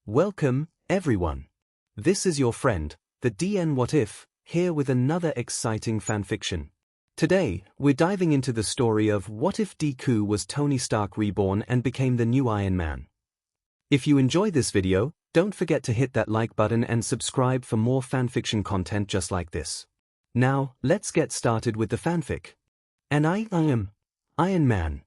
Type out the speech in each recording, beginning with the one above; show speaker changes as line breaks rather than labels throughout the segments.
Welcome, everyone. This is your friend, the DN What If, here with another exciting fanfiction. Today, we're diving into the story of what if Deku was Tony Stark reborn and became the new Iron Man. If you enjoy this video, don't forget to hit that like button and subscribe for more fanfiction content just like this. Now, let's get started with the fanfic. And I am Iron Man.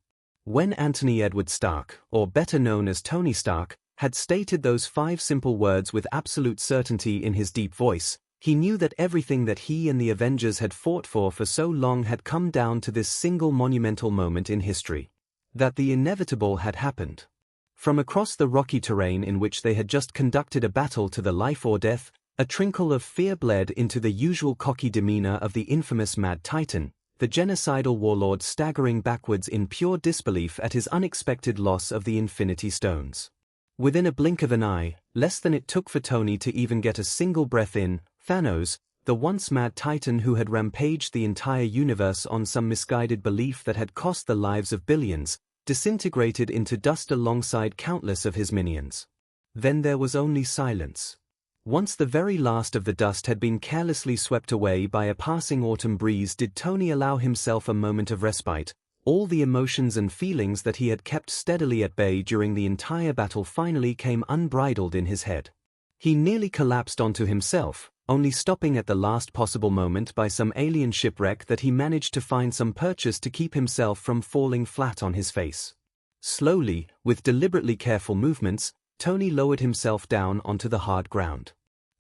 When Anthony Edward Stark, or better known as Tony Stark, had stated those 5 simple words with absolute certainty in his deep voice, he knew that everything that he and the Avengers had fought for so long had come down to this single monumental moment in history. That the inevitable had happened. From across the rocky terrain in which they had just conducted a battle to the life or death, a trickle of fear bled into the usual cocky demeanor of the infamous Mad Titan, the genocidal warlord staggering backwards in pure disbelief at his unexpected loss of the Infinity Stones. Within a blink of an eye, less than it took for Tony to even get a single breath in, Thanos, the once Mad Titan who had rampaged the entire universe on some misguided belief that had cost the lives of billions, disintegrated into dust alongside countless of his minions. Then there was only silence. Once the very last of the dust had been carelessly swept away by a passing autumn breeze, did Tony allow himself a moment of respite. All the emotions and feelings that he had kept steadily at bay during the entire battle finally came unbridled in his head. He nearly collapsed onto himself, only stopping at the last possible moment by some alien shipwreck that he managed to find some purchase to keep himself from falling flat on his face. Slowly, with deliberately careful movements, Tony lowered himself down onto the hard ground.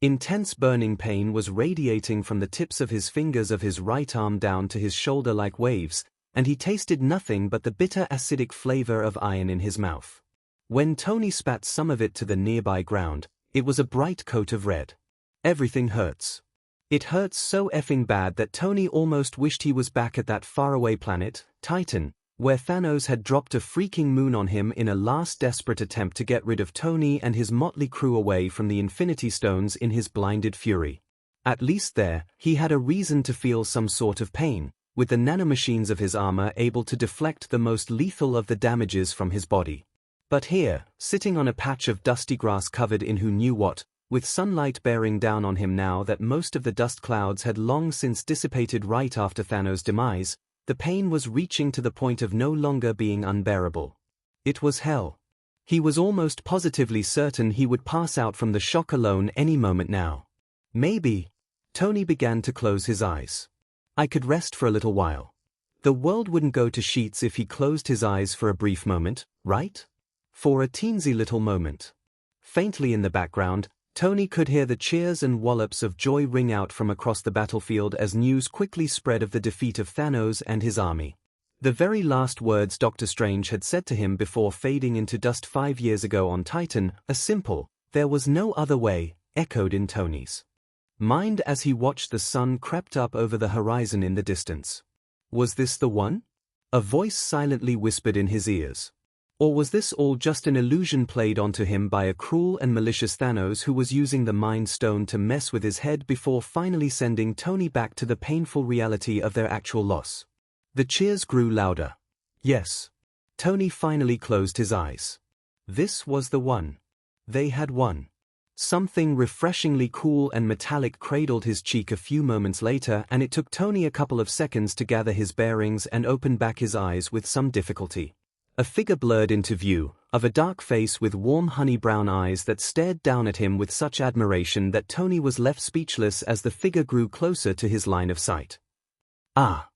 Intense burning pain was radiating from the tips of his fingers of his right arm down to his shoulder like waves, and he tasted nothing but the bitter acidic flavor of iron in his mouth. When Tony spat some of it to the nearby ground, it was a bright coat of red. Everything hurts. It hurts so effing bad that Tony almost wished he was back at that faraway planet, Titan, where Thanos had dropped a freaking moon on him in a last desperate attempt to get rid of Tony and his motley crew away from the Infinity Stones in his blinded fury. At least there, he had a reason to feel some sort of pain, with the nanomachines of his armor able to deflect the most lethal of the damages from his body. But here, sitting on a patch of dusty grass covered in who knew what, with sunlight bearing down on him now that most of the dust clouds had long since dissipated right after Thanos' demise, the pain was reaching to the point of no longer being unbearable. It was hell. He was almost positively certain he would pass out from the shock alone any moment now. Maybe. Tony began to close his eyes. I could rest for a little while. The world wouldn't go to sheets if he closed his eyes for a brief moment, right? For a teensy little moment. Faintly in the background, Tony could hear the cheers and wallops of joy ring out from across the battlefield as news quickly spread of the defeat of Thanos and his army. The very last words Doctor Strange had said to him before fading into dust 5 years ago on Titan, a simple, "There was no other way," echoed in Tony's mind as he watched the sun crept up over the horizon in the distance. Was this the one? A voice silently whispered in his ears. Or was this all just an illusion played onto him by a cruel and malicious Thanos who was using the Mind Stone to mess with his head before finally sending Tony back to the painful reality of their actual loss? The cheers grew louder. Yes. Tony finally closed his eyes. This was the one. They had won. Something refreshingly cool and metallic cradled his cheek a few moments later, and it took Tony a couple of seconds to gather his bearings and open back his eyes with some difficulty. A figure blurred into view, of a dark face with warm honey-brown eyes that stared down at him with such admiration that Tony was left speechless as the figure grew closer to his line of sight. Ah!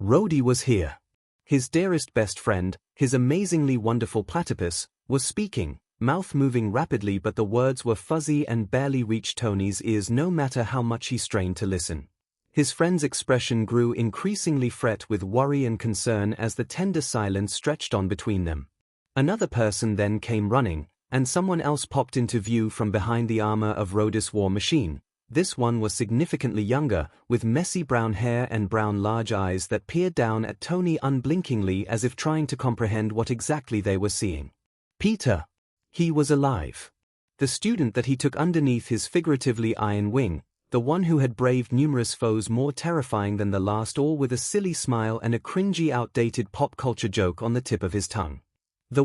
Rhodey was here. His dearest best friend, his amazingly wonderful platypus, was speaking, mouth moving rapidly, but the words were fuzzy and barely reached Tony's ears no matter how much he strained to listen. His friend's expression grew increasingly fraught with worry and concern as the tender silence stretched on between them. Another person then came running, and someone else popped into view from behind the armor of Rhodus' war machine. This one was significantly younger, with messy brown hair and brown large eyes that peered down at Tony unblinkingly as if trying to comprehend what exactly they were seeing. Peter. He was alive. The student that he took underneath his figuratively iron wing, the one who had braved numerous foes more terrifying than the last, all with a silly smile and a cringy outdated pop culture joke on the tip of his tongue. The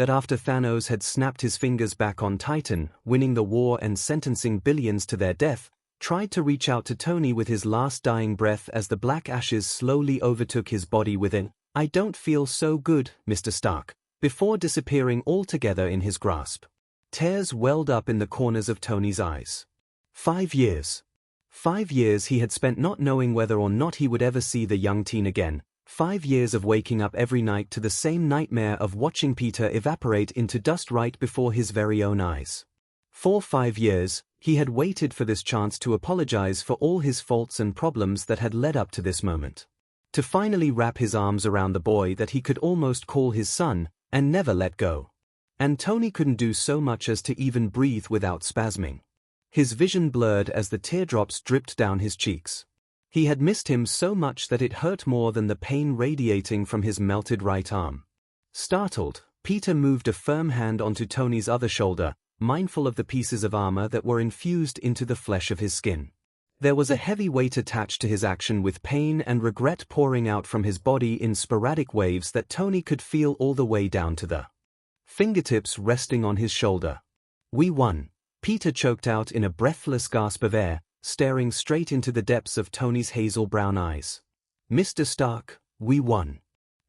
that after Thanos had snapped his fingers back on Titan, winning the war and sentencing billions to their death, tried to reach out to Tony with his last dying breath as the black ashes slowly overtook his body within. "I don't feel so good, Mr. Stark," before disappearing altogether in his grasp. Tears welled up in the corners of Tony's eyes. 5 years. 5 years he had spent not knowing whether or not he would ever see the young teen again. 5 years of waking up every night to the same nightmare of watching Peter evaporate into dust right before his very own eyes. For 5 years, he had waited for this chance to apologize for all his faults and problems that had led up to this moment. To finally wrap his arms around the boy that he could almost call his son, and never let go. And Tony couldn't do so much as to even breathe without spasming. His vision blurred as the teardrops dripped down his cheeks. He had missed him so much that it hurt more than the pain radiating from his melted right arm. Startled, Peter moved a firm hand onto Tony's other shoulder, mindful of the pieces of armor that were infused into the flesh of his skin. There was a heavy weight attached to his action, with pain and regret pouring out from his body in sporadic waves that Tony could feel all the way down to the fingertips resting on his shoulder. "We won," Peter choked out in a breathless gasp of air, staring straight into the depths of Tony's hazel brown eyes. "Mr. Stark, we won.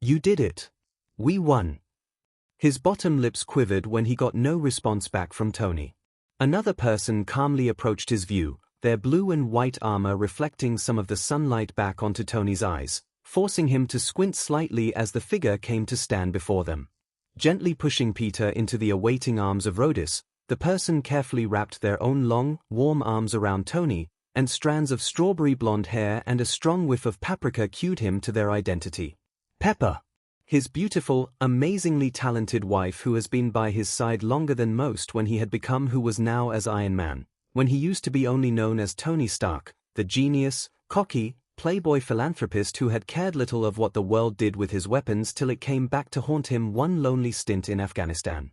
You did it. We won." His bottom lips quivered when he got no response back from Tony. Another person calmly approached his view, their blue and white armor reflecting some of the sunlight back onto Tony's eyes, forcing him to squint slightly as the figure came to stand before them. Gently pushing Peter into the awaiting arms of Rhodus, the person carefully wrapped their own long, warm arms around Tony, and strands of strawberry blonde hair and a strong whiff of paprika cued him to their identity. Pepper. His beautiful, amazingly talented wife, who has been by his side longer than most when he had become who was now as Iron Man, when he used to be only known as Tony Stark, the genius, cocky, playboy philanthropist who had cared little of what the world did with his weapons till it came back to haunt him one lonely stint in Afghanistan.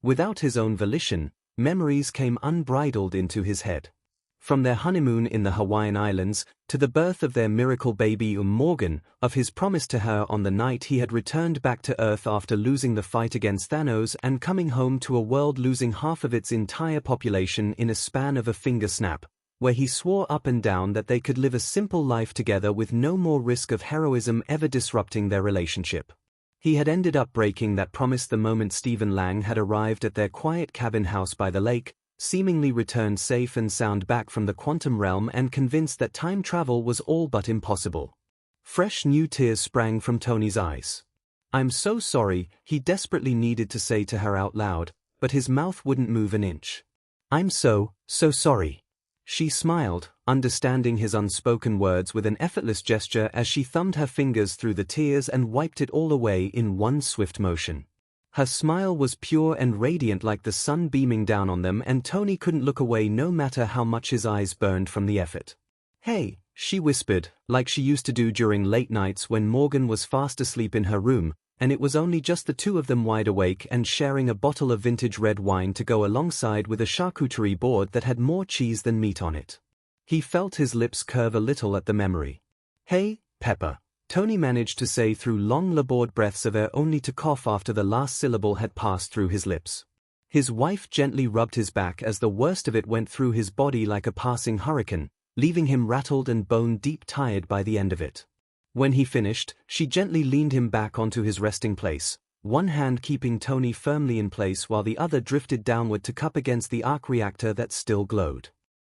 Without his own volition, memories came unbridled into his head. From their honeymoon in the Hawaiian Islands, to the birth of their miracle baby Morgan, of his promise to her on the night he had returned back to Earth after losing the fight against Thanos and coming home to a world losing half of its entire population in a span of a finger snap, where he swore up and down that they could live a simple life together with no more risk of heroism ever disrupting their relationship. He had ended up breaking that promise the moment Stephen Lang had arrived at their quiet cabin house by the lake, seemingly returned safe and sound back from the quantum realm and convinced that time travel was all but impossible. Fresh new tears sprang from Tony's eyes. "I'm so sorry," he desperately needed to say to her out loud, but his mouth wouldn't move an inch. "I'm so sorry." She smiled, understanding his unspoken words with an effortless gesture as she thumbed her fingers through the tears and wiped it all away in one swift motion. Her smile was pure and radiant like the sun beaming down on them, and Tony couldn't look away no matter how much his eyes burned from the effort. "Hey," she whispered, like she used to do during late nights when Morgan was fast asleep in her room, and it was only just the two of them wide awake and sharing a bottle of vintage red wine to go alongside with a charcuterie board that had more cheese than meat on it. He felt his lips curve a little at the memory. "Hey, Pepper," Tony managed to say through long labored breaths of air, only to cough after the last syllable had passed through his lips. His wife gently rubbed his back as the worst of it went through his body like a passing hurricane, leaving him rattled and bone-deep tired by the end of it. When he finished, she gently leaned him back onto his resting place, one hand keeping Tony firmly in place while the other drifted downward to cup against the arc reactor that still glowed,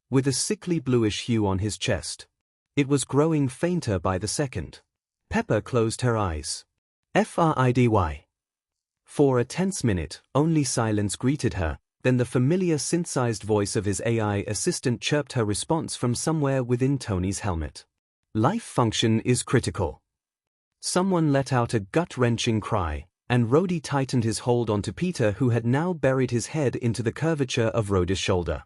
with a sickly bluish hue on his chest. It was growing fainter by the second. Pepper closed her eyes. FRIDY. For a tense minute, only silence greeted her, then the familiar synthesized voice of his AI assistant chirped her response from somewhere within Tony's helmet. "Life function is critical." Someone let out a gut-wrenching cry, and Rhodey tightened his hold onto Peter, who had now buried his head into the curvature of Rhoda's shoulder.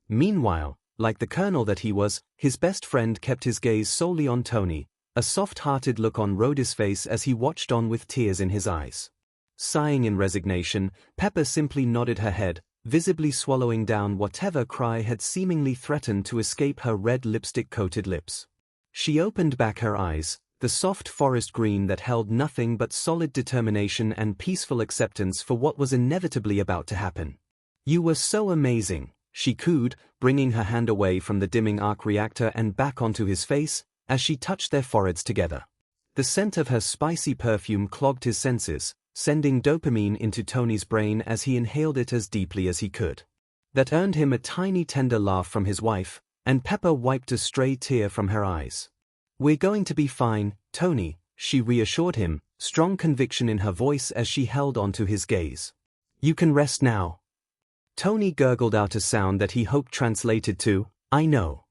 Meanwhile, like the colonel that he was, his best friend kept his gaze solely on Tony, a soft-hearted look on Rhoda's face as he watched on with tears in his eyes. Sighing in resignation, Pepper simply nodded her head, visibly swallowing down whatever cry had seemingly threatened to escape her red lipstick-coated lips. She opened back her eyes, the soft forest green that held nothing but solid determination and peaceful acceptance for what was inevitably about to happen. "You were so amazing," she cooed, bringing her hand away from the dimming arc reactor and back onto his face, as she touched their foreheads together. The scent of her spicy perfume clogged his senses, sending dopamine into Tony's brain as he inhaled it as deeply as he could. That earned him a tiny tender laugh from his wife, and Pepper wiped a stray tear from her eyes. "We're going to be fine, Tony," she reassured him, strong conviction in her voice as she held onto his gaze. "You can rest now." Tony gurgled out a sound that he hoped translated to, "I know."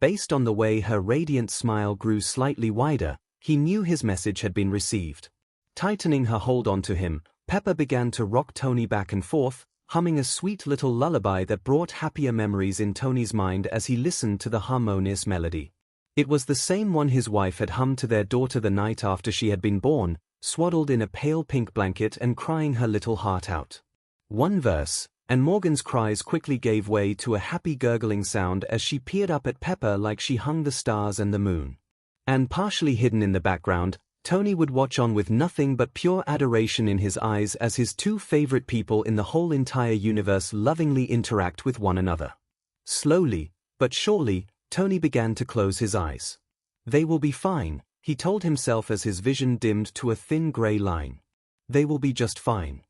Based on the way her radiant smile grew slightly wider, he knew his message had been received. Tightening her hold onto him, Pepper began to rock Tony back and forth, humming a sweet little lullaby that brought happier memories in Tony's mind as he listened to the harmonious melody. It was the same one his wife had hummed to their daughter the night after she had been born, swaddled in a pale pink blanket and crying her little heart out. One verse, and Morgan's cries quickly gave way to a happy gurgling sound as she peered up at Pepper like she hung the stars and the moon. And partially hidden in the background, Tony would watch on with nothing but pure adoration in his eyes as his two favorite people in the whole entire universe lovingly interact with one another. Slowly, but surely, Tony began to close his eyes. "They will be fine," he told himself as his vision dimmed to a thin gray line. "They will be just fine."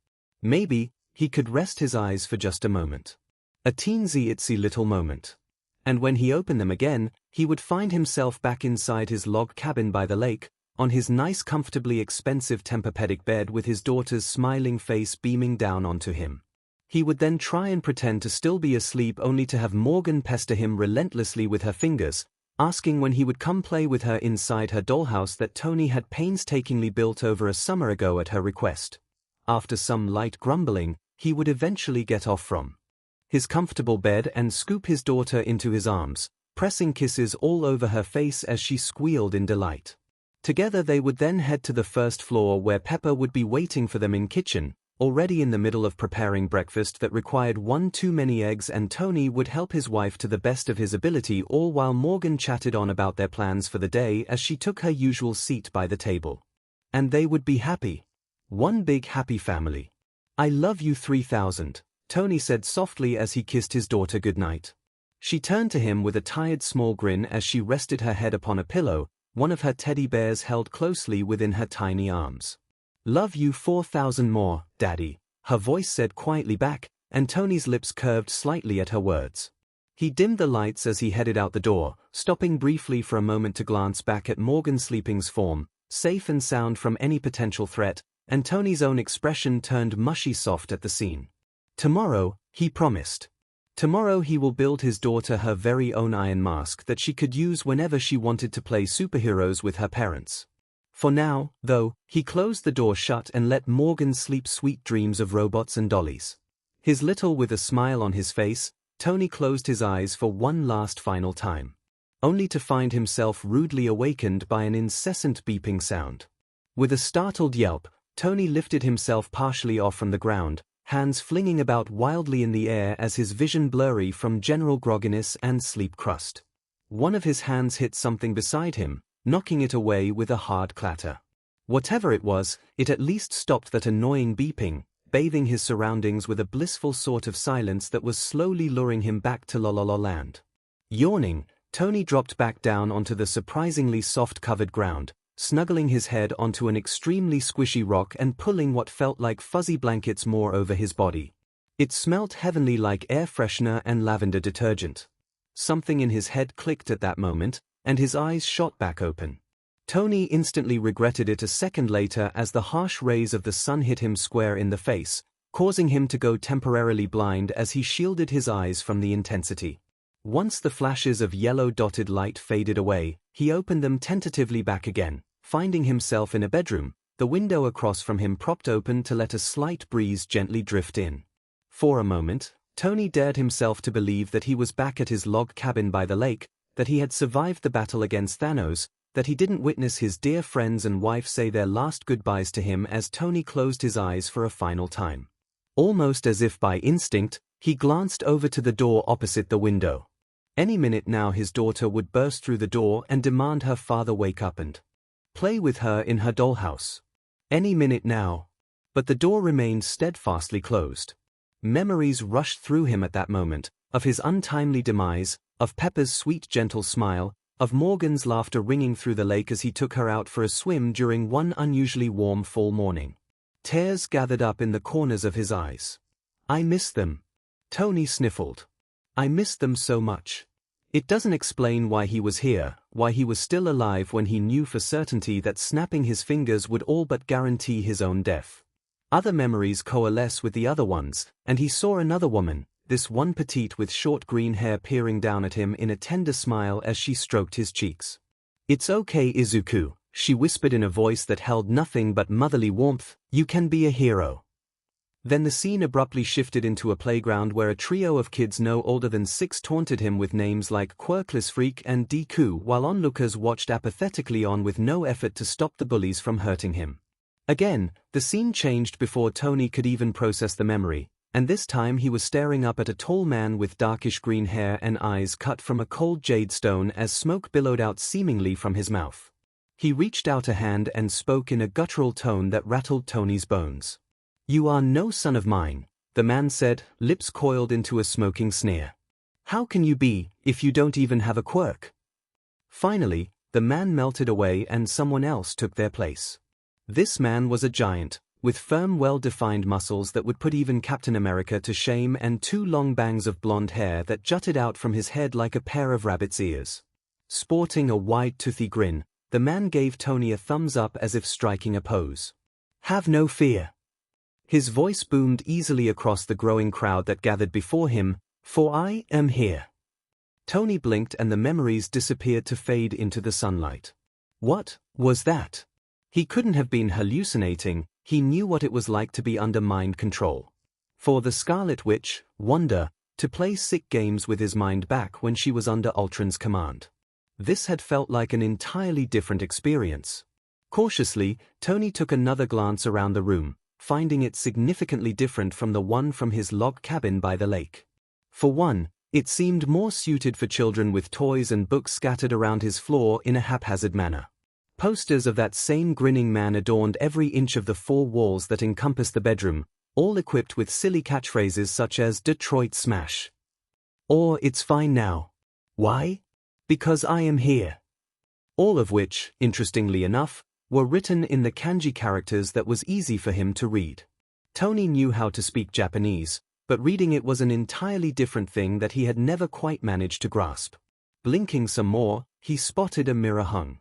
Maybe he could rest his eyes for just a moment. A teensy-itsy little moment. And when he opened them again, he would find himself back inside his log cabin by the lake, on his nice comfortably expensive Tempur-Pedic bed with his daughter's smiling face beaming down onto him. He would then try and pretend to still be asleep only to have Morgan pester him relentlessly with her fingers, asking when he would come play with her inside her dollhouse that Tony had painstakingly built over a summer ago at her request. After some light grumbling, he would eventually get off from his comfortable bed and scoop his daughter into his arms, pressing kisses all over her face as she squealed in delight. Together they would then head to the first floor where Pepper would be waiting for them in kitchen, already in the middle of preparing breakfast that required one too many eggs, and Tony would help his wife to the best of his ability, all while Morgan chatted on about their plans for the day as she took her usual seat by the table. And they would be happy. One big happy family. "I love you 3000, Tony said softly as he kissed his daughter goodnight. She turned to him with a tired small grin as she rested her head upon a pillow, one of her teddy bears held closely within her tiny arms. "Love you 4000 more, Daddy," her voice said quietly back, and Tony's lips curved slightly at her words. He dimmed the lights as he headed out the door, stopping briefly for a moment to glance back at Morgan Sleeping's form, safe and sound from any potential threat, and Tony's own expression turned mushy soft at the scene. Tomorrow, he promised. Tomorrow he will build his daughter her very own iron mask that she could use whenever she wanted to play superheroes with her parents. For now, though, he closed the door shut and let Morgan sleep sweet dreams of robots and dollies. His little with a smile on his face, Tony closed his eyes for one last final time. Only to find himself rudely awakened by an incessant beeping sound. With a startled yelp, Tony lifted himself partially off from the ground, hands flinging about wildly in the air as his vision blurry from general grogginess and sleep crust. One of his hands hit something beside him, knocking it away with a hard clatter. Whatever it was, it at least stopped that annoying beeping, bathing his surroundings with a blissful sort of silence that was slowly luring him back to La La La Land. Yawning, Tony dropped back down onto the surprisingly soft-covered ground, snuggling his head onto an extremely squishy rock and pulling what felt like fuzzy blankets more over his body. It smelt heavenly like air freshener and lavender detergent. Something in his head clicked at that moment, and his eyes shot back open. Tony instantly regretted it a second later as the harsh rays of the sun hit him square in the face, causing him to go temporarily blind as he shielded his eyes from the intensity. Once the flashes of yellow-dotted light faded away, he opened them tentatively back again, finding himself in a bedroom, the window across from him propped open to let a slight breeze gently drift in. For a moment, Tony dared himself to believe that he was back at his log cabin by the lake, that he had survived the battle against Thanos, that he didn't witness his dear friends and wife say their last goodbyes to him as Tony closed his eyes for a final time. Almost as if by instinct, he glanced over to the door opposite the window. Any minute now his daughter would burst through the door and demand her father wake up and Play with her in her dollhouse. Any minute now. But the door remained steadfastly closed. Memories rushed through him at that moment, of his untimely demise, of Pepper's sweet gentle smile, of Morgan's laughter ringing through the lake as he took her out for a swim during one unusually warm fall morning. Tears gathered up in the corners of his eyes. I miss them. Tony sniffled. I miss them so much. It doesn't explain why he was here, why he was still alive when he knew for certainty that snapping his fingers would all but guarantee his own death. Other memories coalesce with the other ones, and he saw another woman, this one petite with short green hair peering down at him in a tender smile as she stroked his cheeks. It's okay, Izuku, she whispered in a voice that held nothing but motherly warmth, you can be a hero. Then the scene abruptly shifted into a playground where a trio of kids no older than 6 taunted him with names like Quirkless Freak and Deku while onlookers watched apathetically on with no effort to stop the bullies from hurting him. Again, the scene changed before Tony could even process the memory, and this time he was staring up at a tall man with darkish green hair and eyes cut from a cold jade stone as smoke billowed out seemingly from his mouth. He reached out a hand and spoke in a guttural tone that rattled Tony's bones. You are no son of mine, the man said, lips coiled into a smoking sneer. How can you be, if you don't even have a quirk? Finally, the man melted away and someone else took their place. This man was a giant, with firm well-defined muscles that would put even Captain America to shame and 2 long bangs of blonde hair that jutted out from his head like a pair of rabbit's ears. Sporting a wide toothy grin, the man gave Tony a thumbs up as if striking a pose. Have no fear. His voice boomed easily across the growing crowd that gathered before him, for I am here. Tony blinked and the memories disappeared to fade into the sunlight. What was that? He couldn't have been hallucinating, he knew what it was like to be under mind control. For the Scarlet Witch, Wanda, to play sick games with his mind back when she was under Ultron's command. This had felt like an entirely different experience. Cautiously, Tony took another glance around the room, finding it significantly different from the one from his log cabin by the lake. For one, it seemed more suited for children with toys and books scattered around his floor in a haphazard manner. Posters of that same grinning man adorned every inch of the 4 walls that encompassed the bedroom, all equipped with silly catchphrases such as Detroit Smash. Or It's Fine Now. Why? Because I am here. All of which, interestingly enough, were written in the kanji characters that was easy for him to read. Tony knew how to speak Japanese, but reading it was an entirely different thing that he had never quite managed to grasp. Blinking some more, he spotted a mirror hung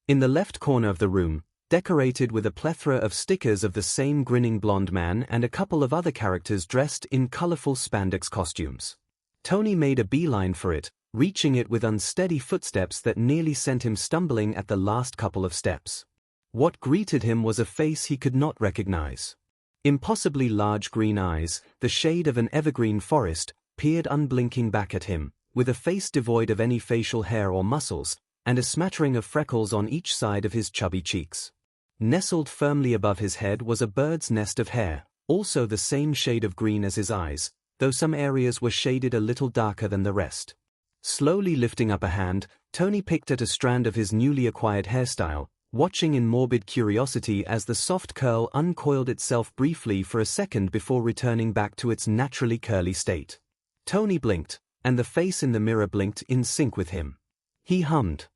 in the left corner of the room, decorated with a plethora of stickers of the same grinning blonde man and a couple of other characters dressed in colorful spandex costumes. Tony made a beeline for it, reaching it with unsteady footsteps that nearly sent him stumbling at the last couple of steps. What greeted him was a face he could not recognize. Impossibly large green eyes, the shade of an evergreen forest, peered unblinking back at him, with a face devoid of any facial hair or muscles, and a smattering of freckles on each side of his chubby cheeks. Nestled firmly above his head was a bird's nest of hair, also the same shade of green as his eyes, though some areas were shaded a little darker than the rest. Slowly lifting up a hand, Tony picked at a strand of his newly acquired hairstyle, watching in morbid curiosity as the soft curl uncoiled itself briefly for a second before returning back to its naturally curly state. Tony blinked, and the face in the mirror blinked in sync with him. He hummed.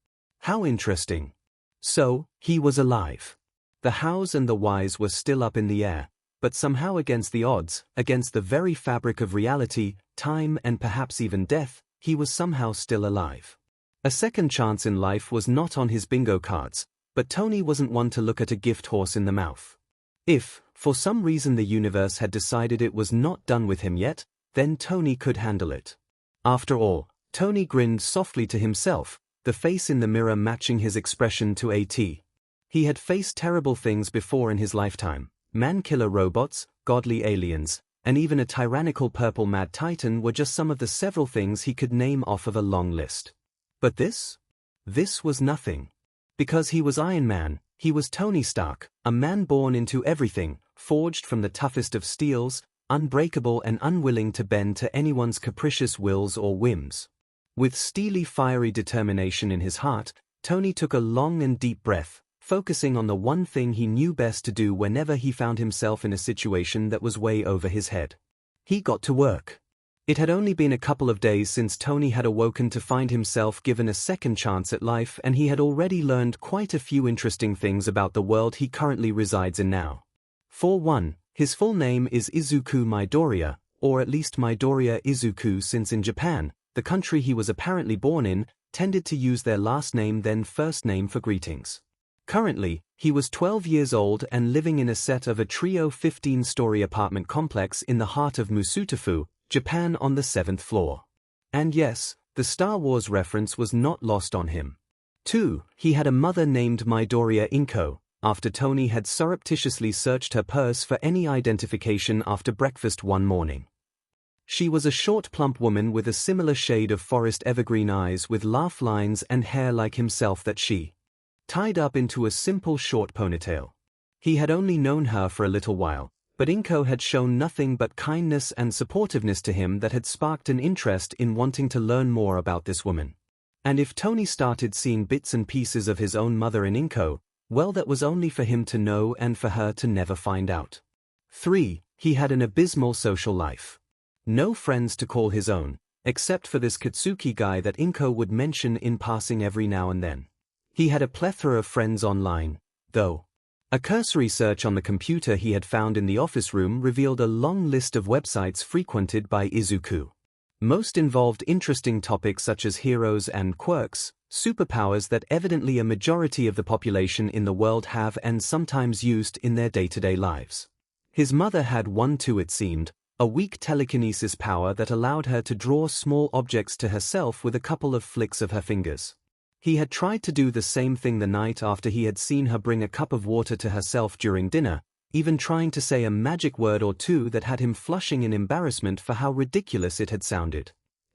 How interesting. So, he was alive. The hows and the whys were still up in the air, but somehow against the odds, against the very fabric of reality, time and perhaps even death, he was somehow still alive. A second chance in life was not on his bingo cards, but Tony wasn't one to look at a gift horse in the mouth. If, for some reason the universe had decided it was not done with him yet, then Tony could handle it. After all, Tony grinned softly to himself, the face in the mirror matching his expression to a T. He had faced terrible things before in his lifetime. Man-killer robots, godly aliens, and even a tyrannical purple mad titan were just some of the several things he could name off of a long list. But this? This was nothing. Because he was Iron Man, he was Tony Stark, a man born into everything, forged from the toughest of steels, unbreakable and unwilling to bend to anyone's capricious wills or whims. With steely fiery determination in his heart, Tony took a long and deep breath, focusing on the one thing he knew best to do whenever he found himself in a situation that was way over his head. He got to work. It had only been a couple of days since Tony had awoken to find himself given a second chance at life, and he had already learned quite a few interesting things about the world he currently resides in now. For one, his full name is Izuku Midoriya, or at least Midoriya Izuku, since in Japan, the country he was apparently born in, tended to use their last name then first name for greetings. Currently, he was 12 years old and living in a set of a trio 15-story apartment complex in the heart of Musutafu, Japan, on the 7th floor. And yes, the Star Wars reference was not lost on him. 2. He had a mother named Midoriya Inko, after Tony had surreptitiously searched her purse for any identification after breakfast one morning. She was a short plump woman with a similar shade of forest evergreen eyes with laugh lines and hair like himself that she tied up into a simple short ponytail. He had only known her for a little while, but Inko had shown nothing but kindness and supportiveness to him that had sparked an interest in wanting to learn more about this woman. And if Tony started seeing bits and pieces of his own mother in Inko, well, that was only for him to know and for her to never find out. 3. He had an abysmal social life. No friends to call his own, except for this Katsuki guy that Inko would mention in passing every now and then. He had a plethora of friends online, though. A cursory search on the computer he had found in the office room revealed a long list of websites frequented by Izuku. Most involved interesting topics such as heroes and quirks, superpowers that evidently a majority of the population in the world have and sometimes used in their day-to-day lives. His mother had one too, it seemed, a weak telekinesis power that allowed her to draw small objects to herself with a couple of flicks of her fingers. He had tried to do the same thing the night after he had seen her bring a cup of water to herself during dinner, even trying to say a magic word or two that had him flushing in embarrassment for how ridiculous it had sounded.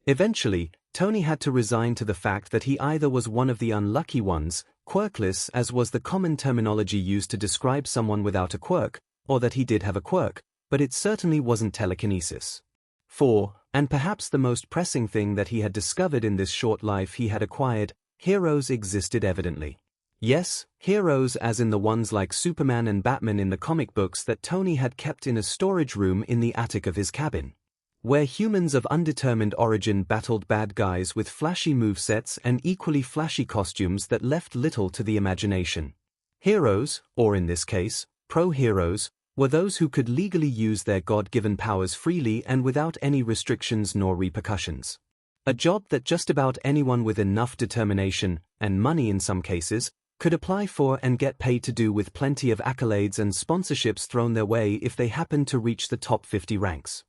Eventually, Tony had to resign to the fact that he either was one of the unlucky ones, quirkless as was the common terminology used to describe someone without a quirk, or that he did have a quirk, but it certainly wasn't telekinesis. 4. And perhaps the most pressing thing that he had discovered in this short life he had acquired, heroes existed evidently. Yes, heroes as in the ones like Superman and Batman in the comic books that Tony had kept in a storage room in the attic of his cabin, where humans of undetermined origin battled bad guys with flashy movesets and equally flashy costumes that left little to the imagination. Heroes, or in this case, pro-heroes, were those who could legally use their God-given powers freely and without any restrictions nor repercussions. A job that just about anyone with enough determination, and money in some cases, could apply for and get paid to do, with plenty of accolades and sponsorships thrown their way if they happened to reach the top 50 ranks.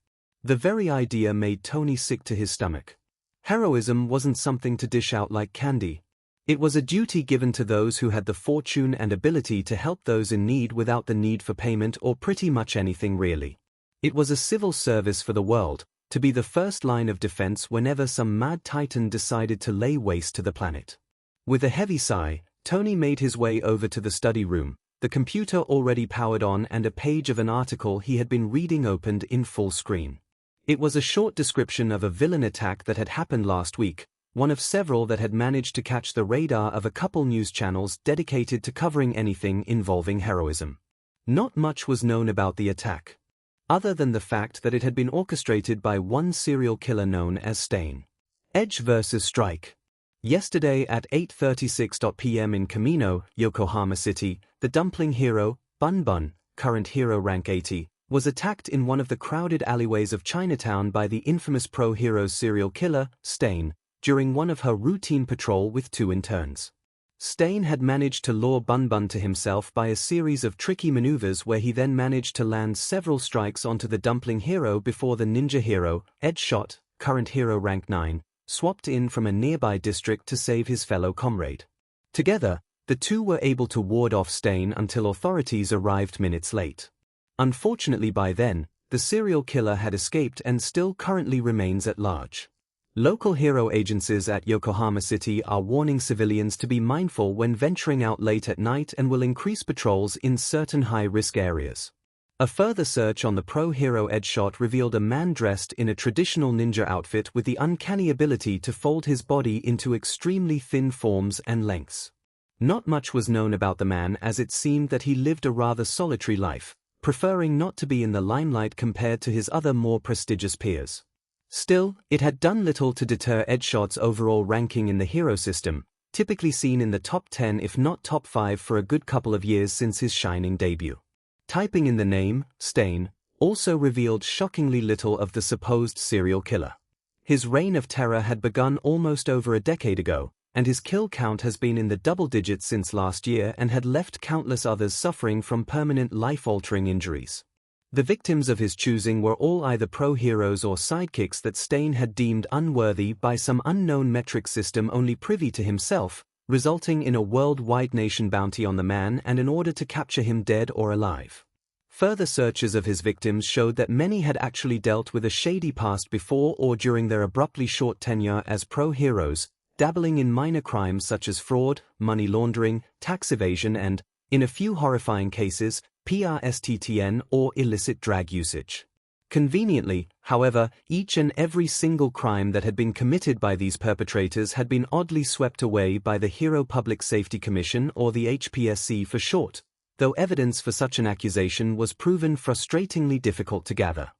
The very idea made Tony sick to his stomach. Heroism wasn't something to dish out like candy. It was a duty given to those who had the fortune and ability to help those in need without the need for payment or pretty much anything really. It was a civil service for the world, to be the first line of defense whenever some mad titan decided to lay waste to the planet. With a heavy sigh, Tony made his way over to the study room, the computer already powered on and a page of an article he had been reading opened in full screen. It was a short description of a villain attack that had happened last week, one of several that had managed to catch the radar of a couple news channels dedicated to covering anything involving heroism. Not much was known about the attack, other than the fact that it had been orchestrated by one serial killer known as Stain. Edge vs. Strike. Yesterday at 8:36 p.m. in Kamino, Yokohama City, the dumpling hero, Bun Bun, current hero rank 80, was attacked in one of the crowded alleyways of Chinatown by the infamous pro-hero serial killer, Stain, during one of her routine patrol with two interns. Stain had managed to lure Bun Bun to himself by a series of tricky maneuvers where he then managed to land several strikes onto the dumpling hero before the ninja hero, Edge Shot, current hero rank 9, swapped in from a nearby district to save his fellow comrade. Together, the two were able to ward off Stain until authorities arrived minutes late. Unfortunately by then, the serial killer had escaped and still currently remains at large. Local hero agencies at Yokohama City are warning civilians to be mindful when venturing out late at night and will increase patrols in certain high-risk areas. A further search on the pro-hero Edgeshot revealed a man dressed in a traditional ninja outfit with the uncanny ability to fold his body into extremely thin forms and lengths. Not much was known about the man, as it seemed that he lived a rather solitary life, preferring not to be in the limelight compared to his other more prestigious peers. Still, it had done little to deter Edshot's overall ranking in the hero system, typically seen in the top 10 if not top 5 for a good couple of years since his shining debut. Typing in the name, Stain, also revealed shockingly little of the supposed serial killer. His reign of terror had begun almost over a decade ago, and his kill count has been in the double digits since last year and had left countless others suffering from permanent life-altering injuries. The victims of his choosing were all either pro-heroes or sidekicks that Stain had deemed unworthy by some unknown metric system only privy to himself, resulting in a worldwide nation bounty on the man and an order to capture him dead or alive. Further searches of his victims showed that many had actually dealt with a shady past before or during their abruptly short tenure as pro-heroes, dabbling in minor crimes such as fraud, money laundering, tax evasion and, in a few horrifying cases, PRSTTN or illicit drag usage. Conveniently, however, each and every single crime that had been committed by these perpetrators had been oddly swept away by the Hero Public Safety Commission, or the HPSC for short, though evidence for such an accusation was proven frustratingly difficult to gather.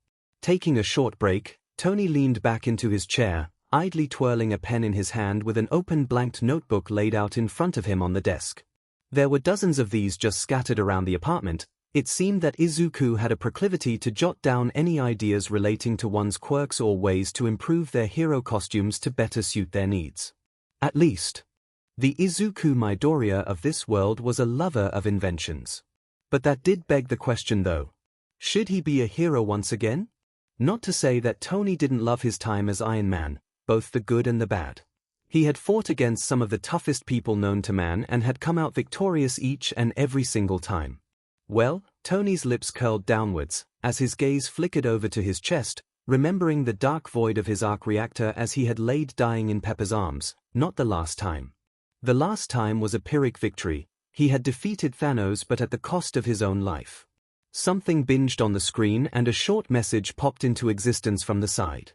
Taking a short break, Tony leaned back into his chair, idly twirling a pen in his hand with an open blanked notebook laid out in front of him on the desk. There were dozens of these just scattered around the apartment. It seemed that Izuku had a proclivity to jot down any ideas relating to one's quirks or ways to improve their hero costumes to better suit their needs. At least, the Izuku Midoriya of this world was a lover of inventions. But that did beg the question though. Should he be a hero once again? Not to say that Tony didn't love his time as Iron Man, both the good and the bad. He had fought against some of the toughest people known to man and had come out victorious each and every single time. Well, Tony's lips curled downwards, as his gaze flickered over to his chest, remembering the dark void of his arc reactor as he had laid dying in Pepper's arms. Not the last time. The last time was a Pyrrhic victory. He had defeated Thanos, but at the cost of his own life. Something binged on the screen and a short message popped into existence from the side.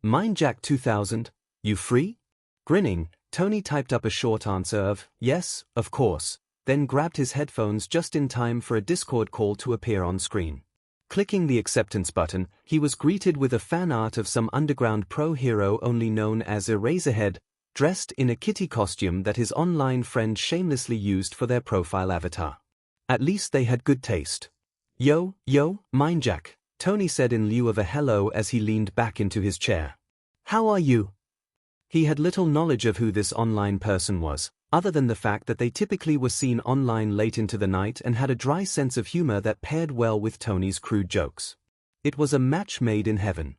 Mindjack 2000, you free? Grinning, Tony typed up a short answer of, yes, of course, then grabbed his headphones just in time for a Discord call to appear on screen. Clicking the acceptance button, he was greeted with a fan art of some underground pro-hero only known as Eraserhead, dressed in a kitty costume that his online friend shamelessly used for their profile avatar. At least they had good taste. Yo, Mindjack, Tony said in lieu of a hello as he leaned back into his chair. How are you? He had little knowledge of who this online person was, other than the fact that they typically were seen online late into the night and had a dry sense of humor that paired well with Tony's crude jokes. It was a match made in heaven.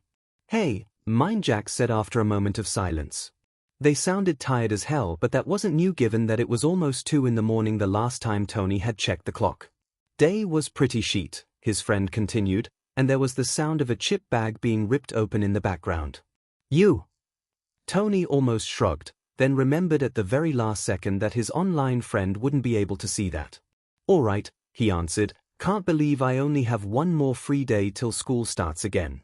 Hey, Mindjack said after a moment of silence. They sounded tired as hell, but that wasn't new given that it was almost 2 in the morning the last time Tony had checked the clock. Day was pretty sheet, his friend continued, and there was the sound of a chip bag being ripped open in the background. You. Tony almost shrugged, then remembered at the very last second that his online friend wouldn't be able to see that. All right, he answered, can't believe I only have one more free day till school starts again.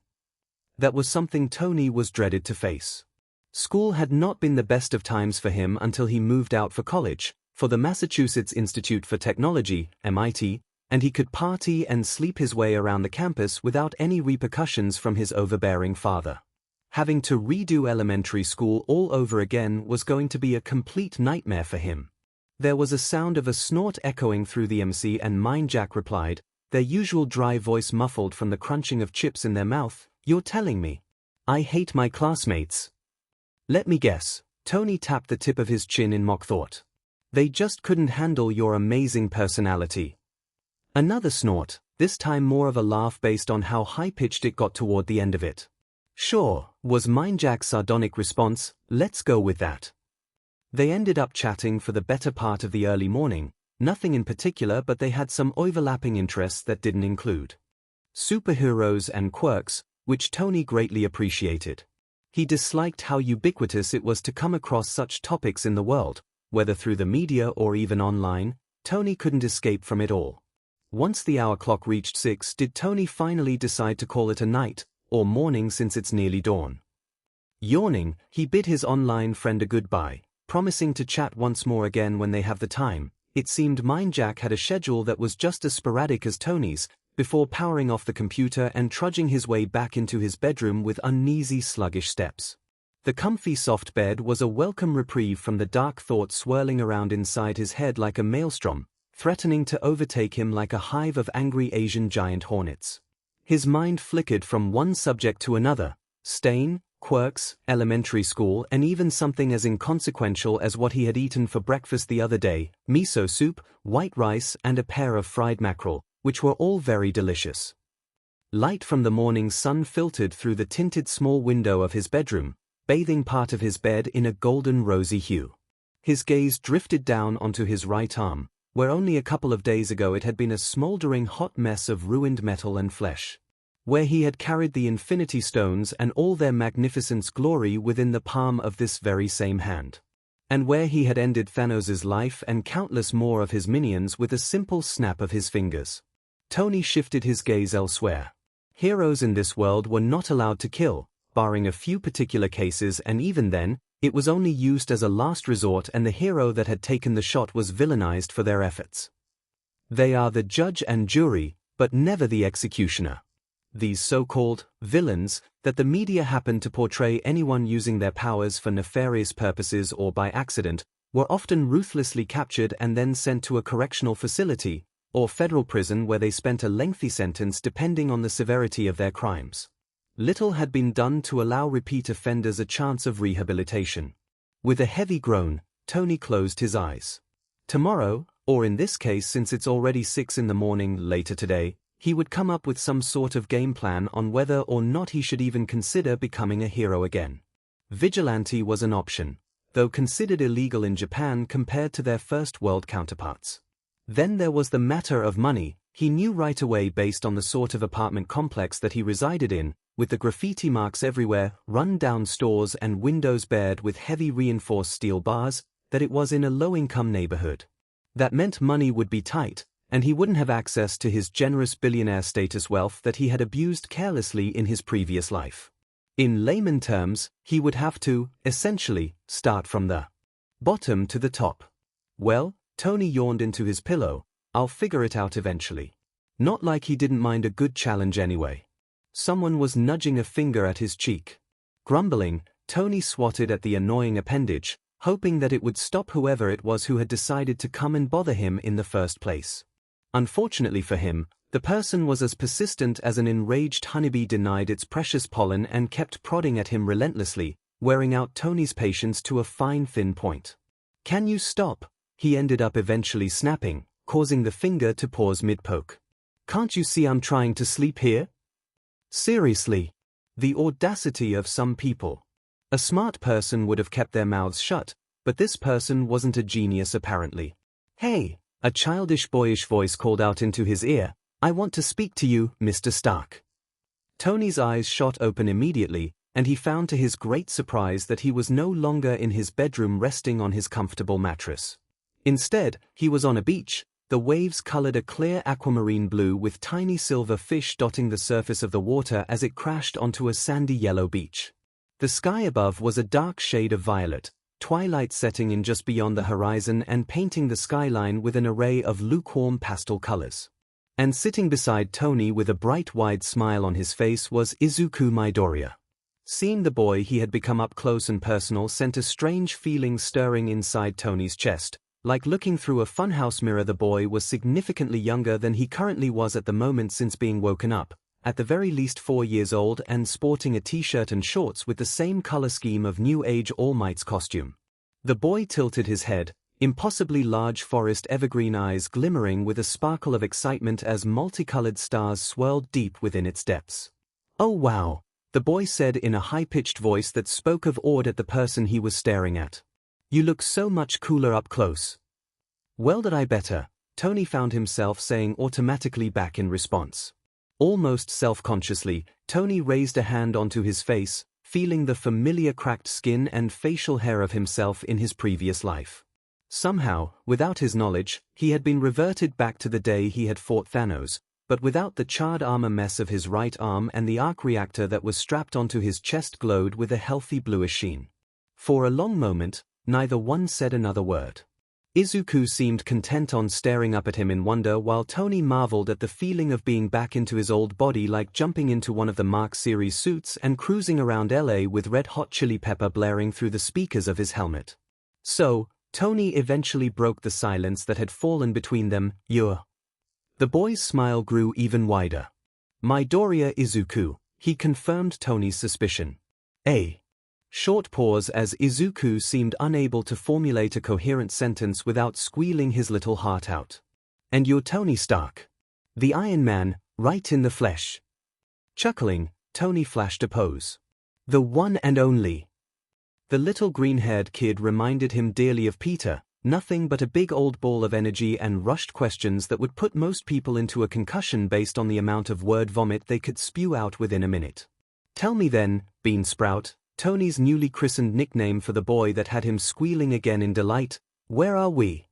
That was something Tony was dreaded to face. School had not been the best of times for him until he moved out for college, for the Massachusetts Institute for Technology, MIT, and he could party and sleep his way around the campus without any repercussions from his overbearing father. Having to redo elementary school all over again was going to be a complete nightmare for him. There was a sound of a snort echoing through the MC and Mindjack replied, their usual dry voice muffled from the crunching of chips in their mouth, you're telling me. I hate my classmates. Let me guess, Tony tapped the tip of his chin in mock thought. They just couldn't handle your amazing personality. Another snort, this time more of a laugh based on how high-pitched it got toward the end of it. Sure, was Mindjack's sardonic response, let's go with that. They ended up chatting for the better part of the early morning, nothing in particular, but they had some overlapping interests that didn't include superheroes and quirks, which Tony greatly appreciated. He disliked how ubiquitous it was to come across such topics in the world, whether through the media or even online. Tony couldn't escape from it all. Once the hour clock reached 6, did Tony finally decide to call it a night, or morning since it's nearly dawn. Yawning, he bid his online friend a goodbye, promising to chat once more again when they have the time. It seemed Mindjack had a schedule that was just as sporadic as Tony's, before powering off the computer and trudging his way back into his bedroom with uneasy, sluggish steps. The comfy soft bed was a welcome reprieve from the dark thoughts swirling around inside his head like a maelstrom, threatening to overtake him like a hive of angry Asian giant hornets. His mind flickered from one subject to another: stain, quirks, elementary school, and even something as inconsequential as what he had eaten for breakfast the other day: miso soup, white rice, and a pair of fried mackerel, which were all very delicious. Light from the morning sun filtered through the tinted small window of his bedroom, bathing part of his bed in a golden rosy hue. His gaze drifted down onto his right arm, where only a couple of days ago it had been a smoldering hot mess of ruined metal and flesh. Where he had carried the Infinity Stones and all their magnificence glory within the palm of this very same hand. And where he had ended Thanos' life and countless more of his minions with a simple snap of his fingers. Tony shifted his gaze elsewhere. Heroes in this world were not allowed to kill, barring a few particular cases, and even then, it was only used as a last resort, and the hero that had taken the shot was villainized for their efforts. They are the judge and jury, but never the executioner. These so-called villains, that the media happened to portray anyone using their powers for nefarious purposes or by accident, were often ruthlessly captured and then sent to a correctional facility, or federal prison, where they spent a lengthy sentence depending on the severity of their crimes. Little had been done to allow repeat offenders a chance of rehabilitation. With a heavy groan, Tony closed his eyes. Tomorrow, or in this case since it's already 6 in the morning later today, he would come up with some sort of game plan on whether or not he should even consider becoming a hero again. Vigilante was an option, though considered illegal in Japan compared to their first world counterparts. Then there was the matter of money. He knew right away, based on the sort of apartment complex that he resided in, with the graffiti marks everywhere, run-down stores and windows bared with heavy reinforced steel bars, that it was in a low-income neighborhood. That meant money would be tight, and he wouldn't have access to his generous billionaire status wealth that he had abused carelessly in his previous life. In layman terms, he would have to, essentially, start from the bottom to the top. Well, Tony yawned into his pillow. I'll figure it out eventually. Not like he didn't mind a good challenge anyway. Someone was nudging a finger at his cheek. Grumbling, Tony swatted at the annoying appendage, hoping that it would stop whoever it was who had decided to come and bother him in the first place. Unfortunately for him, the person was as persistent as an enraged honeybee denied its precious pollen and kept prodding at him relentlessly, wearing out Tony's patience to a fine thin point. Can you stop? He ended up eventually snapping, causing the finger to pause mid-poke. Can't you see I'm trying to sleep here? Seriously. The audacity of some people. A smart person would have kept their mouths shut, but this person wasn't a genius apparently. Hey, a childish boyish voice called out into his ear, I want to speak to you, Mr. Stark. Tony's eyes shot open immediately, and he found to his great surprise that he was no longer in his bedroom resting on his comfortable mattress. Instead, he was on a beach. The waves colored a clear aquamarine blue with tiny silver fish dotting the surface of the water as it crashed onto a sandy yellow beach. The sky above was a dark shade of violet, twilight setting in just beyond the horizon and painting the skyline with an array of lukewarm pastel colors. And sitting beside Tony with a bright wide smile on his face was Izuku Midoriya. Seeing the boy he had become up close and personal sent a strange feeling stirring inside Tony's chest. Like looking through a funhouse mirror, the boy was significantly younger than he currently was at the moment since being woken up, at the very least 4 years old and sporting a t-shirt and shorts with the same color scheme of New Age All Might's costume. The boy tilted his head, impossibly large forest evergreen eyes glimmering with a sparkle of excitement as multicolored stars swirled deep within its depths. Oh wow, the boy said in a high-pitched voice that spoke of awed at the person he was staring at. You look so much cooler up close. Well, that I better, Tony found himself saying automatically back in response. Almost self-consciously, Tony raised a hand onto his face, feeling the familiar cracked skin and facial hair of himself in his previous life. Somehow, without his knowledge, he had been reverted back to the day he had fought Thanos, but without the charred armor mess of his right arm, and the arc reactor that was strapped onto his chest glowed with a healthy bluish sheen. For a long moment, neither one said another word. Izuku seemed content on staring up at him in wonder while Tony marveled at the feeling of being back into his old body, like jumping into one of the Mark series suits and cruising around LA with Red Hot Chili Pepper blaring through the speakers of his helmet. So, Tony eventually broke the silence that had fallen between them. "You're..." The boy's smile grew even wider. "Midoriya Izuku," he confirmed Tony's suspicion. A short pause as Izuku seemed unable to formulate a coherent sentence without squealing his little heart out. "And you're Tony Stark. The Iron Man, right in the flesh." Chuckling, Tony flashed a pose. "The one and only." The little green-haired kid reminded him dearly of Peter, nothing but a big old ball of energy and rushed questions that would put most people into a concussion based on the amount of word vomit they could spew out within a minute. "Tell me then, Beansprout," Tony's newly christened nickname for the boy that had him squealing again in delight, "where are we?"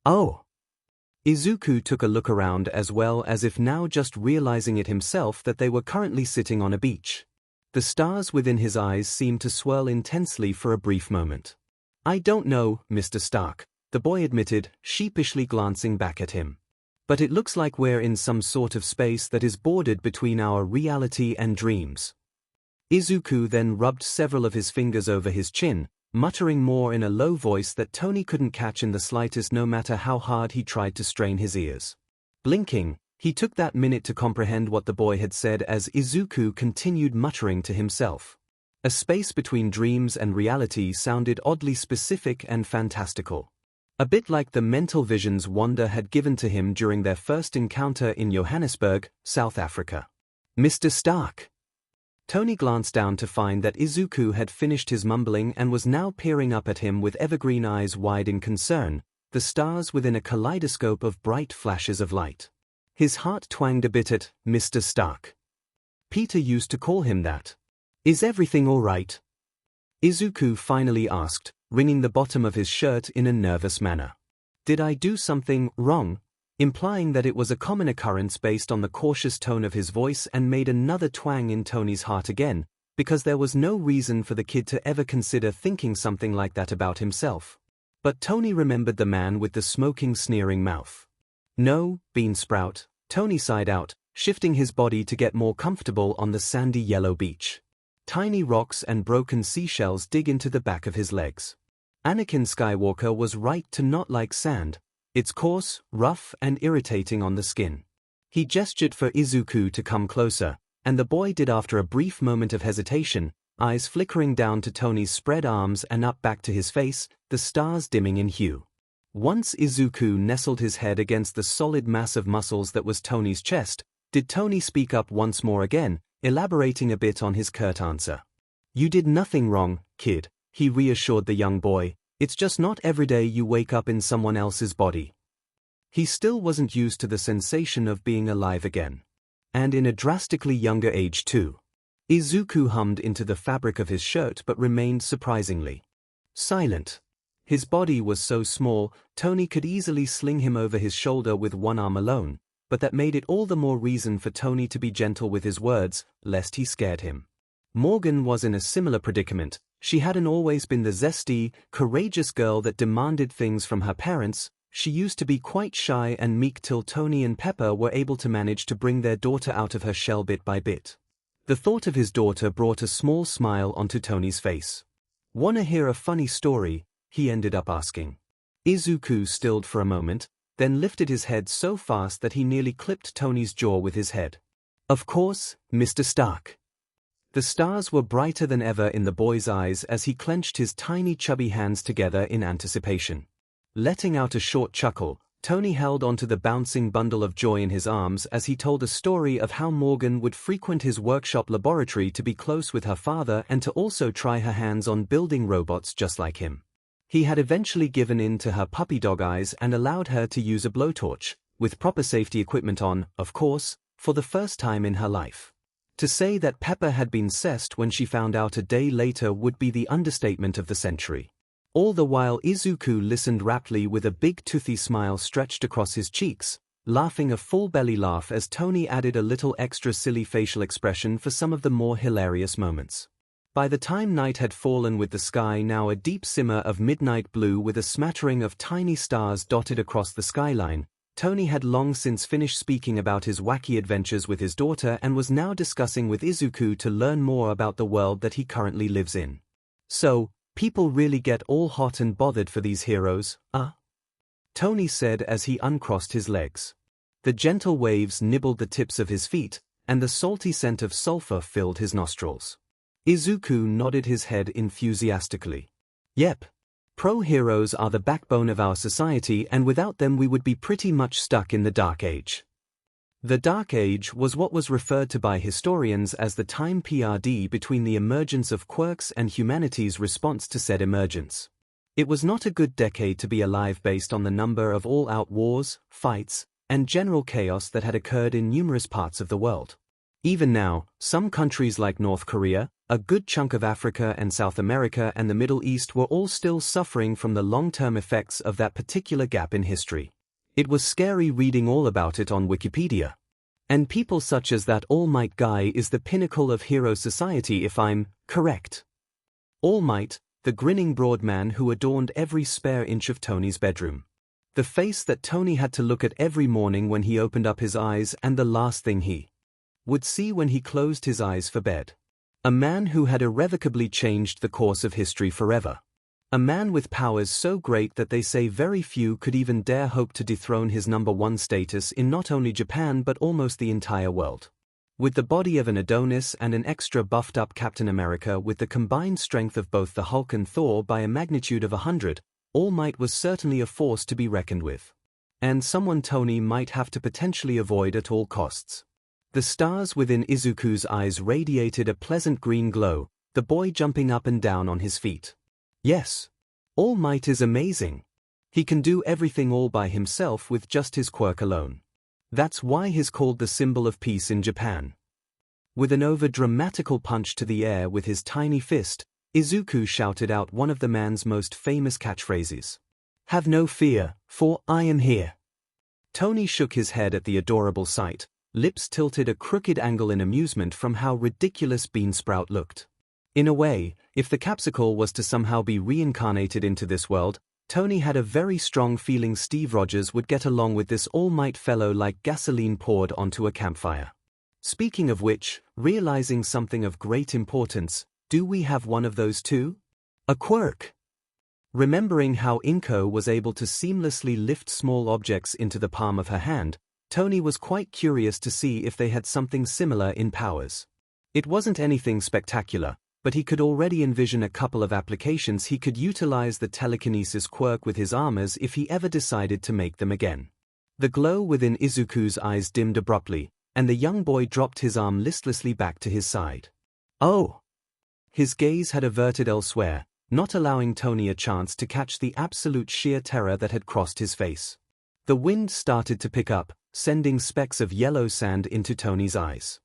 "Oh." Izuku took a look around as well, as if now just realizing it himself that they were currently sitting on a beach. The stars within his eyes seemed to swirl intensely for a brief moment. "I don't know, Mr. Stark," the boy admitted, sheepishly glancing back at him. "But it looks like we're in some sort of space that is bordered between our reality and dreams." Izuku then rubbed several of his fingers over his chin, muttering more in a low voice that Tony couldn't catch in the slightest no matter how hard he tried to strain his ears. Blinking, he took that minute to comprehend what the boy had said as Izuku continued muttering to himself. A space between dreams and reality sounded oddly specific and fantastical. A bit like the mental visions Wanda had given to him during their first encounter in Johannesburg, South Africa. "Mr. Stark." Tony glanced down to find that Izuku had finished his mumbling and was now peering up at him with evergreen eyes wide in concern, the stars within a kaleidoscope of bright flashes of light. His heart twanged a bit at Mr. Stark. Peter used to call him that. "Is everything all right?" Izuku finally asked, wringing the bottom of his shirt in a nervous manner. "Did I do something wrong?" implying that it was a common occurrence based on the cautious tone of his voice, and made another twang in Tony's heart again, because there was no reason for the kid to ever consider thinking something like that about himself. But Tony remembered the man with the smoking, sneering mouth. "No, Beansprout," Tony sighed out, shifting his body to get more comfortable on the sandy yellow beach. Tiny rocks and broken seashells dig into the back of his legs. Anakin Skywalker was right to not like sand. It's coarse, rough, and irritating on the skin. He gestured for Izuku to come closer, and the boy did after a brief moment of hesitation, eyes flickering down to Tony's spread arms and up back to his face, the stars dimming in hue. Once Izuku nestled his head against the solid mass of muscles that was Tony's chest, did Tony speak up once more again, elaborating a bit on his curt answer. "You did nothing wrong, kid," he reassured the young boy. "It's just not every day you wake up in someone else's body." He still wasn't used to the sensation of being alive again. And in a drastically younger age too. Izuku hummed into the fabric of his shirt but remained surprisingly silent. His body was so small, Tony could easily sling him over his shoulder with one arm alone, but that made it all the more reason for Tony to be gentle with his words, lest he scared him. Morgan was in a similar predicament. She hadn't always been the zesty, courageous girl that demanded things from her parents. She used to be quite shy and meek till Tony and Pepper were able to manage to bring their daughter out of her shell bit by bit. The thought of his daughter brought a small smile onto Tony's face. "Wanna hear a funny story?" he ended up asking. Izuku stilled for a moment, then lifted his head so fast that he nearly clipped Tony's jaw with his head. "Of course, Mr. Stark." The stars were brighter than ever in the boy's eyes as he clenched his tiny chubby hands together in anticipation. Letting out a short chuckle, Tony held onto the bouncing bundle of joy in his arms as he told a story of how Morgan would frequent his workshop laboratory to be close with her father and to also try her hands on building robots just like him. He had eventually given in to her puppy dog eyes and allowed her to use a blowtorch, with proper safety equipment on, of course, for the first time in her life. To say that Pepper had been cessed when she found out a day later would be the understatement of the century. All the while Izuku listened raptly with a big toothy smile stretched across his cheeks, laughing a full belly laugh as Tony added a little extra silly facial expression for some of the more hilarious moments. By the time night had fallen with the sky now a deep simmer of midnight blue with a smattering of tiny stars dotted across the skyline, Tony had long since finished speaking about his wacky adventures with his daughter and was now discussing with Izuku to learn more about the world that he currently lives in. So, people really get all hot and bothered for these heroes, Tony said as he uncrossed his legs. The gentle waves nibbled the tips of his feet, and the salty scent of sulfur filled his nostrils. Izuku nodded his head enthusiastically. Yep. Pro-heroes are the backbone of our society, and without them we would be pretty much stuck in the Dark Age. The Dark Age was what was referred to by historians as the time period between the emergence of quirks and humanity's response to said emergence. It was not a good decade to be alive based on the number of all-out wars, fights, and general chaos that had occurred in numerous parts of the world. Even now, some countries like North Korea, a good chunk of Africa and South America and the Middle East were all still suffering from the long-term effects of that particular gap in history. It was scary reading all about it on Wikipedia. And people such as that All Might guy is the pinnacle of hero society if I'm correct. All Might, the grinning broad man who adorned every spare inch of Tony's bedroom. The face that Tony had to look at every morning when he opened up his eyes and the last thing he would see when he closed his eyes for bed. A man who had irrevocably changed the course of history forever. A man with powers so great that they say very few could even dare hope to dethrone his #1 status in not only Japan but almost the entire world. With the body of an Adonis and an extra buffed-up Captain America with the combined strength of both the Hulk and Thor by a magnitude of 100, All Might was certainly a force to be reckoned with. And someone Tony might have to potentially avoid at all costs. The stars within Izuku's eyes radiated a pleasant green glow, the boy jumping up and down on his feet. Yes. All Might is amazing. He can do everything all by himself with just his quirk alone. That's why he's called the symbol of peace in Japan. With an over-dramatical punch to the air with his tiny fist, Izuku shouted out one of the man's most famous catchphrases. Have no fear, for I am here. Tony shook his head at the adorable sight, lips tilted a crooked angle in amusement from how ridiculous Beansprout looked. In a way, if the Capsicle was to somehow be reincarnated into this world, Tony had a very strong feeling Steve Rogers would get along with this All Might fellow like gasoline poured onto a campfire. Speaking of which, realizing something of great importance, do we have one of those too? A quirk. Remembering how Inko was able to seamlessly lift small objects into the palm of her hand, Tony was quite curious to see if they had something similar in powers. It wasn't anything spectacular, but he could already envision a couple of applications he could utilize the telekinesis quirk with his armors if he ever decided to make them again. The glow within Izuku's eyes dimmed abruptly, and the young boy dropped his arm listlessly back to his side. Oh! His gaze had averted elsewhere, not allowing Tony a chance to catch the absolute sheer terror that had crossed his face. The wind started to pick up, sending specks of yellow sand into Tony's eyes.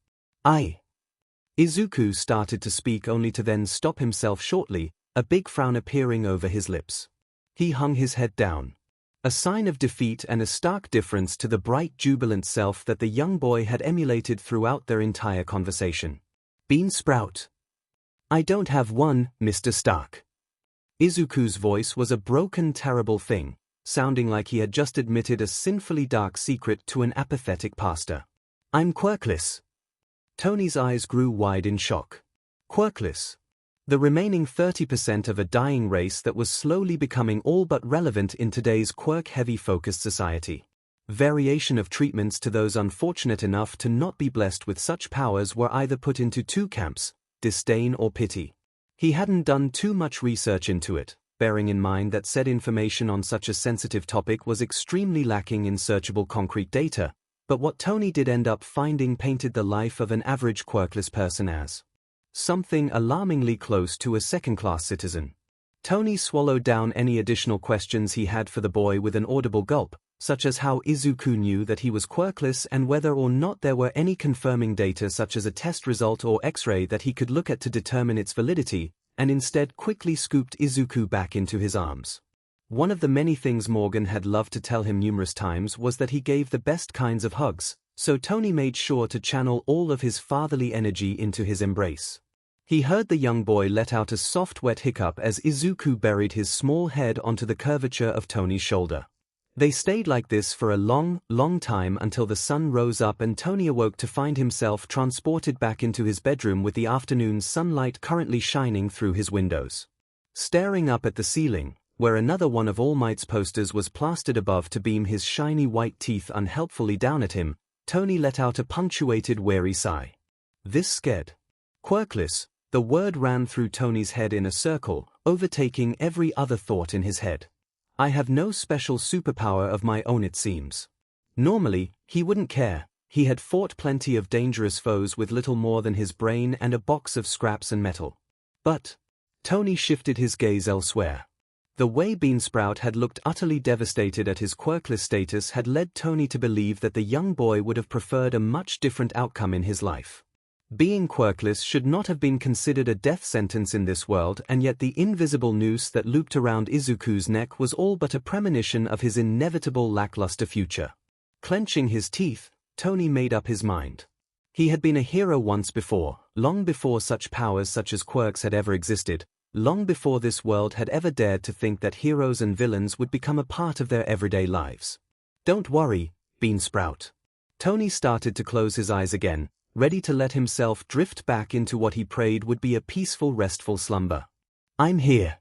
Izuku started to speak only to then stop himself shortly, a big frown appearing over his lips. He hung his head down. A sign of defeat and a stark difference to the bright jubilant self that the young boy had emulated throughout their entire conversation. Beansprout. I don't have one, Mr. Stark. Izuku's voice was a broken, terrible thing, sounding like he had just admitted a sinfully dark secret to an apathetic pastor. I'm quirkless. Tony's eyes grew wide in shock. Quirkless. The remaining 30% of a dying race that was slowly becoming all but relevant in today's quirk-heavy focused society. Variation of treatments to those unfortunate enough to not be blessed with such powers were either put into two camps, disdain or pity. He hadn't done too much research into it, bearing in mind that said information on such a sensitive topic was extremely lacking in searchable concrete data, but what Tony did end up finding painted the life of an average quirkless person as something alarmingly close to a second-class citizen. Tony swallowed down any additional questions he had for the boy with an audible gulp, such as how Izuku knew that he was quirkless and whether or not there were any confirming data such as a test result or X-ray that he could look at to determine its validity, and instead quickly scooped Izuku back into his arms. One of the many things Morgan had loved to tell him numerous times was that he gave the best kinds of hugs, so Tony made sure to channel all of his fatherly energy into his embrace. He heard the young boy let out a soft wet hiccup as Izuku buried his small head onto the curvature of Tony's shoulder. They stayed like this for a long, long time until the sun rose up and Tony awoke to find himself transported back into his bedroom with the afternoon sunlight currently shining through his windows. Staring up at the ceiling, where another one of All Might's posters was plastered above to beam his shiny white teeth unhelpfully down at him, Tony let out a punctuated weary sigh. This scared. Quirkless, the word ran through Tony's head in a circle, overtaking every other thought in his head. I have no special superpower of my own, it seems. Normally, he wouldn't care. He had fought plenty of dangerous foes with little more than his brain and a box of scraps and metal. But Tony shifted his gaze elsewhere. The way Beansprout had looked utterly devastated at his quirkless status had led Tony to believe that the young boy would have preferred a much different outcome in his life. Being quirkless should not have been considered a death sentence in this world, and yet the invisible noose that looped around Izuku's neck was all but a premonition of his inevitable lackluster future. Clenching his teeth, Tony made up his mind. He had been a hero once before, long before such powers such as quirks had ever existed, long before this world had ever dared to think that heroes and villains would become a part of their everyday lives. Don't worry, Beansprout. Tony started to close his eyes again, ready to let himself drift back into what he prayed would be a peaceful, restful slumber. I'm here.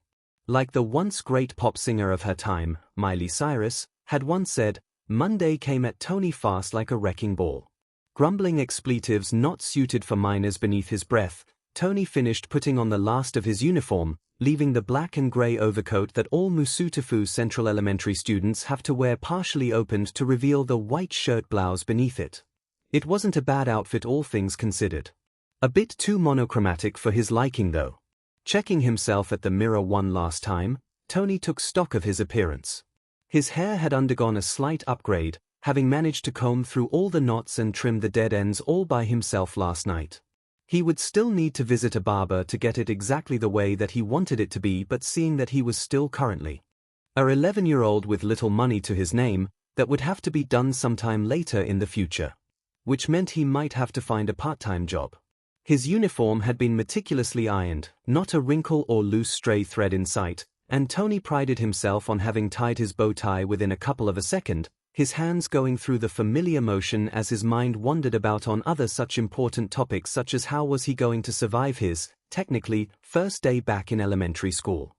Like the once great pop singer of her time, Miley Cyrus, had once said, Monday came at Tony fast like a wrecking ball. Grumbling expletives not suited for minors beneath his breath, Tony finished putting on the last of his uniform, leaving the black and gray overcoat that all Musutafu Central Elementary students have to wear partially opened to reveal the white shirt blouse beneath it. It wasn't a bad outfit, all things considered. A bit too monochromatic for his liking though. Checking himself at the mirror one last time, Tony took stock of his appearance. His hair had undergone a slight upgrade, having managed to comb through all the knots and trim the dead ends all by himself last night. He would still need to visit a barber to get it exactly the way that he wanted it to be, but seeing that he was still currently a 11-year-old with little money to his name, that would have to be done sometime later in the future. Which meant he might have to find a part-time job. His uniform had been meticulously ironed, not a wrinkle or loose stray thread in sight, and Tony prided himself on having tied his bow tie within a couple of a second, his hands going through the familiar motion as his mind wandered about on other such important topics such as how was he going to survive his, technically, first day back in elementary school.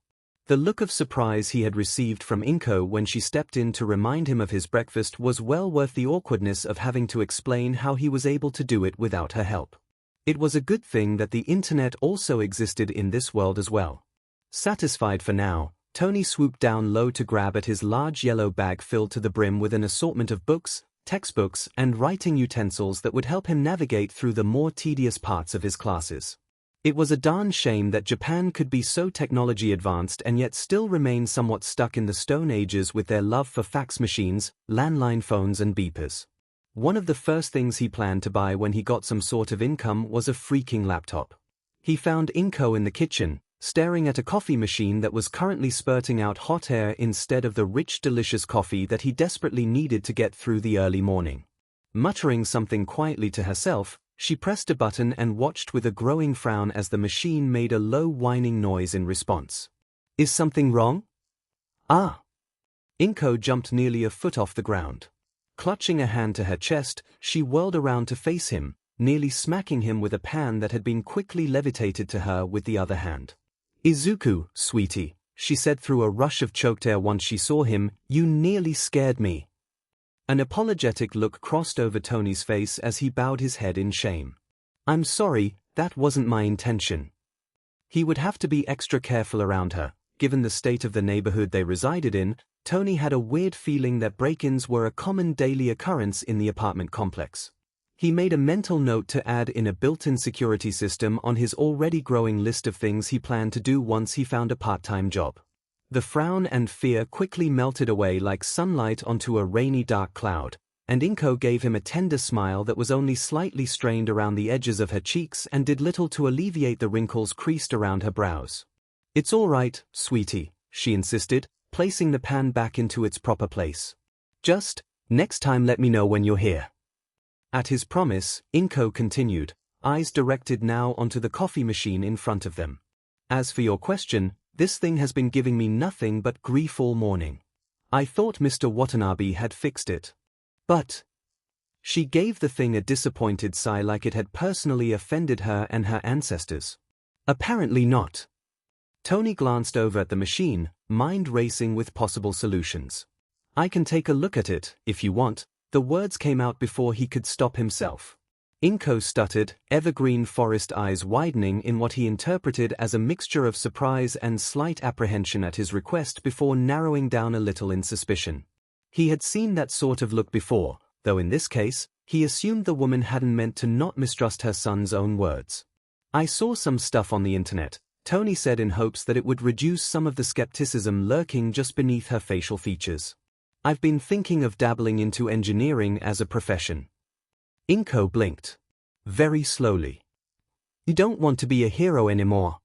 The look of surprise he had received from Inko when she stepped in to remind him of his breakfast was well worth the awkwardness of having to explain how he was able to do it without her help. It was a good thing that the internet also existed in this world as well. Satisfied for now, Tony swooped down low to grab at his large yellow bag filled to the brim with an assortment of books, textbooks, and writing utensils that would help him navigate through the more tedious parts of his classes. It was a darn shame that Japan could be so technology advanced and yet still remain somewhat stuck in the Stone Ages with their love for fax machines, landline phones and beepers. One of the first things he planned to buy when he got some sort of income was a freaking laptop. He found Inko in the kitchen, staring at a coffee machine that was currently spurting out hot air instead of the rich, delicious coffee that he desperately needed to get through the early morning. Muttering something quietly to herself, she pressed a button and watched with a growing frown as the machine made a low whining noise in response. Is something wrong? Ah! Inko jumped nearly a foot off the ground. Clutching a hand to her chest, she whirled around to face him, nearly smacking him with a pan that had been quickly levitated to her with the other hand. Izuku, sweetie, she said through a rush of choked air once she saw him, you nearly scared me. An apologetic look crossed over Tony's face as he bowed his head in shame. I'm sorry, that wasn't my intention. He would have to be extra careful around her. Given the state of the neighborhood they resided in, Tony had a weird feeling that break-ins were a common daily occurrence in the apartment complex. He made a mental note to add in a built-in security system on his already growing list of things he planned to do once he found a part-time job. The frown and fear quickly melted away like sunlight onto a rainy dark cloud, and Inko gave him a tender smile that was only slightly strained around the edges of her cheeks and did little to alleviate the wrinkles creased around her brows. It's all right, sweetie, she insisted, placing the pan back into its proper place. Just, next time let me know when you're here. At his promise, Inko continued, eyes directed now onto the coffee machine in front of them. As for your question, this thing has been giving me nothing but grief all morning. I thought Mr. Watanabe had fixed it. But she gave the thing a disappointed sigh, like it had personally offended her and her ancestors. Apparently not. Tony glanced over at the machine, mind racing with possible solutions. I can take a look at it, if you want. The words came out before he could stop himself. Inko stuttered, evergreen forest eyes widening in what he interpreted as a mixture of surprise and slight apprehension at his request before narrowing down a little in suspicion. He had seen that sort of look before, though in this case, he assumed the woman hadn't meant to not mistrust her son's own words. I saw some stuff on the internet, Tony said in hopes that it would reduce some of the skepticism lurking just beneath her facial features. I've been thinking of dabbling into engineering as a profession. Inko blinked. Very slowly. You don't want to be a hero anymore.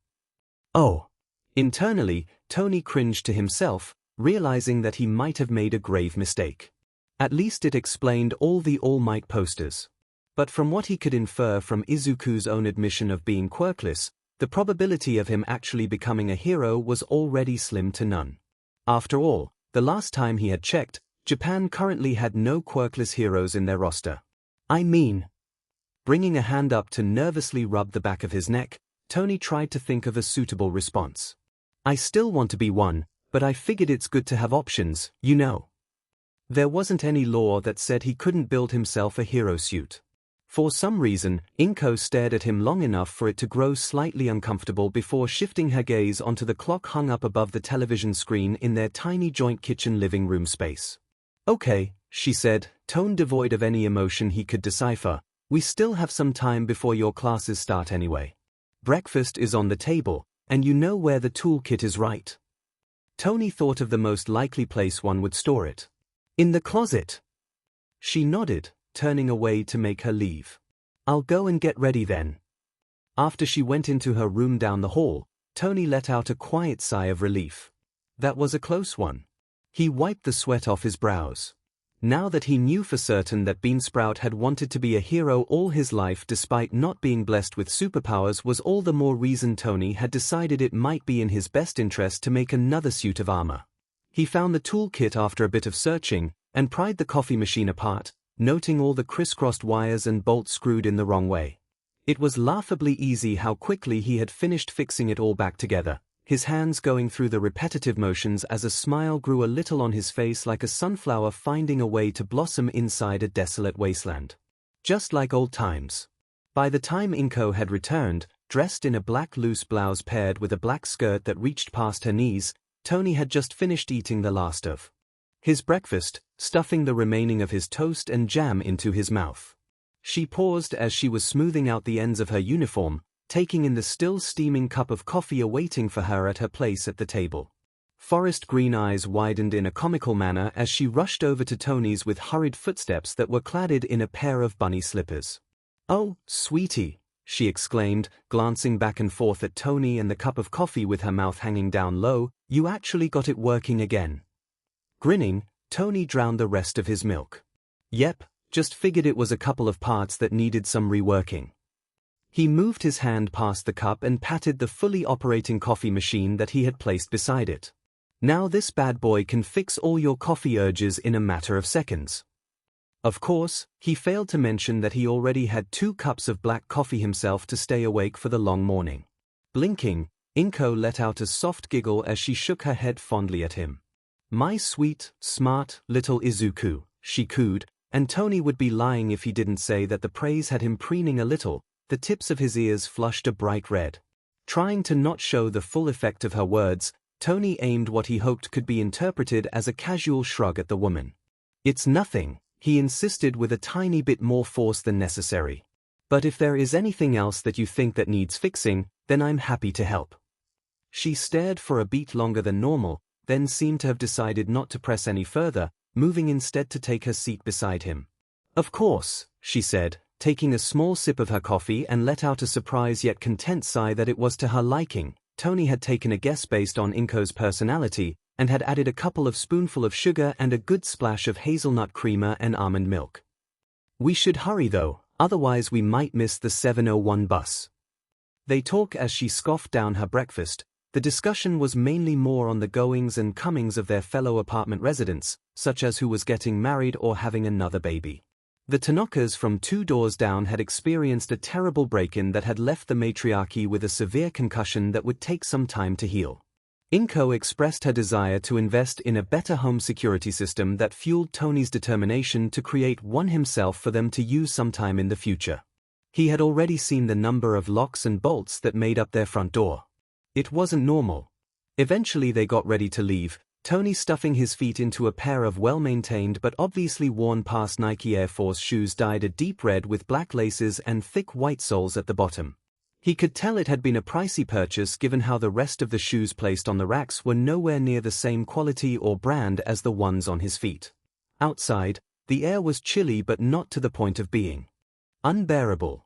Oh. Internally, Tony cringed to himself, realizing that he might have made a grave mistake. At least it explained all the All Might posters. But from what he could infer from Izuku's own admission of being quirkless, the probability of him actually becoming a hero was already slim to none. After all, the last time he had checked, Japan currently had no quirkless heroes in their roster. I mean, bringing a hand up to nervously rub the back of his neck, Tony tried to think of a suitable response. I still want to be one, but I figured it's good to have options, you know. There wasn't any law that said he couldn't build himself a hero suit. For some reason, Inko stared at him long enough for it to grow slightly uncomfortable before shifting her gaze onto the clock hung up above the television screen in their tiny joint kitchen living room space. Okay, she said, tone devoid of any emotion he could decipher, we still have some time before your classes start anyway. Breakfast is on the table, and you know where the toolkit is, right? Tony thought of the most likely place one would store it. In the closet. She nodded, turning away to make her leave. I'll go and get ready then. After she went into her room down the hall, Tony let out a quiet sigh of relief. That was a close one. He wiped the sweat off his brows. Now that he knew for certain that Beansprout had wanted to be a hero all his life despite not being blessed with superpowers was all the more reason Tony had decided it might be in his best interest to make another suit of armor. He found the toolkit after a bit of searching, and pried the coffee machine apart, noting all the crisscrossed wires and bolts screwed in the wrong way. It was laughably easy how quickly he had finished fixing it all back together, his hands going through the repetitive motions as a smile grew a little on his face like a sunflower finding a way to blossom inside a desolate wasteland. Just like old times. By the time Inko had returned, dressed in a black loose blouse paired with a black skirt that reached past her knees, Tony had just finished eating the last of his breakfast, stuffing the remaining of his toast and jam into his mouth. She paused as she was smoothing out the ends of her uniform, taking in the still steaming cup of coffee awaiting for her at her place at the table. Forest green eyes widened in a comical manner as she rushed over to Tony's with hurried footsteps that were cladded in a pair of bunny slippers. Oh, sweetie, she exclaimed, glancing back and forth at Tony and the cup of coffee with her mouth hanging down low, you actually got it working again. Grinning, Tony drowned the rest of his milk. Yep, just figured it was a couple of parts that needed some reworking. He moved his hand past the cup and patted the fully operating coffee machine that he had placed beside it. Now this bad boy can fix all your coffee urges in a matter of seconds. Of course, he failed to mention that he already had 2 cups of black coffee himself to stay awake for the long morning. Blinking, Inko let out a soft giggle as she shook her head fondly at him. My sweet, smart, little Izuku, she cooed, and Tony would be lying if he didn't say that the praise had him preening a little. The tips of his ears flushed a bright red. Trying to not show the full effect of her words, Tony aimed what he hoped could be interpreted as a casual shrug at the woman. It's nothing, he insisted with a tiny bit more force than necessary. But if there is anything else that you think that needs fixing, then I'm happy to help. She stared for a beat longer than normal, then seemed to have decided not to press any further, moving instead to take her seat beside him. Of course, she said, taking a small sip of her coffee and let out a surprised yet content sigh that it was to her liking. Tony had taken a guess based on Inko's personality, and had added a couple of spoonfuls of sugar and a good splash of hazelnut creamer and almond milk. We should hurry though, Otherwise we might miss the 7:01 bus. They talk as she scoffed down her breakfast. The discussion was mainly more on the goings and comings of their fellow apartment residents, such as who was getting married or having another baby. The Tanokas from 2 doors down had experienced a terrible break-in that had left the matriarchy with a severe concussion that would take some time to heal. Inko expressed her desire to invest in a better home security system that fueled Tony's determination to create one himself for them to use sometime in the future. He had already seen the number of locks and bolts that made up their front door. It wasn't normal. Eventually they got ready to leave, Tony stuffing his feet into a pair of well-maintained but obviously worn past Nike Air Force shoes dyed a deep red with black laces and thick white soles at the bottom. He could tell it had been a pricey purchase given how the rest of the shoes placed on the racks were nowhere near the same quality or brand as the ones on his feet. Outside, the air was chilly but not to the point of being unbearable.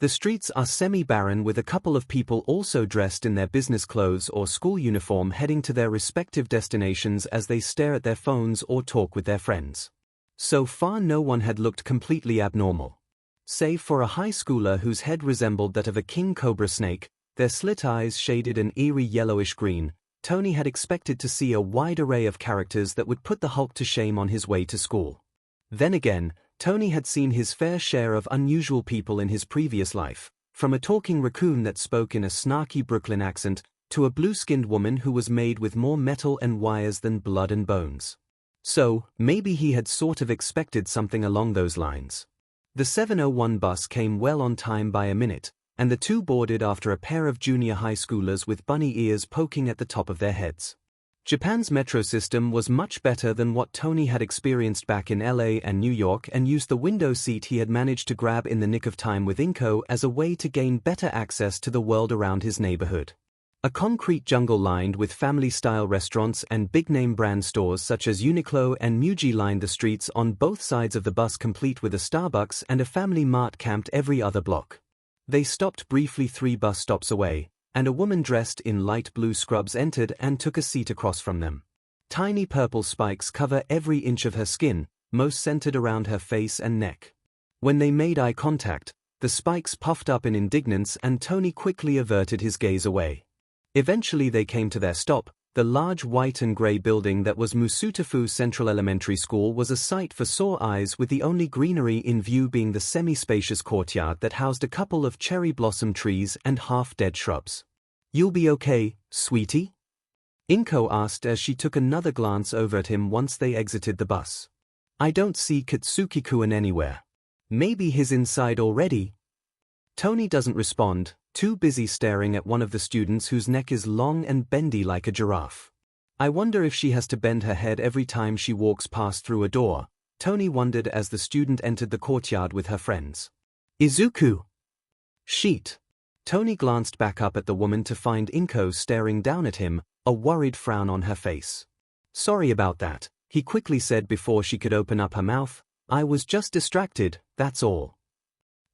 The streets are semi-barren with a couple of people also dressed in their business clothes or school uniform heading to their respective destinations as they stare at their phones or talk with their friends. So far no one had looked completely abnormal. Save for a high schooler whose head resembled that of a king cobra snake, their slit eyes shaded an eerie yellowish green, Tony had expected to see a wide array of characters that would put the Hulk to shame on his way to school. Then again, Tony had seen his fair share of unusual people in his previous life, from a talking raccoon that spoke in a snarky Brooklyn accent, to a blue-skinned woman who was made with more metal and wires than blood and bones. So, maybe he had sort of expected something along those lines. The 7:01 bus came well on time by a minute, and the two boarded after a pair of junior high schoolers with bunny ears poking at the top of their heads. Japan's metro system was much better than what Tony had experienced back in LA and New York and used the window seat he had managed to grab in the nick of time with Inko as a way to gain better access to the world around his neighborhood. A concrete jungle lined with family-style restaurants and big-name brand stores such as Uniqlo and Muji lined the streets on both sides of the bus, complete with a Starbucks and a Family Mart camped every other block. They stopped briefly 3 bus stops away, and a woman dressed in light blue scrubs entered and took a seat across from them. Tiny purple spikes cover every inch of her skin, most centered around her face and neck. When they made eye contact, the spikes puffed up in indignance and Tony quickly averted his gaze away. Eventually they came to their stop. The large white and grey building that was Musutafu Central Elementary School was a sight for sore eyes, with the only greenery in view being the semi-spacious courtyard that housed a couple of cherry blossom trees and half-dead shrubs. "You'll be okay, sweetie?" Inko asked as she took another glance over at him once they exited the bus. "I don't see Katsuki-kun anywhere. Maybe he's inside already." Tony doesn't respond, too busy staring at one of the students whose neck is long and bendy like a giraffe. "I wonder if she has to bend her head every time she walks past through a door," Tony wondered as the student entered the courtyard with her friends. "Izuku!" "Sheet!" Tony glanced back up at the woman to find Inko staring down at him, a worried frown on her face. "Sorry about that," he quickly said before she could open up her mouth. "I was just distracted, that's all."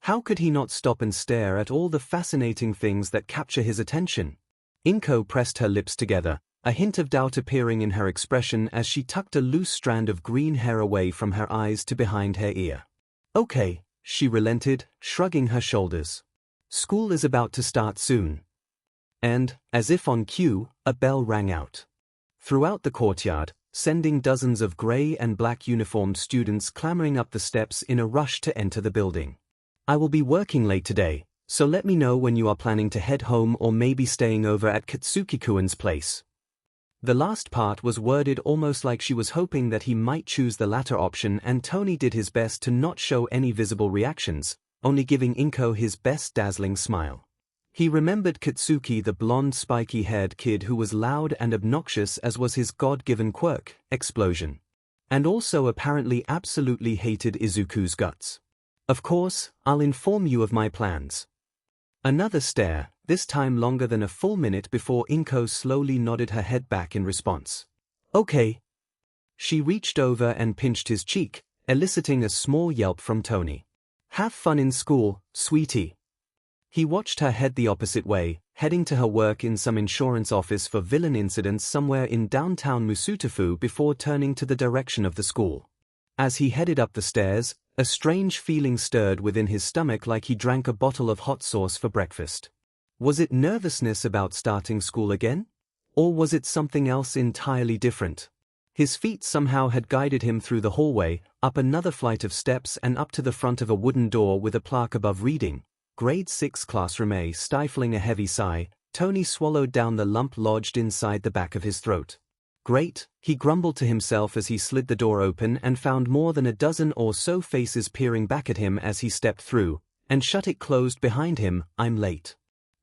How could he not stop and stare at all the fascinating things that capture his attention? Inko pressed her lips together, a hint of doubt appearing in her expression as she tucked a loose strand of green hair away from her eyes to behind her ear. "Okay," she relented, shrugging her shoulders. "School is about to start soon." And, as if on cue, a bell rang out. Throughout the courtyard, sending dozens of grey and black uniformed students clambering up the steps in a rush to enter the building. "I will be working late today, so let me know when you are planning to head home or maybe staying over at Katsuki-kun's place." The last part was worded almost like she was hoping that he might choose the latter option, and Tony did his best to not show any visible reactions, only giving Inko his best dazzling smile. He remembered Katsuki, the blonde spiky-haired kid who was loud and obnoxious as was his God-given quirk, explosion. And also apparently absolutely hated Izuku's guts. "Of course, I'll inform you of my plans." Another stare, this time longer than a full minute before Inko slowly nodded her head back in response. "Okay." She reached over and pinched his cheek, eliciting a small yelp from Tony. "Have fun in school, sweetie." He watched her head the opposite way, heading to her work in some insurance office for villain incidents somewhere in downtown Musutafu before turning to the direction of the school. As he headed up the stairs, a strange feeling stirred within his stomach like he drank a bottle of hot sauce for breakfast. Was it nervousness about starting school again? Or was it something else entirely different? His feet somehow had guided him through the hallway, up another flight of steps and up to the front of a wooden door with a plaque above reading, Grade 6 Classroom A. Stifling a heavy sigh, Tony swallowed down the lump lodged inside the back of his throat. Great, he grumbled to himself as he slid the door open and found more than a dozen or so faces peering back at him as he stepped through, and shut it closed behind him. I'm late.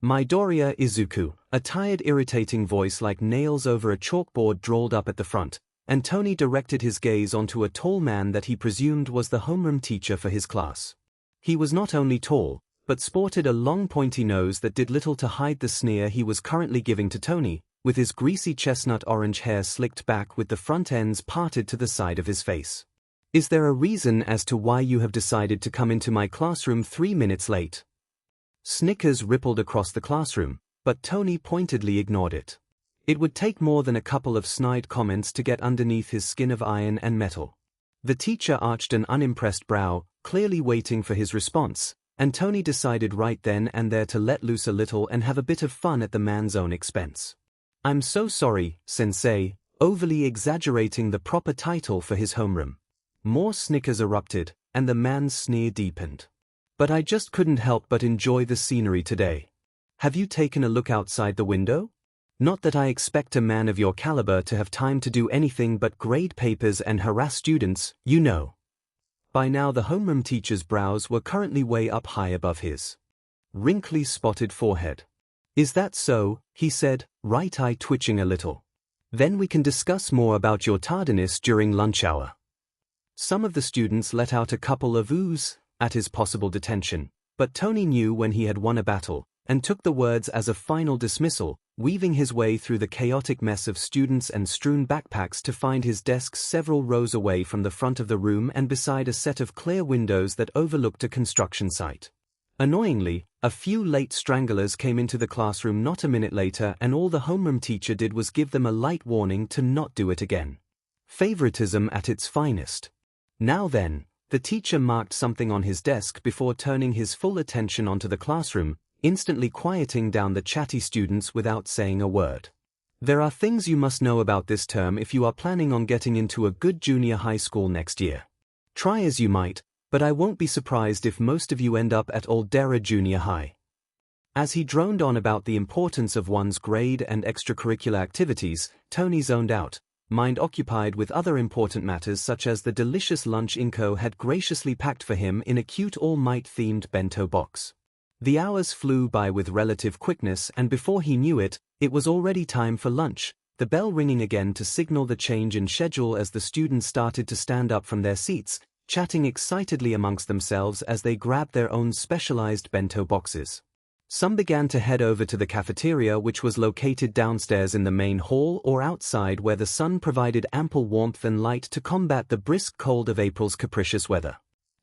Midoriya Izuku, a tired irritating voice like nails over a chalkboard drawled up at the front, and Tony directed his gaze onto a tall man that he presumed was the homeroom teacher for his class. He was not only tall, but sported a long pointy nose that did little to hide the sneer he was currently giving to Tony, with his greasy chestnut orange hair slicked back with the front ends parted to the side of his face. Is there a reason as to why you have decided to come into my classroom 3 minutes late? Snickers rippled across the classroom, but Tony pointedly ignored it. It would take more than a couple of snide comments to get underneath his skin of iron and metal. The teacher arched an unimpressed brow, clearly waiting for his response, and Tony decided right then and there to let loose a little and have a bit of fun at the man's own expense. I'm so sorry, Sensei, overly exaggerating the proper title for his homeroom. More snickers erupted, and the man's sneer deepened. But I just couldn't help but enjoy the scenery today. Have you taken a look outside the window? Not that I expect a man of your caliber to have time to do anything but grade papers and harass students, you know. By now the homeroom teacher's brows were currently way up high above his wrinkly spotted forehead. Is that so? He said, right eye twitching a little. Then we can discuss more about your tardiness during lunch hour. Some of the students let out a couple of oohs at his possible detention, but Tony knew when he had won a battle, and took the words as a final dismissal, weaving his way through the chaotic mess of students and strewn backpacks to find his desk several rows away from the front of the room and beside a set of clear windows that overlooked a construction site. Annoyingly, a few late stranglers came into the classroom not a minute later, and all the homeroom teacher did was give them a light warning to not do it again. Favoritism at its finest. Now then, the teacher marked something on his desk before turning his full attention onto the classroom, instantly quieting down the chatty students without saying a word. There are things you must know about this term if you are planning on getting into a good junior high school next year. Try as you might, but I won't be surprised if most of you end up at Aldera Junior High. As he droned on about the importance of one's grade and extracurricular activities, Tony zoned out, mind occupied with other important matters such as the delicious lunch Inko had graciously packed for him in a cute All Might-themed bento box. The hours flew by with relative quickness, and before he knew it, it was already time for lunch, the bell ringing again to signal the change in schedule as the students started to stand up from their seats, chatting excitedly amongst themselves as they grabbed their own specialized bento boxes. Some began to head over to the cafeteria, which was located downstairs in the main hall or outside where the sun provided ample warmth and light to combat the brisk cold of April's capricious weather.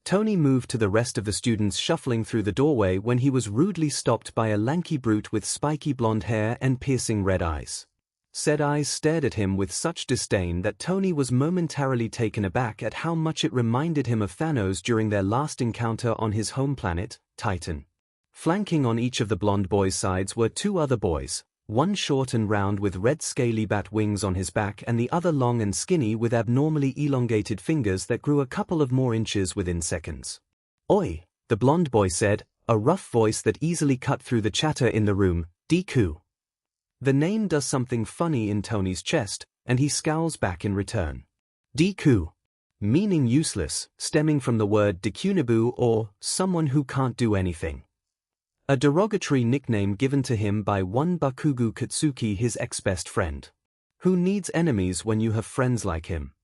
Tony moved to the rest of the students shuffling through the doorway when he was rudely stopped by a lanky brute with spiky blonde hair and piercing red eyes. Said eyes stared at him with such disdain that Tony was momentarily taken aback at how much it reminded him of Thanos during their last encounter on his home planet, Titan. Flanking on each of the blonde boys' sides were two other boys, one short and round with red scaly bat wings on his back and the other long and skinny with abnormally elongated fingers that grew a couple of more inches within seconds. Oi, the blonde boy said, a rough voice that easily cut through the chatter in the room, Deku. The name does something funny in Tony's chest, and he scowls back in return. Deku, meaning useless, stemming from the word Dekunibu or someone who can't do anything. A derogatory nickname given to him by one Bakugo Katsuki, his ex-best friend. Who needs enemies when you have friends like him?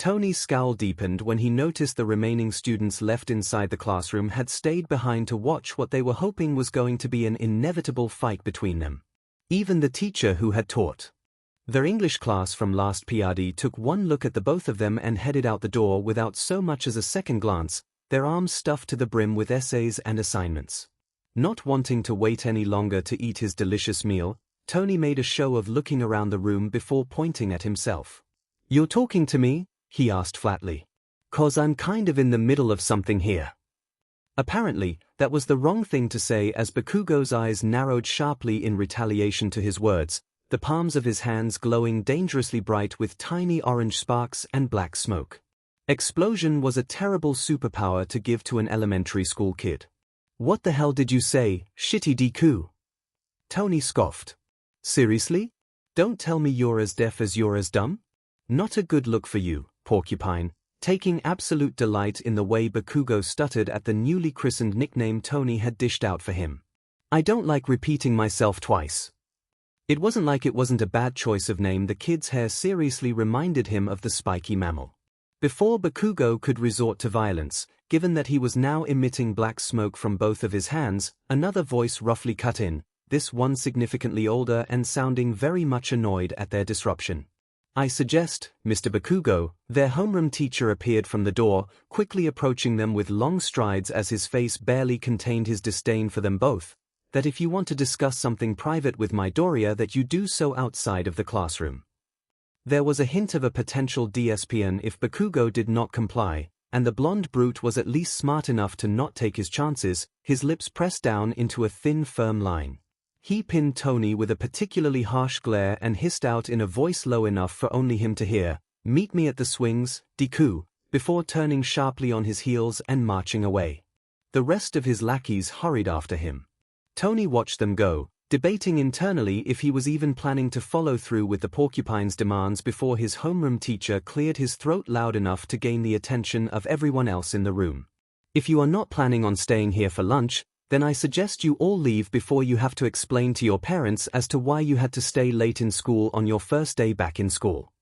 Tony's scowl deepened when he noticed the remaining students left inside the classroom had stayed behind to watch what they were hoping was going to be an inevitable fight between them. Even the teacher who had taught their English class from last PRD took one look at the both of them and headed out the door without so much as a second glance, their arms stuffed to the brim with essays and assignments. Not wanting to wait any longer to eat his delicious meal, Tony made a show of looking around the room before pointing at himself. You're talking to me? He asked flatly. 'Cause I'm kind of in the middle of something here. Apparently, that was the wrong thing to say as Bakugo's eyes narrowed sharply in retaliation to his words, the palms of his hands glowing dangerously bright with tiny orange sparks and black smoke. Explosion was a terrible superpower to give to an elementary school kid. What the hell did you say, shitty Deku? Tony scoffed. Seriously? Don't tell me you're as deaf as you're as dumb? Not a good look for you, Porcupine, taking absolute delight in the way Bakugo stuttered at the newly christened nickname Tony had dished out for him. I don't like repeating myself twice. It wasn't like it wasn't a bad choice of name. The kid's hair seriously reminded him of the spiky mammal. Before Bakugo could resort to violence, given that he was now emitting black smoke from both of his hands, another voice roughly cut in, this one significantly older and sounding very much annoyed at their disruption. I suggest, Mr. Bakugo, their homeroom teacher appeared from the door, quickly approaching them with long strides as his face barely contained his disdain for them both, that if you want to discuss something private with Midoriya that you do so outside of the classroom. There was a hint of a potential DSPN if Bakugo did not comply, and the blonde brute was at least smart enough to not take his chances, his lips pressed down into a thin firm line. He pinned Tony with a particularly harsh glare and hissed out in a voice low enough for only him to hear, "Meet me at the swings, Deku," before turning sharply on his heels and marching away. The rest of his lackeys hurried after him. Tony watched them go, debating internally if he was even planning to follow through with the Porcupine's demands before his homeroom teacher cleared his throat loud enough to gain the attention of everyone else in the room. "If you are not planning on staying here for lunch, then I suggest you all leave before you have to explain to your parents as to why you had to stay late in school on your first day back in school."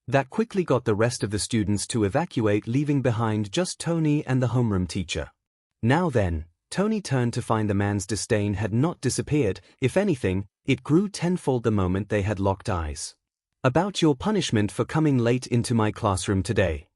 That quickly got the rest of the students to evacuate, leaving behind just Tony and the homeroom teacher. Now then, Tony turned to find the man's disdain had not disappeared. If anything, it grew tenfold the moment they had locked eyes. "About your punishment for coming late into my classroom today."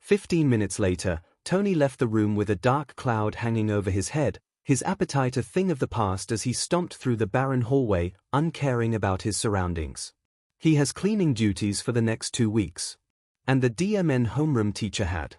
15 minutes later, Tony left the room with a dark cloud hanging over his head, his appetite a thing of the past as he stomped through the barren hallway, uncaring about his surroundings. He has cleaning duties for the next 2 weeks. And the DMN homeroom teacher had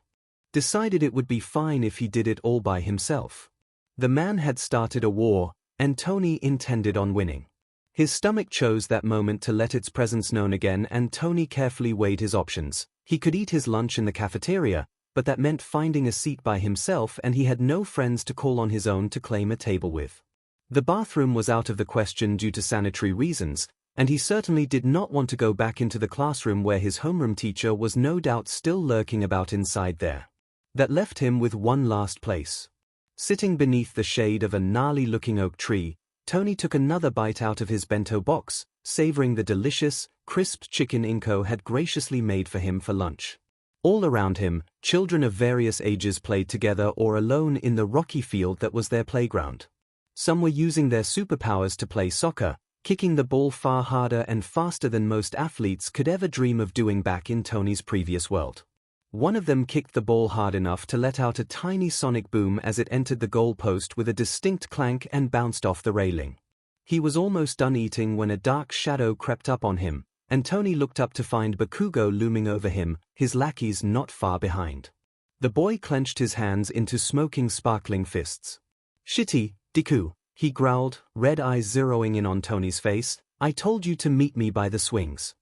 decided it would be fine if he did it all by himself. The man had started a war, and Tony intended on winning. His stomach chose that moment to let its presence known again, and Tony carefully weighed his options. He could eat his lunch in the cafeteria, but that meant finding a seat by himself, and he had no friends to call on his own to claim a table with. The bathroom was out of the question due to sanitary reasons, and he certainly did not want to go back into the classroom where his homeroom teacher was no doubt still lurking about inside there. That left him with one last place. Sitting beneath the shade of a gnarly-looking oak tree, Tony took another bite out of his bento box, savoring the delicious, crisp chicken Inko had graciously made for him for lunch. All around him, children of various ages played together or alone in the rocky field that was their playground. Some were using their superpowers to play soccer, kicking the ball far harder and faster than most athletes could ever dream of doing back in Tony's previous world. One of them kicked the ball hard enough to let out a tiny sonic boom as it entered the goal post with a distinct clank and bounced off the railing. He was almost done eating when a dark shadow crept up on him, and Tony looked up to find Bakugo looming over him, his lackeys not far behind. The boy clenched his hands into smoking, sparkling fists. "Shitty, Deku," he growled, red eyes zeroing in on Tony's face, "I told you to meet me by the swings."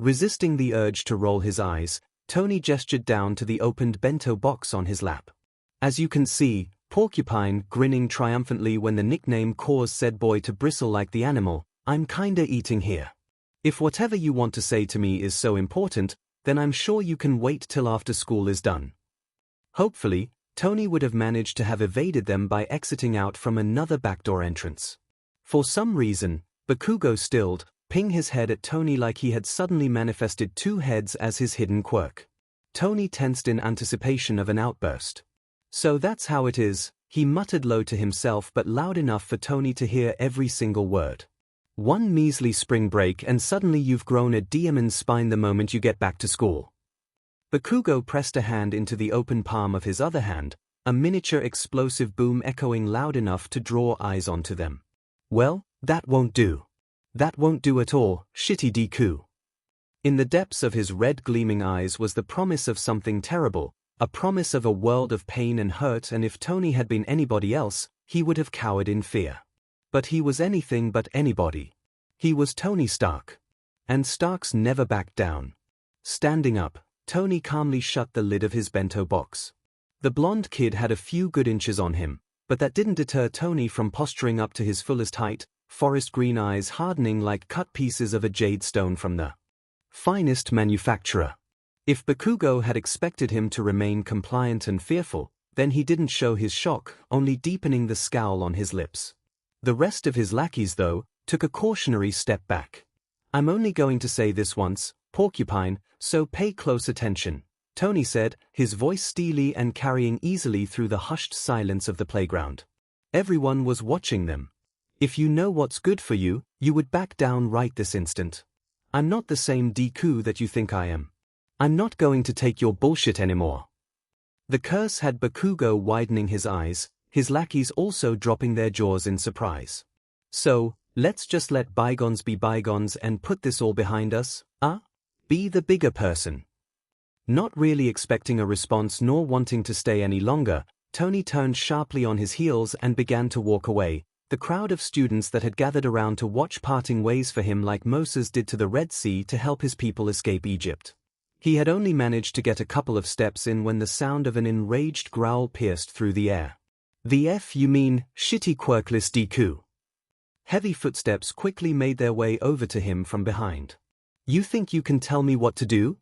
Resisting the urge to roll his eyes, Tony gestured down to the opened bento box on his lap. As you can see, Porcupine, grinning triumphantly when the nickname caused said boy to bristle like the animal, "I'm kinda eating here. If whatever you want to say to me is so important, then I'm sure you can wait till after school is done." Hopefully, Tony would have managed to have evaded them by exiting out from another backdoor entrance. For some reason, Bakugo stilled, ping his head at Tony like he had suddenly manifested 2 heads as his hidden quirk. Tony tensed in anticipation of an outburst. "So that's how it is," he muttered low to himself but loud enough for Tony to hear every single word. "One measly spring break and suddenly you've grown a diamond's spine the moment you get back to school." Bakugo pressed a hand into the open palm of his other hand, a miniature explosive boom echoing loud enough to draw eyes onto them. "Well, that won't do. That won't do at all, shitty Deku." In the depths of his red gleaming eyes was the promise of something terrible, a promise of a world of pain and hurt, and if Tony had been anybody else, he would have cowered in fear. But he was anything but anybody. He was Tony Stark. And Starks never backed down. Standing up, Tony calmly shut the lid of his bento box. The blonde kid had a few good inches on him, but that didn't deter Tony from posturing up to his fullest height, forest green eyes hardening like cut pieces of a jade stone from the finest manufacturer. If Bakugo had expected him to remain compliant and fearful, then he didn't show his shock, only deepening the scowl on his lips. The rest of his lackeys, though, took a cautionary step back. "I'm only going to say this once, Porcupine, so pay close attention," Tony said, his voice steely and carrying easily through the hushed silence of the playground. Everyone was watching them. "If you know what's good for you, you would back down right this instant. I'm not the same Deku that you think I am. I'm not going to take your bullshit anymore." The curse had Bakugo widening his eyes, his lackeys also dropping their jaws in surprise. "So, let's just let bygones be bygones and put this all behind us, huh? Be the bigger person." Not really expecting a response nor wanting to stay any longer, Tony turned sharply on his heels and began to walk away, the crowd of students that had gathered around to watch parting ways for him like Moses did to the Red Sea to help his people escape Egypt. He had only managed to get a couple of steps in when the sound of an enraged growl pierced through the air. "The F you mean, shitty quirkless Deku?" Heavy footsteps quickly made their way over to him from behind. "You think you can tell me what to do?"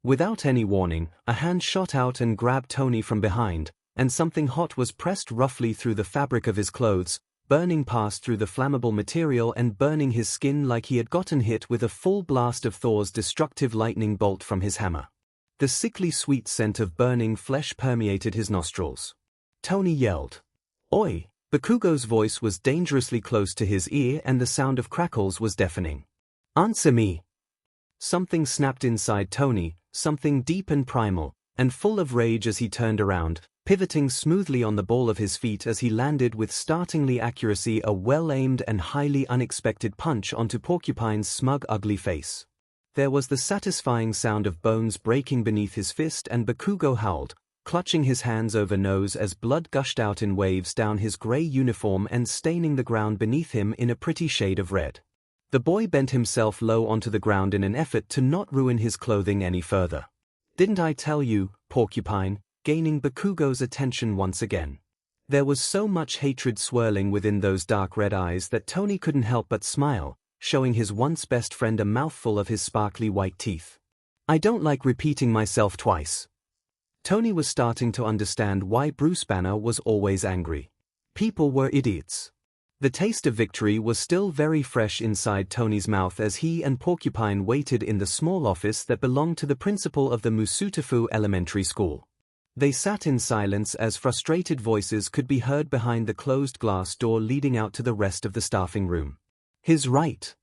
Without any warning, a hand shot out and grabbed Tony from behind, and something hot was pressed roughly through the fabric of his clothes, burning past through the flammable material and burning his skin like he had gotten hit with a full blast of Thor's destructive lightning bolt from his hammer. The sickly sweet scent of burning flesh permeated his nostrils. Tony yelled. "Oi!" Bakugo's voice was dangerously close to his ear and the sound of crackles was deafening. "Answer me!" Something snapped inside Tony, something deep and primal, and full of rage as he turned around, pivoting smoothly on the ball of his feet as he landed with startlingly accuracy a well-aimed and highly unexpected punch onto Porcupine's smug ugly face. There was the satisfying sound of bones breaking beneath his fist and Bakugo howled, clutching his hands over nose as blood gushed out in waves down his grey uniform and staining the ground beneath him in a pretty shade of red. The boy bent himself low onto the ground in an effort to not ruin his clothing any further. "Didn't I tell you, Porcupine?" Gaining Bakugo's attention once again. There was so much hatred swirling within those dark red eyes that Tony couldn't help but smile, showing his once best friend a mouthful of his sparkly white teeth. "I don't like repeating myself twice." Tony was starting to understand why Bruce Banner was always angry. People were idiots. The taste of victory was still very fresh inside Tony's mouth as he and Porcupine waited in the small office that belonged to the principal of the Musutafu Elementary School. They sat in silence as frustrated voices could be heard behind the closed glass door leading out to the rest of the staffing room. His right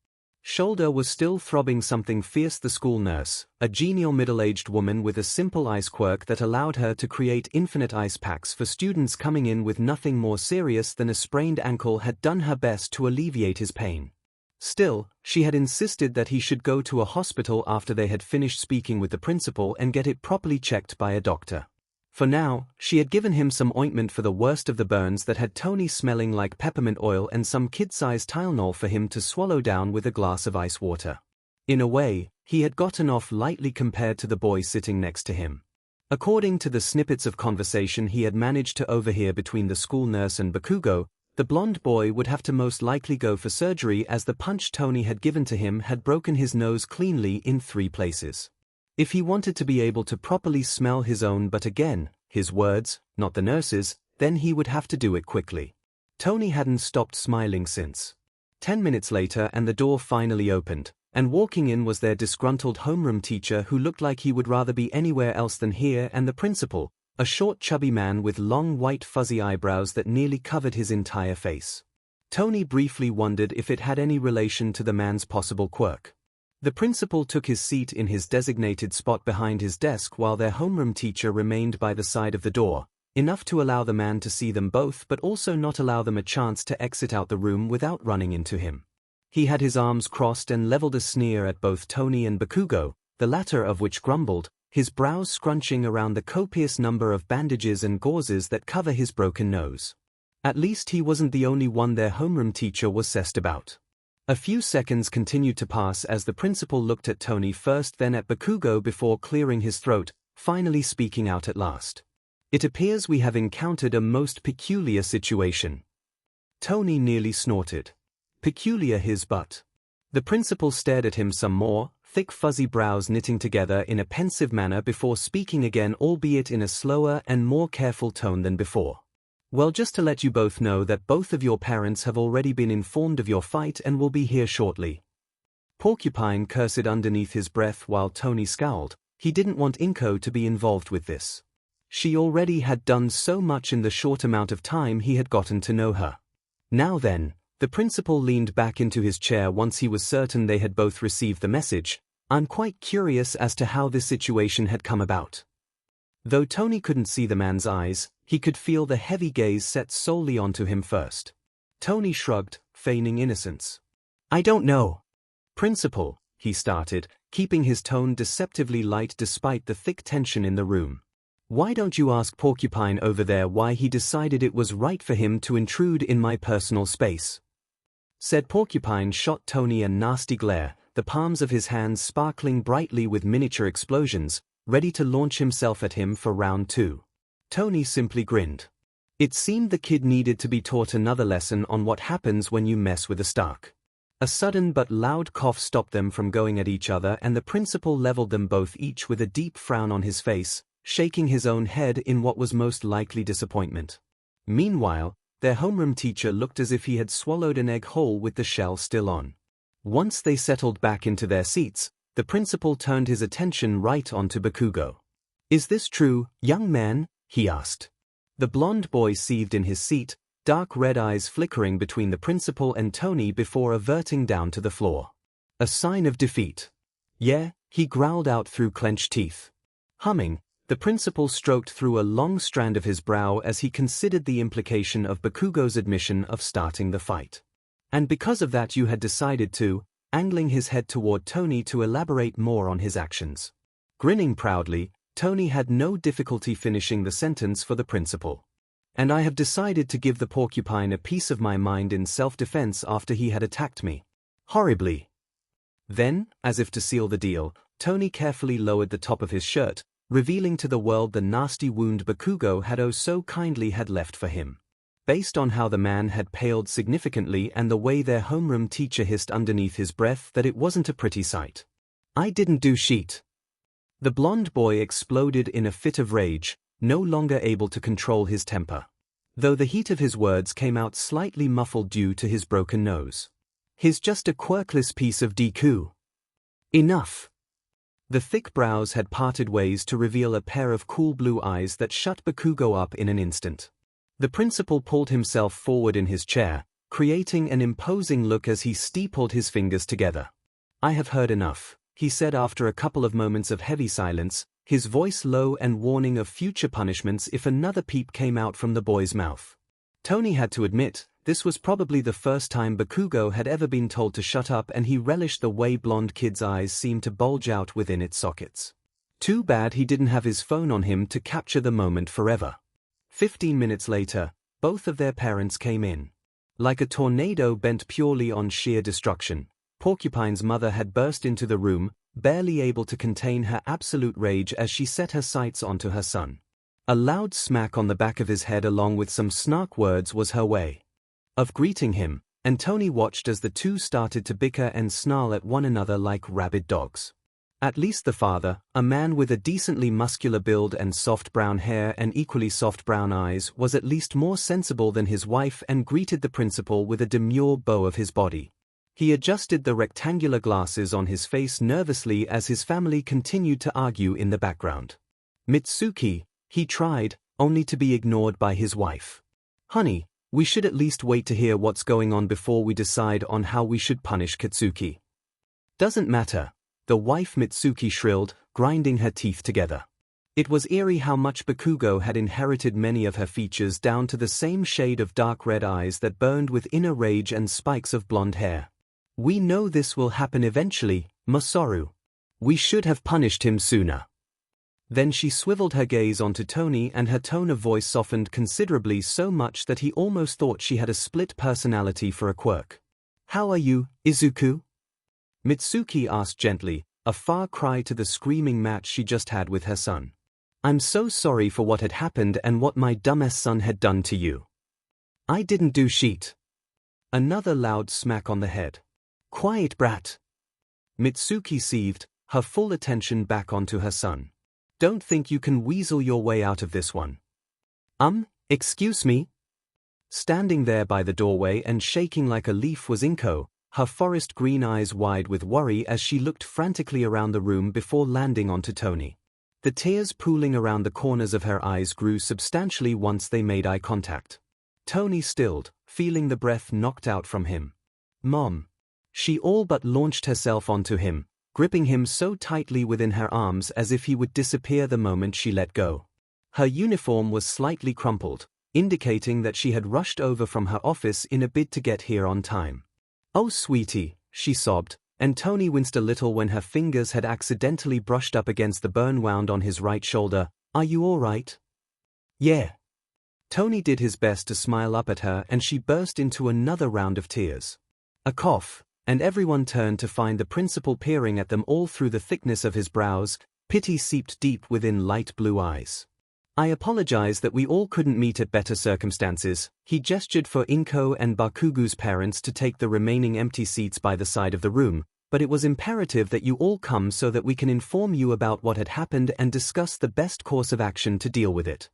shoulder was still throbbing something fierce. The school nurse, a genial middle-aged woman with a simple ice quirk that allowed her to create infinite ice packs for students coming in with nothing more serious than a sprained ankle, had done her best to alleviate his pain. Still, she had insisted that he should go to a hospital after they had finished speaking with the principal and get it properly checked by a doctor. For now, she had given him some ointment for the worst of the burns that had Tony smelling like peppermint oil and some kid-sized Tylenol for him to swallow down with a glass of ice water. In a way, he had gotten off lightly compared to the boy sitting next to him. According to the snippets of conversation he had managed to overhear between the school nurse and Bakugo, the blonde boy would have to most likely go for surgery as the punch Tony had given to him had broken his nose cleanly in 3 places. If he wanted to be able to properly smell his own, but again, his words, not the nurse's, then he would have to do it quickly. Tony hadn't stopped smiling since. 10 minutes later and the door finally opened, and walking in was their disgruntled homeroom teacher who looked like he would rather be anywhere else than here, and the principal, a short chubby man with long white fuzzy eyebrows that nearly covered his entire face. Tony briefly wondered if it had any relation to the man's possible quirk. The principal took his seat in his designated spot behind his desk while their homeroom teacher remained by the side of the door, enough to allow the man to see them both but also not allow them a chance to exit out the room without running into him. He had his arms crossed and leveled a sneer at both Tony and Bakugo, the latter of which grumbled, his brows scrunching around the copious number of bandages and gauzes that cover his broken nose. At least he wasn't the only one their homeroom teacher was obsessed about. A few seconds continued to pass as the principal looked at Tony first, then at Bakugo before clearing his throat, finally speaking out at last. "It appears we have encountered a most peculiar situation." Tony nearly snorted. Peculiar his butt. The principal stared at him some more, thick fuzzy brows knitting together in a pensive manner before speaking again, albeit in a slower and more careful tone than before. "Well, just to let you both know that both of your parents have already been informed of your fight and will be here shortly." Porcupine cursed underneath his breath while Tony scowled. He didn't want Inko to be involved with this. She already had done so much in the short amount of time he had gotten to know her. Now then, the principal leaned back into his chair once he was certain they had both received the message. "I'm quite curious as to how this situation had come about." Though Tony couldn't see the man's eyes, he could feel the heavy gaze set solely onto him first. Tony shrugged, feigning innocence. "I don't know." "Principal," he started, keeping his tone deceptively light despite the thick tension in the room. "Why don't you ask Porcupine over there why he decided it was right for him to intrude in my personal space?" Said Porcupine shot Tony a nasty glare, the palms of his hands sparkling brightly with miniature explosions, ready to launch himself at him for round 2. Tony simply grinned. It seemed the kid needed to be taught another lesson on what happens when you mess with a Stark. A sudden but loud cough stopped them from going at each other, and the principal leveled them both, each with a deep frown on his face, shaking his own head in what was most likely disappointment. Meanwhile, their homeroom teacher looked as if he had swallowed an egg whole with the shell still on. Once they settled back into their seats, the principal turned his attention right onto Bakugo. "Is this true, young man?" he asked. The blonde boy seethed in his seat, dark red eyes flickering between the principal and Tony before averting down to the floor. A sign of defeat. "Yeah," he growled out through clenched teeth. Humming, the principal stroked through a long strand of his brow as he considered the implication of Bakugo's admission of starting the fight. "And because of that you had decided to," angling his head toward Tony to elaborate more on his actions. Grinning proudly, Tony had no difficulty finishing the sentence for the principal. "And I have decided to give the porcupine a piece of my mind in self-defense after he had attacked me. Horribly." Then, as if to seal the deal, Tony carefully lowered the top of his shirt, revealing to the world the nasty wound Bakugo had so kindly had left for him. Based on how the man had paled significantly and the way their homeroom teacher hissed underneath his breath that it wasn't a pretty sight. "I didn't do shit." The blonde boy exploded in a fit of rage, no longer able to control his temper. Though the heat of his words came out slightly muffled due to his broken nose. "He's just a quirkless piece of Deku." "Enough." The thick brows had parted ways to reveal a pair of cool blue eyes that shut Bakugo up in an instant. The principal pulled himself forward in his chair, creating an imposing look as he steepled his fingers together. "I have heard enough," he said after a couple of moments of heavy silence, his voice low and warning of future punishments if another peep came out from the boy's mouth. Tony had to admit, this was probably the first time Bakugo had ever been told to shut up, and he relished the way blonde kid's eyes seemed to bulge out within its sockets. Too bad he didn't have his phone on him to capture the moment forever. 15 minutes later, both of their parents came in. Like a tornado bent purely on sheer destruction, Porcupine's mother had burst into the room, barely able to contain her absolute rage as she set her sights onto her son. A loud smack on the back of his head along with some snark words was her way of greeting him, and Tony watched as the two started to bicker and snarl at one another like rabid dogs. At least the father, a man with a decently muscular build and soft brown hair and equally soft brown eyes, was at least more sensible than his wife and greeted the principal with a demure bow of his body. He adjusted the rectangular glasses on his face nervously as his family continued to argue in the background. "Mitsuki," he tried, only to be ignored by his wife. "Honey, we should at least wait to hear what's going on before we decide on how we should punish Katsuki." "Doesn't matter," the wife Mitsuki shrilled, grinding her teeth together. It was eerie how much Bakugo had inherited many of her features down to the same shade of dark red eyes that burned with inner rage and spikes of blonde hair. We know this will happen eventually, Masaru. We should have punished him sooner. Then she swiveled her gaze onto Tony and her tone of voice softened considerably, so much that he almost thought she had a split personality for a quirk. How are you, Izuku? Mitsuki asked gently, a far cry to the screaming match she just had with her son. I'm so sorry for what had happened and what my dumbass son had done to you. I didn't do shit. Another loud smack on the head. Quiet, brat. Mitsuki seethed, her full attention back onto her son. Don't think you can weasel your way out of this one. Excuse me? Standing there by the doorway and shaking like a leaf was Inko, her forest green eyes wide with worry as she looked frantically around the room before landing onto Tony. The tears pooling around the corners of her eyes grew substantially once they made eye contact. Tony stilled, feeling the breath knocked out from him. Mom. She all but launched herself onto him, gripping him so tightly within her arms as if he would disappear the moment she let go. Her uniform was slightly crumpled, indicating that she had rushed over from her office in a bid to get here on time. Oh sweetie, she sobbed, and Tony winced a little when her fingers had accidentally brushed up against the burn wound on his right shoulder. Are you all right? Yeah. Tony did his best to smile up at her and she burst into another round of tears. A cough, and everyone turned to find the principal peering at them all through the thickness of his brows, pity seeped deep within light blue eyes. I apologize that we all couldn't meet at better circumstances. He gestured for Inko and Bakugu's parents to take the remaining empty seats by the side of the room, but it was imperative that you all come so that we can inform you about what had happened and discuss the best course of action to deal with it.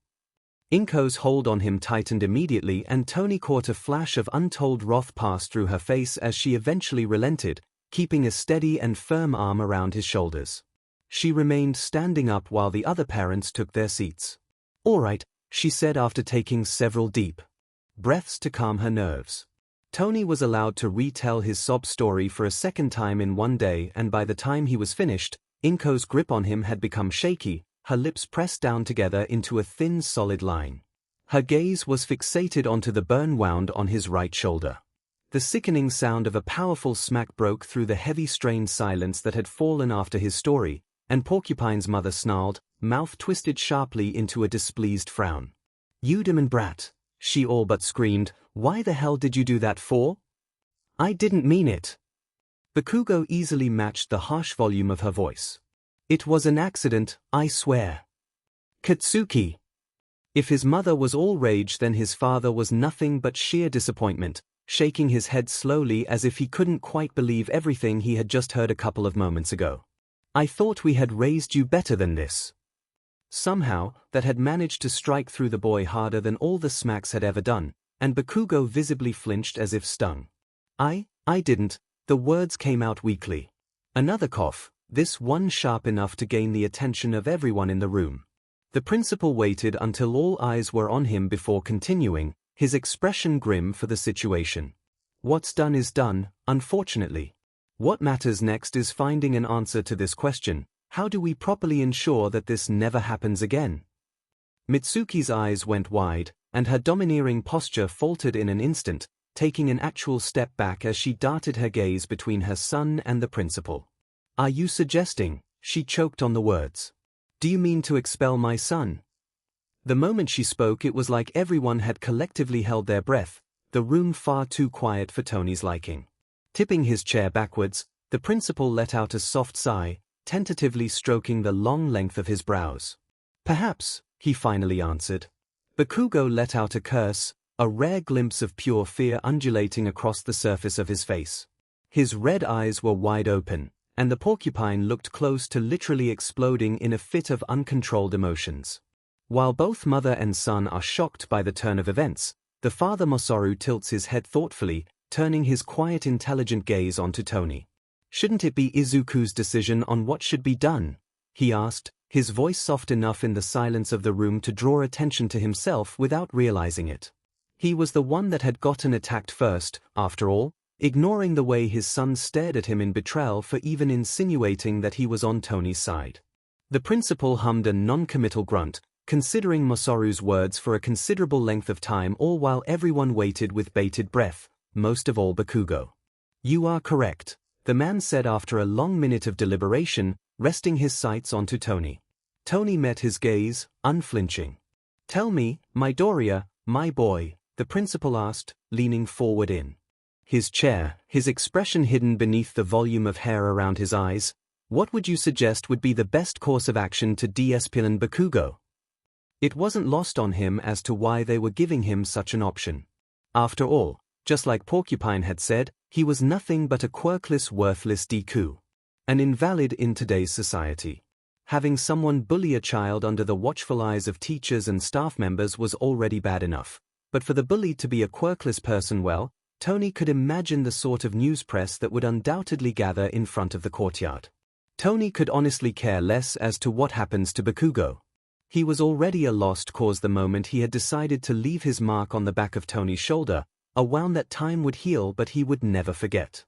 Inko's hold on him tightened immediately and Tony caught a flash of untold wrath pass through her face as she eventually relented, keeping a steady and firm arm around his shoulders. She remained standing up while the other parents took their seats. All right, she said after taking several deep breaths to calm her nerves. Tony was allowed to retell his sob story for a second time in one day, and by the time he was finished, Inko's grip on him had become shaky, her lips pressed down together into a thin solid line. Her gaze was fixated onto the burn wound on his right shoulder. The sickening sound of a powerful smack broke through the heavy strained silence that had fallen after his story, and Porcupine's mother snarled, mouth twisted sharply into a displeased frown. You demon brat, she all but screamed, why the hell did you do that for? I didn't mean it. Bakugo easily matched the harsh volume of her voice. It was an accident, I swear. Katsuki. If his mother was all rage, then his father was nothing but sheer disappointment, shaking his head slowly as if he couldn't quite believe everything he had just heard a couple of moments ago. I thought we had raised you better than this. Somehow, that had managed to strike through the boy harder than all the smacks had ever done, and Bakugo visibly flinched as if stung. I didn't, the words came out weakly. Another cough. This one sharp enough to gain the attention of everyone in the room. The principal waited until all eyes were on him before continuing, his expression grim for the situation. What's done is done, unfortunately. What matters next is finding an answer to this question: how do we properly ensure that this never happens again? Mitsuki's eyes went wide, and her domineering posture faltered in an instant, taking an actual step back as she darted her gaze between her son and the principal. Are you suggesting, she choked on the words. Do you mean to expel my son? The moment she spoke, it was like everyone had collectively held their breath, the room far too quiet for Tony's liking. Tipping his chair backwards, the principal let out a soft sigh, tentatively stroking the long length of his brows. Perhaps, he finally answered. Bakugo let out a curse, a rare glimpse of pure fear undulating across the surface of his face. His red eyes were wide open, and the porcupine looked close to literally exploding in a fit of uncontrolled emotions. While both mother and son are shocked by the turn of events, the father Masaru tilts his head thoughtfully, turning his quiet intelligent gaze onto Tony. Shouldn't it be Izuku's decision on what should be done? He asked, his voice soft enough in the silence of the room to draw attention to himself without realizing it. He was the one that had gotten attacked first, after all, ignoring the way his son stared at him in betrayal for even insinuating that he was on Tony's side. The principal hummed a non-committal grunt, considering Masaru's words for a considerable length of time, all while everyone waited with bated breath, most of all Bakugo. You are correct, the man said after a long minute of deliberation, resting his sights onto Tony. Tony met his gaze, unflinching. Tell me, Midoriya, my boy, the principal asked, leaning forward in his chair, his expression hidden beneath the volume of hair around his eyes. What would you suggest would be the best course of action to de-escalate Bakugo? It wasn't lost on him as to why they were giving him such an option. After all, just like Porcupine had said, he was nothing but a quirkless, worthless Deku. An invalid in today's society. Having someone bully a child under the watchful eyes of teachers and staff members was already bad enough. But for the bully to be a quirkless person, well, Tony could imagine the sort of news press that would undoubtedly gather in front of the courtyard. Tony could honestly care less as to what happens to Bakugo. He was already a lost cause the moment he had decided to leave his mark on the back of Tony's shoulder, a wound that time would heal but he would never forget.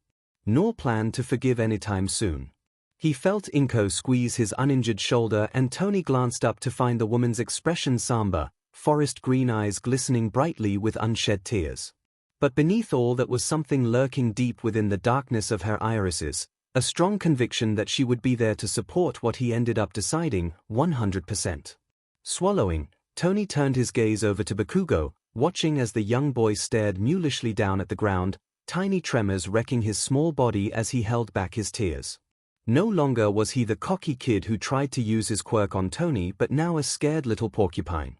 Nor plan to forgive anytime soon. He felt Inko squeeze his uninjured shoulder and Tony glanced up to find the woman's expression somber, forest green eyes glistening brightly with unshed tears. But beneath all that was something lurking deep within the darkness of her irises, a strong conviction that she would be there to support what he ended up deciding, 100%. Swallowing, Tony turned his gaze over to Bakugo, watching as the young boy stared mulishly down at the ground, tiny tremors wrecking his small body as he held back his tears. No longer was he the cocky kid who tried to use his quirk on Tony but now a scared little porcupine.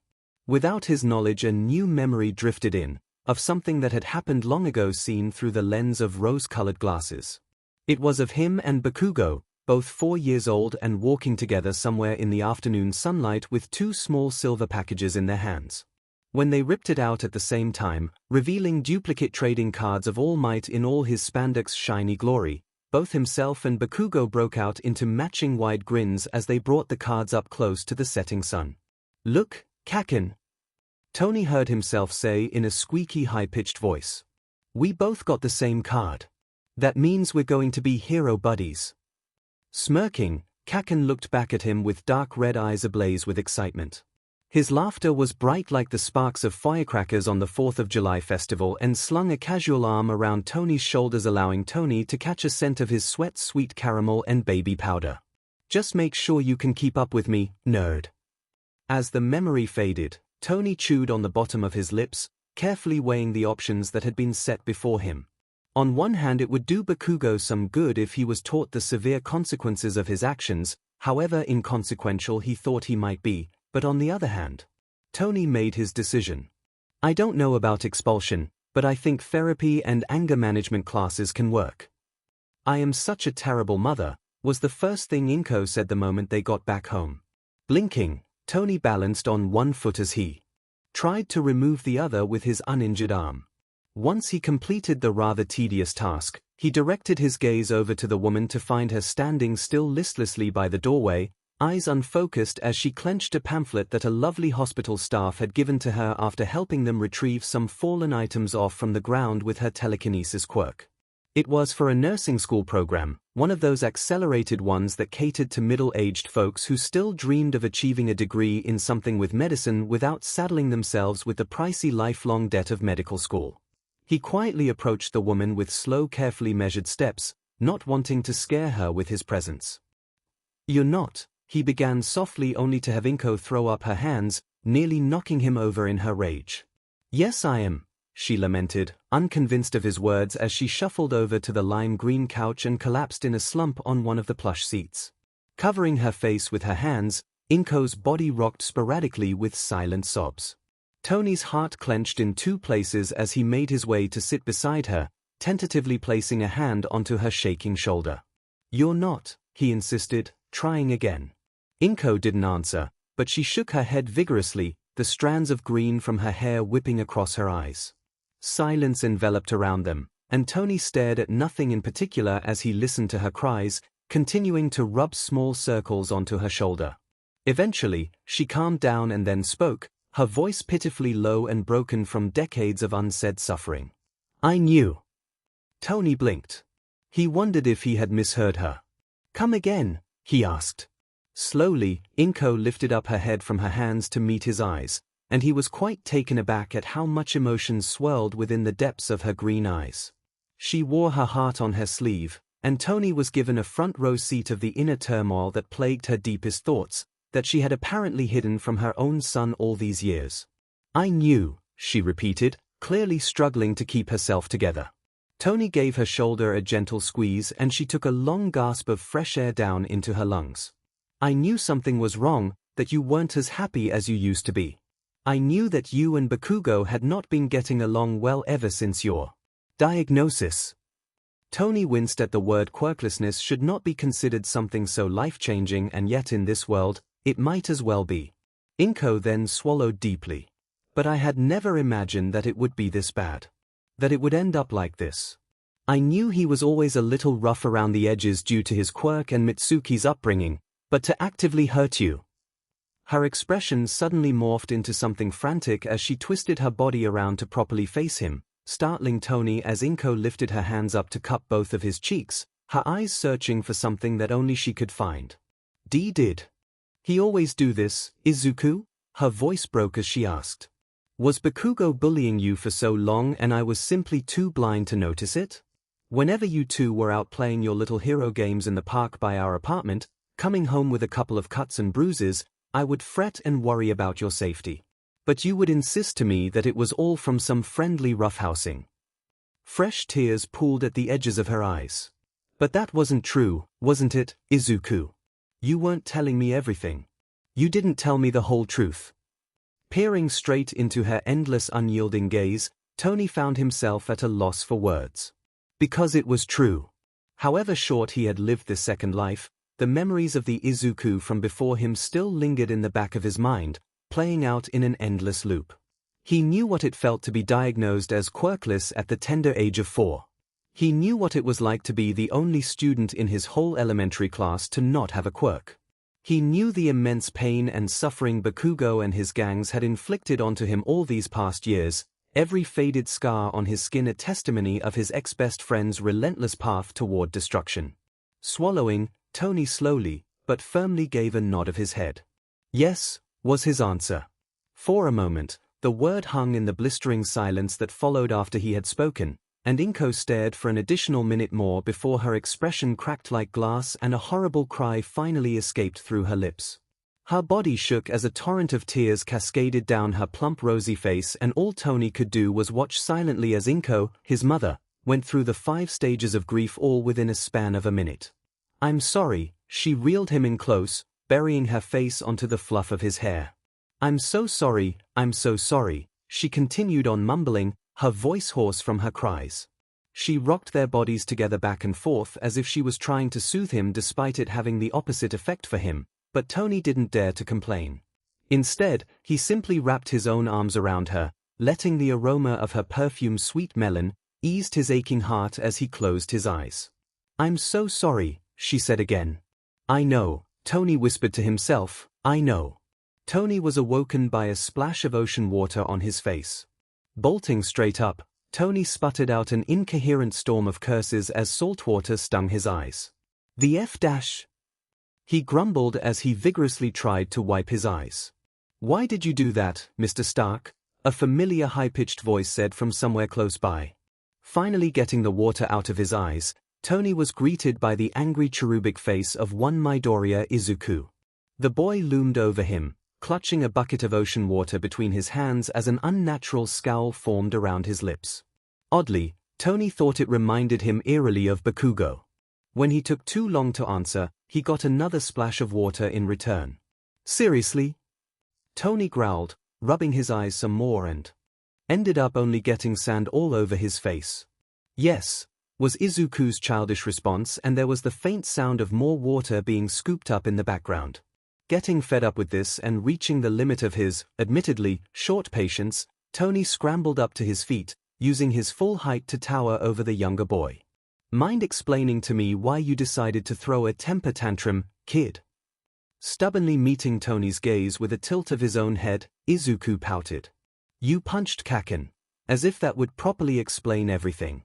Without his knowledge a new memory drifted in, of something that had happened long ago seen through the lens of rose-colored glasses. It was of him and Bakugo, both 4 years old and walking together somewhere in the afternoon sunlight with 2 small silver packages in their hands. When they ripped it out at the same time, revealing duplicate trading cards of All Might in all his spandex shiny glory, both himself and Bakugo broke out into matching wide grins as they brought the cards up close to the setting sun. Look, Kaken, Tony heard himself say in a squeaky high-pitched voice. We both got the same card. That means we're going to be hero buddies. Smirking, Kaken looked back at him with dark red eyes ablaze with excitement. His laughter was bright like the sparks of firecrackers on the 4th of July festival and slung a casual arm around Tony's shoulders allowing Tony to catch a scent of his sweat sweet caramel and baby powder. Just make sure you can keep up with me, nerd. As the memory faded, Tony chewed on the bottom of his lips, carefully weighing the options that had been set before him. On one hand it would do Bakugo some good if he was taught the severe consequences of his actions, however inconsequential he thought he might be, but on the other hand, Tony made his decision. I don't know about expulsion, but I think therapy and anger management classes can work. I am such a terrible mother, was the first thing Inko said the moment they got back home. Blinking, Tony balanced on one foot as he tried to remove the other with his uninjured arm. Once he completed the rather tedious task, he directed his gaze over to the woman to find her standing still listlessly by the doorway, eyes unfocused as she clenched a pamphlet that a lovely hospital staff had given to her after helping them retrieve some fallen items off from the ground with her telekinesis quirk. It was for a nursing school program, one of those accelerated ones that catered to middle-aged folks who still dreamed of achieving a degree in something with medicine without saddling themselves with the pricey lifelong debt of medical school. He quietly approached the woman with slow, carefully measured steps, not wanting to scare her with his presence. You're not, he began softly only to have Inko throw up her hands, nearly knocking him over in her rage. Yes I am, she lamented, unconvinced of his words as she shuffled over to the lime green couch and collapsed in a slump on one of the plush seats. Covering her face with her hands, Inko's body rocked sporadically with silent sobs. Tony's heart clenched in 2 places as he made his way to sit beside her, tentatively placing a hand onto her shaking shoulder. You're not, he insisted, trying again. Inko didn't answer, but she shook her head vigorously, the strands of green from her hair whipping across her eyes. Silence enveloped around them, and Tony stared at nothing in particular as he listened to her cries, continuing to rub small circles onto her shoulder. Eventually, she calmed down and then spoke, her voice pitifully low and broken from decades of unsaid suffering. I knew. Tony blinked. He wondered if he had misheard her. Come again, he asked. Slowly, Inko lifted up her head from her hands to meet his eyes, and he was quite taken aback at how much emotion swirled within the depths of her green eyes. She wore her heart on her sleeve, and Tony was given a front row seat of the inner turmoil that plagued her deepest thoughts, that she had apparently hidden from her own son all these years. "I knew," she repeated, clearly struggling to keep herself together. Tony gave her shoulder a gentle squeeze and she took a long gasp of fresh air down into her lungs. "I knew something was wrong, that you weren't as happy as you used to be. I knew that you and Bakugo had not been getting along well ever since your diagnosis." Tony winced at the word. Quirklessness should not be considered something so life-changing, and yet in this world, it might as well be. Inko then swallowed deeply. "But I had never imagined that it would be this bad. That it would end up like this. I knew he was always a little rough around the edges due to his quirk and Mitsuki's upbringing, but to actively hurt you." Her expression suddenly morphed into something frantic as she twisted her body around to properly face him, startling Tony as Inko lifted her hands up to cup both of his cheeks, her eyes searching for something that only she could find. Did he always do this, Izuku?" Her voice broke as she asked. "Was Bakugo bullying you for so long and I was simply too blind to notice it? Whenever you two were out playing your little hero games in the park by our apartment, coming home with a couple of cuts and bruises, I would fret and worry about your safety. But you would insist to me that it was all from some friendly roughhousing." Fresh tears pooled at the edges of her eyes. "But that wasn't true, wasn't it, Izuku? You weren't telling me everything. You didn't tell me the whole truth." Peering straight into her endless unyielding gaze, Tony found himself at a loss for words. Because it was true. However short he had lived this second life, the memories of the Izuku from before him still lingered in the back of his mind, playing out in an endless loop. He knew what it felt to be diagnosed as quirkless at the tender age of 4. He knew what it was like to be the only student in his whole elementary class to not have a quirk. He knew the immense pain and suffering Bakugo and his gangs had inflicted onto him all these past years, every faded scar on his skin a testimony of his ex-best friend's relentless path toward destruction. Swallowing, Tony slowly, but firmly gave a nod of his head. "Yes," was his answer. For a moment, the word hung in the blistering silence that followed after he had spoken, and Inko stared for an additional minute more before her expression cracked like glass and a horrible cry finally escaped through her lips. Her body shook as a torrent of tears cascaded down her plump rosy face, and all Tony could do was watch silently as Inko, his mother, went through the 5 stages of grief all within a span of a minute. "I'm sorry," she reeled him in close, burying her face onto the fluff of his hair. I'm so sorry," she continued on mumbling, her voice hoarse from her cries. She rocked their bodies together back and forth as if she was trying to soothe him despite it having the opposite effect for him, but Tony didn't dare to complain. Instead, he simply wrapped his own arms around her, letting the aroma of her perfume sweet melon eased his aching heart as he closed his eyes. "I'm so sorry," she said again. "I know," Tony whispered to himself, "I know." Tony was awoken by a splash of ocean water on his face. Bolting straight up, Tony sputtered out an incoherent storm of curses as salt water stung his eyes. "The F-dash!" he grumbled as he vigorously tried to wipe his eyes. "Why did you do that, Mr. Stark?" a familiar high-pitched voice said from somewhere close by. Finally getting the water out of his eyes, Tony was greeted by the angry cherubic face of one Midoriya Izuku. The boy loomed over him, clutching a bucket of ocean water between his hands as an unnatural scowl formed around his lips. Oddly, Tony thought it reminded him eerily of Bakugo. When he took too long to answer, he got another splash of water in return. "Seriously?" Tony growled, rubbing his eyes some more and ended up only getting sand all over his face. "Yes," was Izuku's childish response, and there was the faint sound of more water being scooped up in the background. Getting fed up with this and reaching the limit of his, admittedly, short patience, Tony scrambled up to his feet, using his full height to tower over the younger boy. "Mind explaining to me why you decided to throw a temper tantrum, kid?" Stubbornly meeting Tony's gaze with a tilt of his own head, Izuku pouted. "You punched Kaken. As if that would properly explain everything."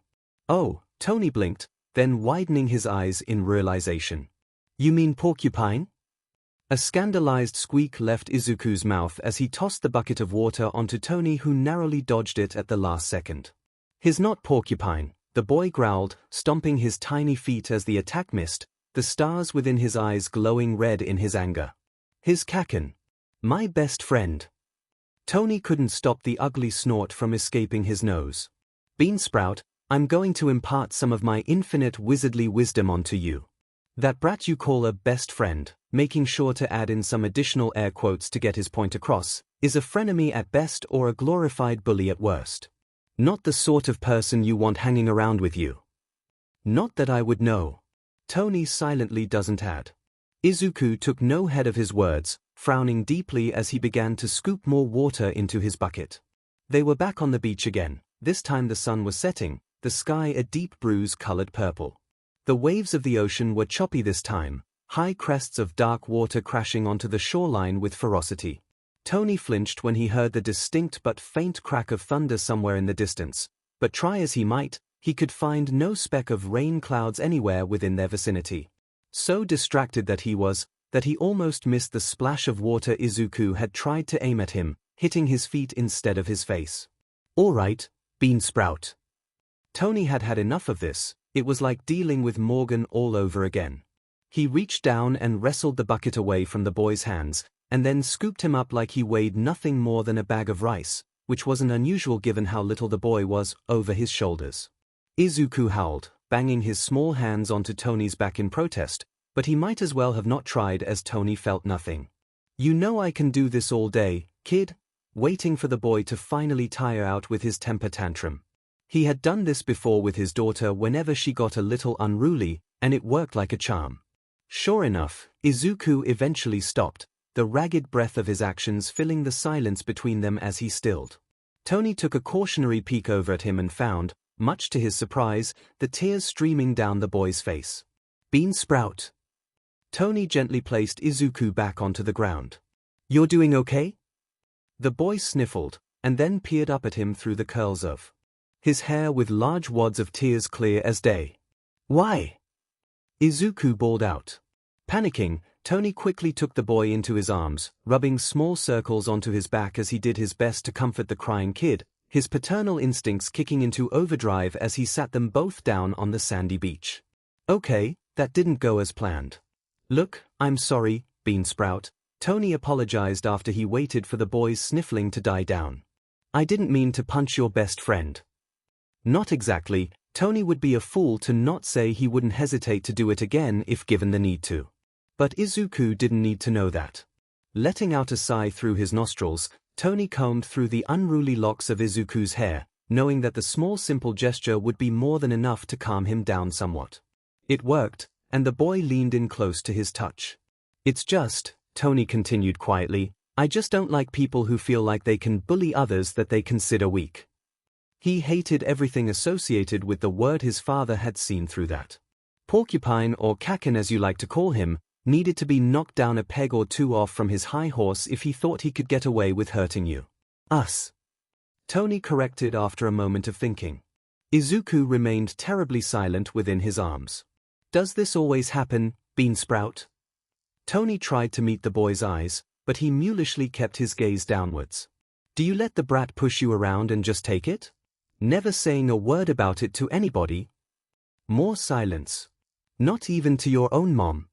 "Oh," Tony blinked, then widening his eyes in realization. "You mean porcupine?" A scandalized squeak left Izuku's mouth as he tossed the bucket of water onto Tony, who narrowly dodged it at the last second. "His not porcupine," The boy growled, stomping his tiny feet as the attack missed, the stars within his eyes glowing red in his anger. His Kaken. My best friend. Tony couldn't stop the ugly snort from escaping his nose. Beansprout, I'm going to impart some of my infinite wizardly wisdom onto you. That brat you call a best friend, making sure to add in some additional air quotes to get his point across, is a frenemy at best or a glorified bully at worst. Not the sort of person you want hanging around with you. Not that I would know. Tony silently doesn't add. Izuku took no heed of his words, frowning deeply as he began to scoop more water into his bucket. They were back on the beach again. This time the sun was setting, the sky a deep bruise-colored purple. The waves of the ocean were choppy this time, high crests of dark water crashing onto the shoreline with ferocity. Tony flinched when he heard the distinct but faint crack of thunder somewhere in the distance, but try as he might, he could find no speck of rain clouds anywhere within their vicinity. So distracted that he almost missed the splash of water Izuku had tried to aim at him, hitting his feet instead of his face. All right, Beansprout. Tony had had enough of this. It was like dealing with Morgan all over again. He reached down and wrestled the bucket away from the boy's hands, and then scooped him up like he weighed nothing more than a bag of rice, which wasn't unusual given how little the boy was over his shoulders. Izuku howled, banging his small hands onto Tony's back in protest, but he might as well have not tried as Tony felt nothing. You know I can do this all day, kid? Waiting for the boy to finally tire out with his temper tantrum. He had done this before with his daughter whenever she got a little unruly, and it worked like a charm. Sure enough, Izuku eventually stopped, the ragged breath of his actions filling the silence between them as he stilled. Tony took a cautionary peek over at him and found, much to his surprise, the tears streaming down the boy's face. Beansprout. Tony gently placed Izuku back onto the ground. You're doing okay? The boy sniffled, and then peered up at him through the curls of his hair with large wads of tears clear as day. Why? Izuku bawled out. Panicking, Tony quickly took the boy into his arms, rubbing small circles onto his back as he did his best to comfort the crying kid, his paternal instincts kicking into overdrive as he sat them both down on the sandy beach. Okay, that didn't go as planned. Look, I'm sorry, Beansprout, Tony apologized after he waited for the boy's sniffling to die down. I didn't mean to punch your best friend. Not exactly. Tony would be a fool to not say he wouldn't hesitate to do it again if given the need to. But Izuku didn't need to know that. Letting out a sigh through his nostrils, Tony combed through the unruly locks of Izuku's hair, knowing that the small simple gesture would be more than enough to calm him down somewhat. It worked, and the boy leaned in close to his touch. It's just, Tony continued quietly, I just don't like people who feel like they can bully others that they consider weak. He hated everything associated with the word his father had seen through that. Porcupine, or Kaken as you like to call him, needed to be knocked down a peg or two off from his high horse if he thought he could get away with hurting you. Us. Tony corrected after a moment of thinking. Izuku remained terribly silent within his arms. Does this always happen, Beansprout? Tony tried to meet the boy's eyes, but he mulishly kept his gaze downwards. Do you let the brat push you around and just take it? Never saying a word about it to anybody? More silence. Not even to your own mom.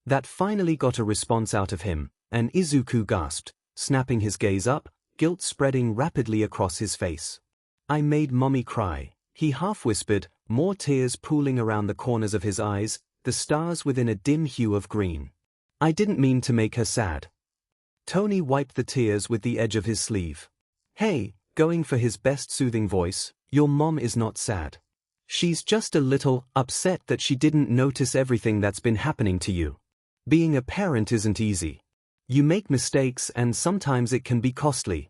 That finally got a response out of him, and Izuku gasped, snapping his gaze up, guilt spreading rapidly across his face. I made mommy cry, he half-whispered, more tears pooling around the corners of his eyes, the stars within a dim hue of green. I didn't mean to make her sad. Tony wiped the tears with the edge of his sleeve. Hey, going for his best soothing voice, your mom is not sad. She's just a little upset that she didn't notice everything that's been happening to you. Being a parent isn't easy. You make mistakes and sometimes it can be costly.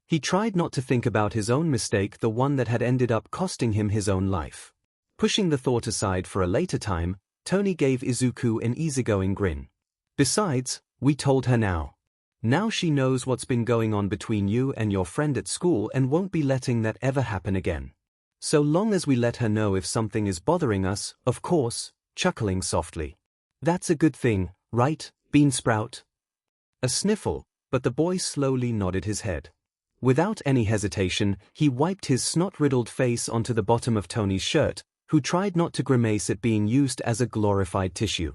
He tried not to think about his own mistake, the one that had ended up costing him his own life. Pushing the thought aside for a later time, Tony gave Izuku an easygoing grin. Besides, we told her now. Now she knows what's been going on between you and your friend at school and won't be letting that ever happen again. So long as we let her know if something is bothering us, of course, chuckling softly. That's a good thing, right, Beansprout? A sniffle, but the boy slowly nodded his head. Without any hesitation, he wiped his snot-riddled face onto the bottom of Tony's shirt, who tried not to grimace at being used as a glorified tissue.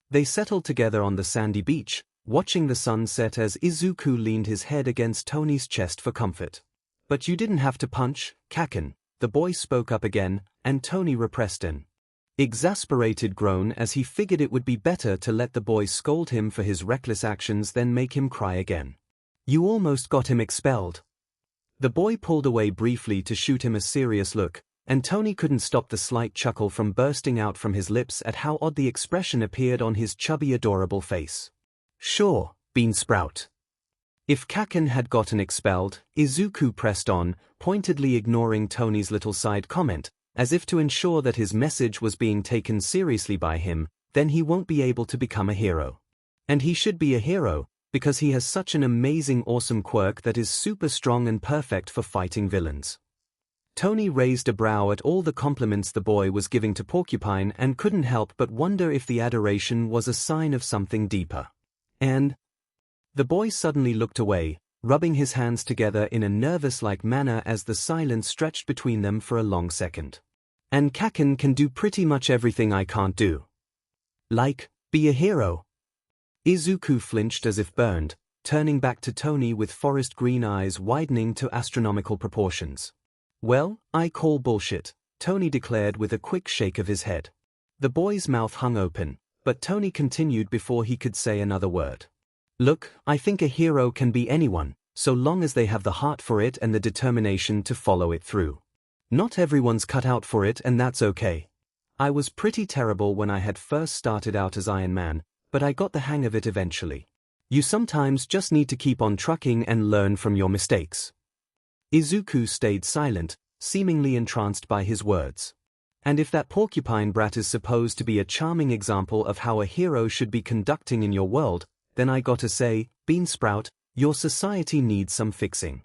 They settled together on the sandy beach, watching the sun set as Izuku leaned his head against Tony's chest for comfort. "But you didn't have to punch, Kaken," the boy spoke up again, and Tony repressed an exasperated groan as he figured it would be better to let the boy scold him for his reckless actions than make him cry again. "You almost got him expelled." The boy pulled away briefly to shoot him a serious look, and Tony couldn't stop the slight chuckle from bursting out from his lips at how odd the expression appeared on his chubby adorable face. "Sure, Beansprout." If Kaken had gotten expelled, Izuku pressed on, pointedly ignoring Tony's little side comment, as if to ensure that his message was being taken seriously by him. Then he won't be able to become a hero. And he should be a hero, because he has such an amazing awesome quirk that is super strong and perfect for fighting villains. Tony raised a brow at all the compliments the boy was giving to Porcupine and couldn't help but wonder if the adoration was a sign of something deeper. And the boy suddenly looked away, rubbing his hands together in a nervous-like manner as the silence stretched between them for a long second. "And Kaken can do pretty much everything I can't do. Like, be a hero." Izuku flinched as if burned, turning back to Tony with forest green eyes widening to astronomical proportions. "Well, I call bullshit," Tony declared with a quick shake of his head. The boy's mouth hung open, but Tony continued before he could say another word. "Look, I think a hero can be anyone, so long as they have the heart for it and the determination to follow it through. Not everyone's cut out for it, and that's okay. I was pretty terrible when I had first started out as Iron Man, but I got the hang of it eventually. You sometimes just need to keep on trucking and learn from your mistakes." Izuku stayed silent, seemingly entranced by his words. And if that porcupine brat is supposed to be a charming example of how a hero should be conducting in your world, then I gotta say, Beansprout, your society needs some fixing.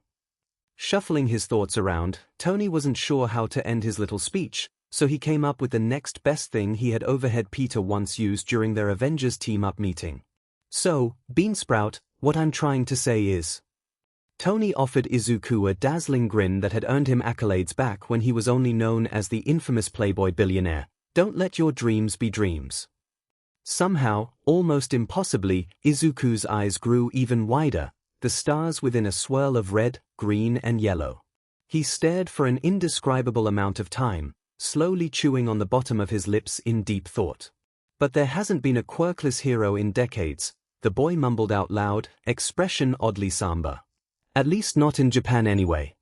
Shuffling his thoughts around, Tony wasn't sure how to end his little speech, so he came up with the next best thing he had overheard Peter once used during their Avengers team-up meeting. "So, Beansprout, what I'm trying to say is..." Tony offered Izuku a dazzling grin that had earned him accolades back when he was only known as the infamous playboy billionaire. "Don't let your dreams be dreams." Somehow, almost impossibly, Izuku's eyes grew even wider, the stars within a swirl of red, green and yellow. He stared for an indescribable amount of time, slowly chewing on the bottom of his lips in deep thought. "But there hasn't been a quirkless hero in decades," the boy mumbled out loud, expression oddly somber. "At least not in Japan anyway."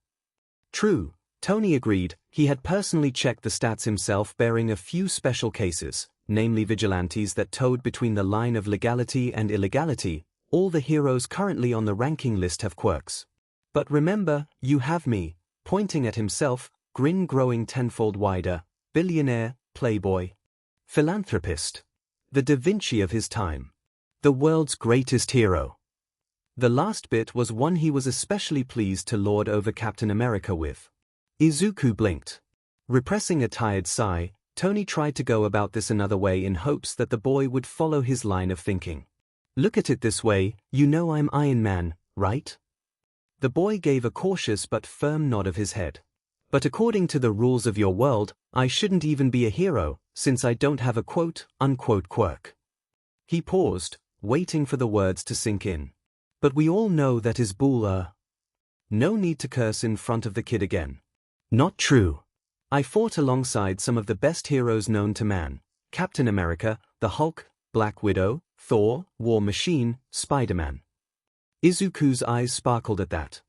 True, Tony agreed. He had personally checked the stats himself, bearing a few special cases, namely vigilantes that towed between the line of legality and illegality. All the heroes currently on the ranking list have quirks. "But remember, you have me," pointing at himself, grin growing tenfold wider, "billionaire, playboy, philanthropist, the Da Vinci of his time, the world's greatest hero." The last bit was one he was especially pleased to lord over Captain America with. Izuku blinked. Repressing a tired sigh, Tony tried to go about this another way in hopes that the boy would follow his line of thinking. "Look at it this way, you know I'm Iron Man, right?" The boy gave a cautious but firm nod of his head. "But according to the rules of your world, I shouldn't even be a hero, since I don't have a quote-unquote quirk." He paused, waiting for the words to sink in. "But we all know that is bull. No need to curse in front of the kid again. Not true. I fought alongside some of the best heroes known to man. Captain America, the Hulk, Black Widow, Thor, War Machine, Spider-Man." Izuku's eyes sparkled at that.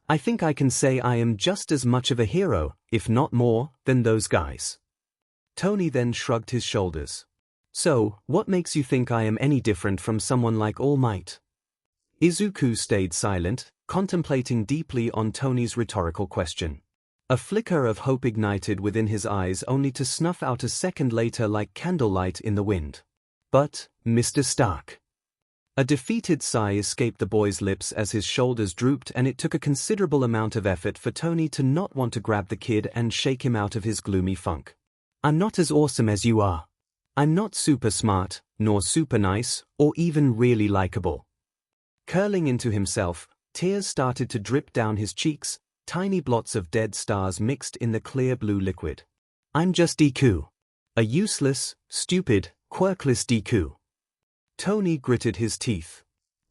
"I think I can say I am just as much of a hero, if not more, than those guys." Tony then shrugged his shoulders. "So, what makes you think I am any different from someone like All Might?" Izuku stayed silent, contemplating deeply on Tony's rhetorical question. A flicker of hope ignited within his eyes only to snuff out a second later like candlelight in the wind. "But, Mr. Stark." A defeated sigh escaped the boy's lips as his shoulders drooped, and it took a considerable amount of effort for Tony to not want to grab the kid and shake him out of his gloomy funk. "I'm not as awesome as you are. I'm not super smart, nor super nice, or even really likable." Curling into himself, Tears started to drip down his cheeks, tiny blots of dead stars mixed in the clear blue liquid. I'm just Deku. A useless, stupid, quirkless Deku. Tony gritted his teeth.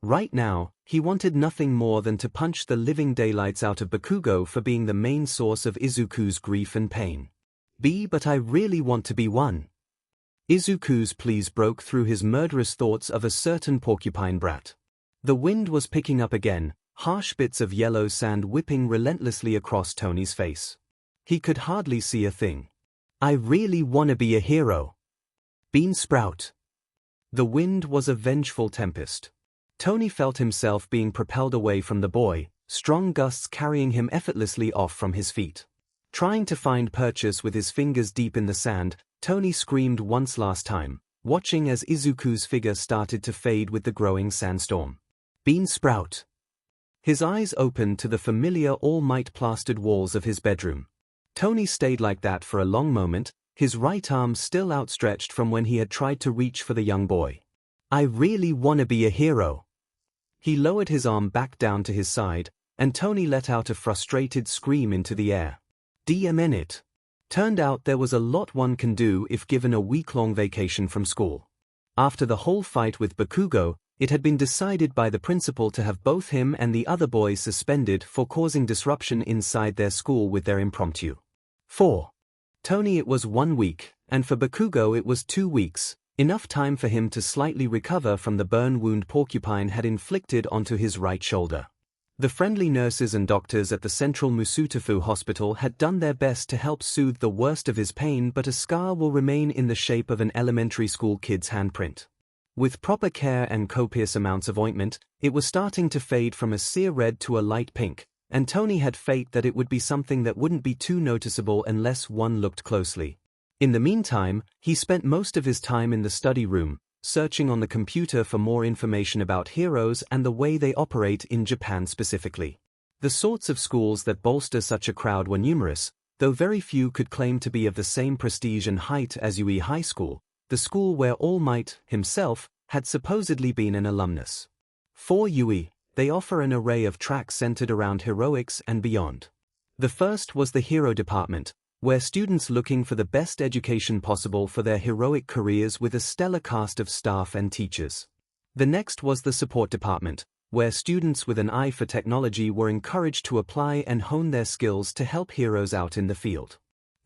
Right now, he wanted nothing more than to punch the living daylights out of Bakugo for being the main source of Izuku's grief and pain. But I really want to be one. Izuku's pleas broke through his murderous thoughts of a certain porcupine brat. The wind was picking up again, harsh bits of yellow sand whipping relentlessly across Tony's face. He could hardly see a thing. I really wanna be a hero. Bean Sprout. The wind was a vengeful tempest. Tony felt himself being propelled away from the boy, strong gusts carrying him effortlessly off from his feet. Trying to find purchase with his fingers deep in the sand, Tony screamed once last time, watching as Izuku's figure started to fade with the growing sandstorm. Bean Sprout. His eyes opened to the familiar all-might plastered walls of his bedroom. Tony stayed like that for a long moment, his right arm still outstretched from when he had tried to reach for the young boy. I really wanna be a hero. He lowered his arm back down to his side, and Tony let out a frustrated scream into the air. Damn it. Turned out there was a lot one can do if given a week-long vacation from school. After the whole fight with Bakugo, it had been decided by the principal to have both him and the other boys suspended for causing disruption inside their school with their impromptu. For Tony it was 1 week, and for Bakugo it was 2 weeks, enough time for him to slightly recover from the burn wound Porcupine had inflicted onto his right shoulder. The friendly nurses and doctors at the Central Musutafu Hospital had done their best to help soothe the worst of his pain, but a scar will remain in the shape of an elementary school kid's handprint. With proper care and copious amounts of ointment, it was starting to fade from a sear red to a light pink, and Tony had faith that it would be something that wouldn't be too noticeable unless one looked closely. In the meantime, he spent most of his time in the study room, searching on the computer for more information about heroes and the way they operate in Japan specifically. The sorts of schools that bolster such a crowd were numerous, though very few could claim to be of the same prestige and height as Yui High School, the school where All Might, himself, had supposedly been an alumnus. For Yui, they offer an array of tracks centered around heroics and beyond. The first was the Hero Department, where students looking for the best education possible for their heroic careers with a stellar cast of staff and teachers. The next was the Support Department, where students with an eye for technology were encouraged to apply and hone their skills to help heroes out in the field.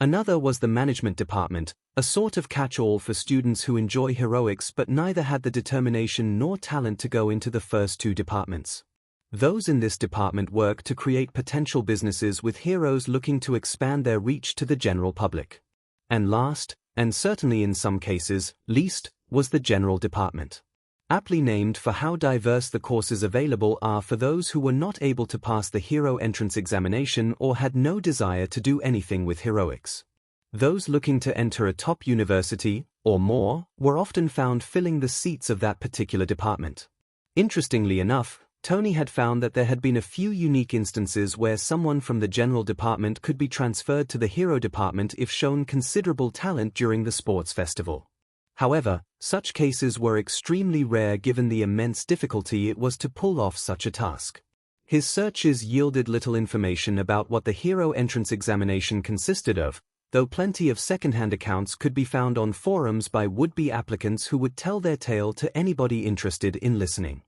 Another was the Management Department, a sort of catch-all for students who enjoy heroics but neither had the determination nor talent to go into the first two departments. Those in this department work to create potential businesses with heroes looking to expand their reach to the general public. And last, and certainly in some cases, least, was the General Department. Aptly named for how diverse the courses available are for those who were not able to pass the hero entrance examination or had no desire to do anything with heroics. Those looking to enter a top university, or more, were often found filling the seats of that particular department. Interestingly enough, Tony had found that there had been a few unique instances where someone from the General Department could be transferred to the Hero Department if shown considerable talent during the sports festival. However, such cases were extremely rare given the immense difficulty it was to pull off such a task. His searches yielded little information about what the Hero Entrance Examination consisted of, though plenty of second-hand accounts could be found on forums by would-be applicants who would tell their tale to anybody interested in listening.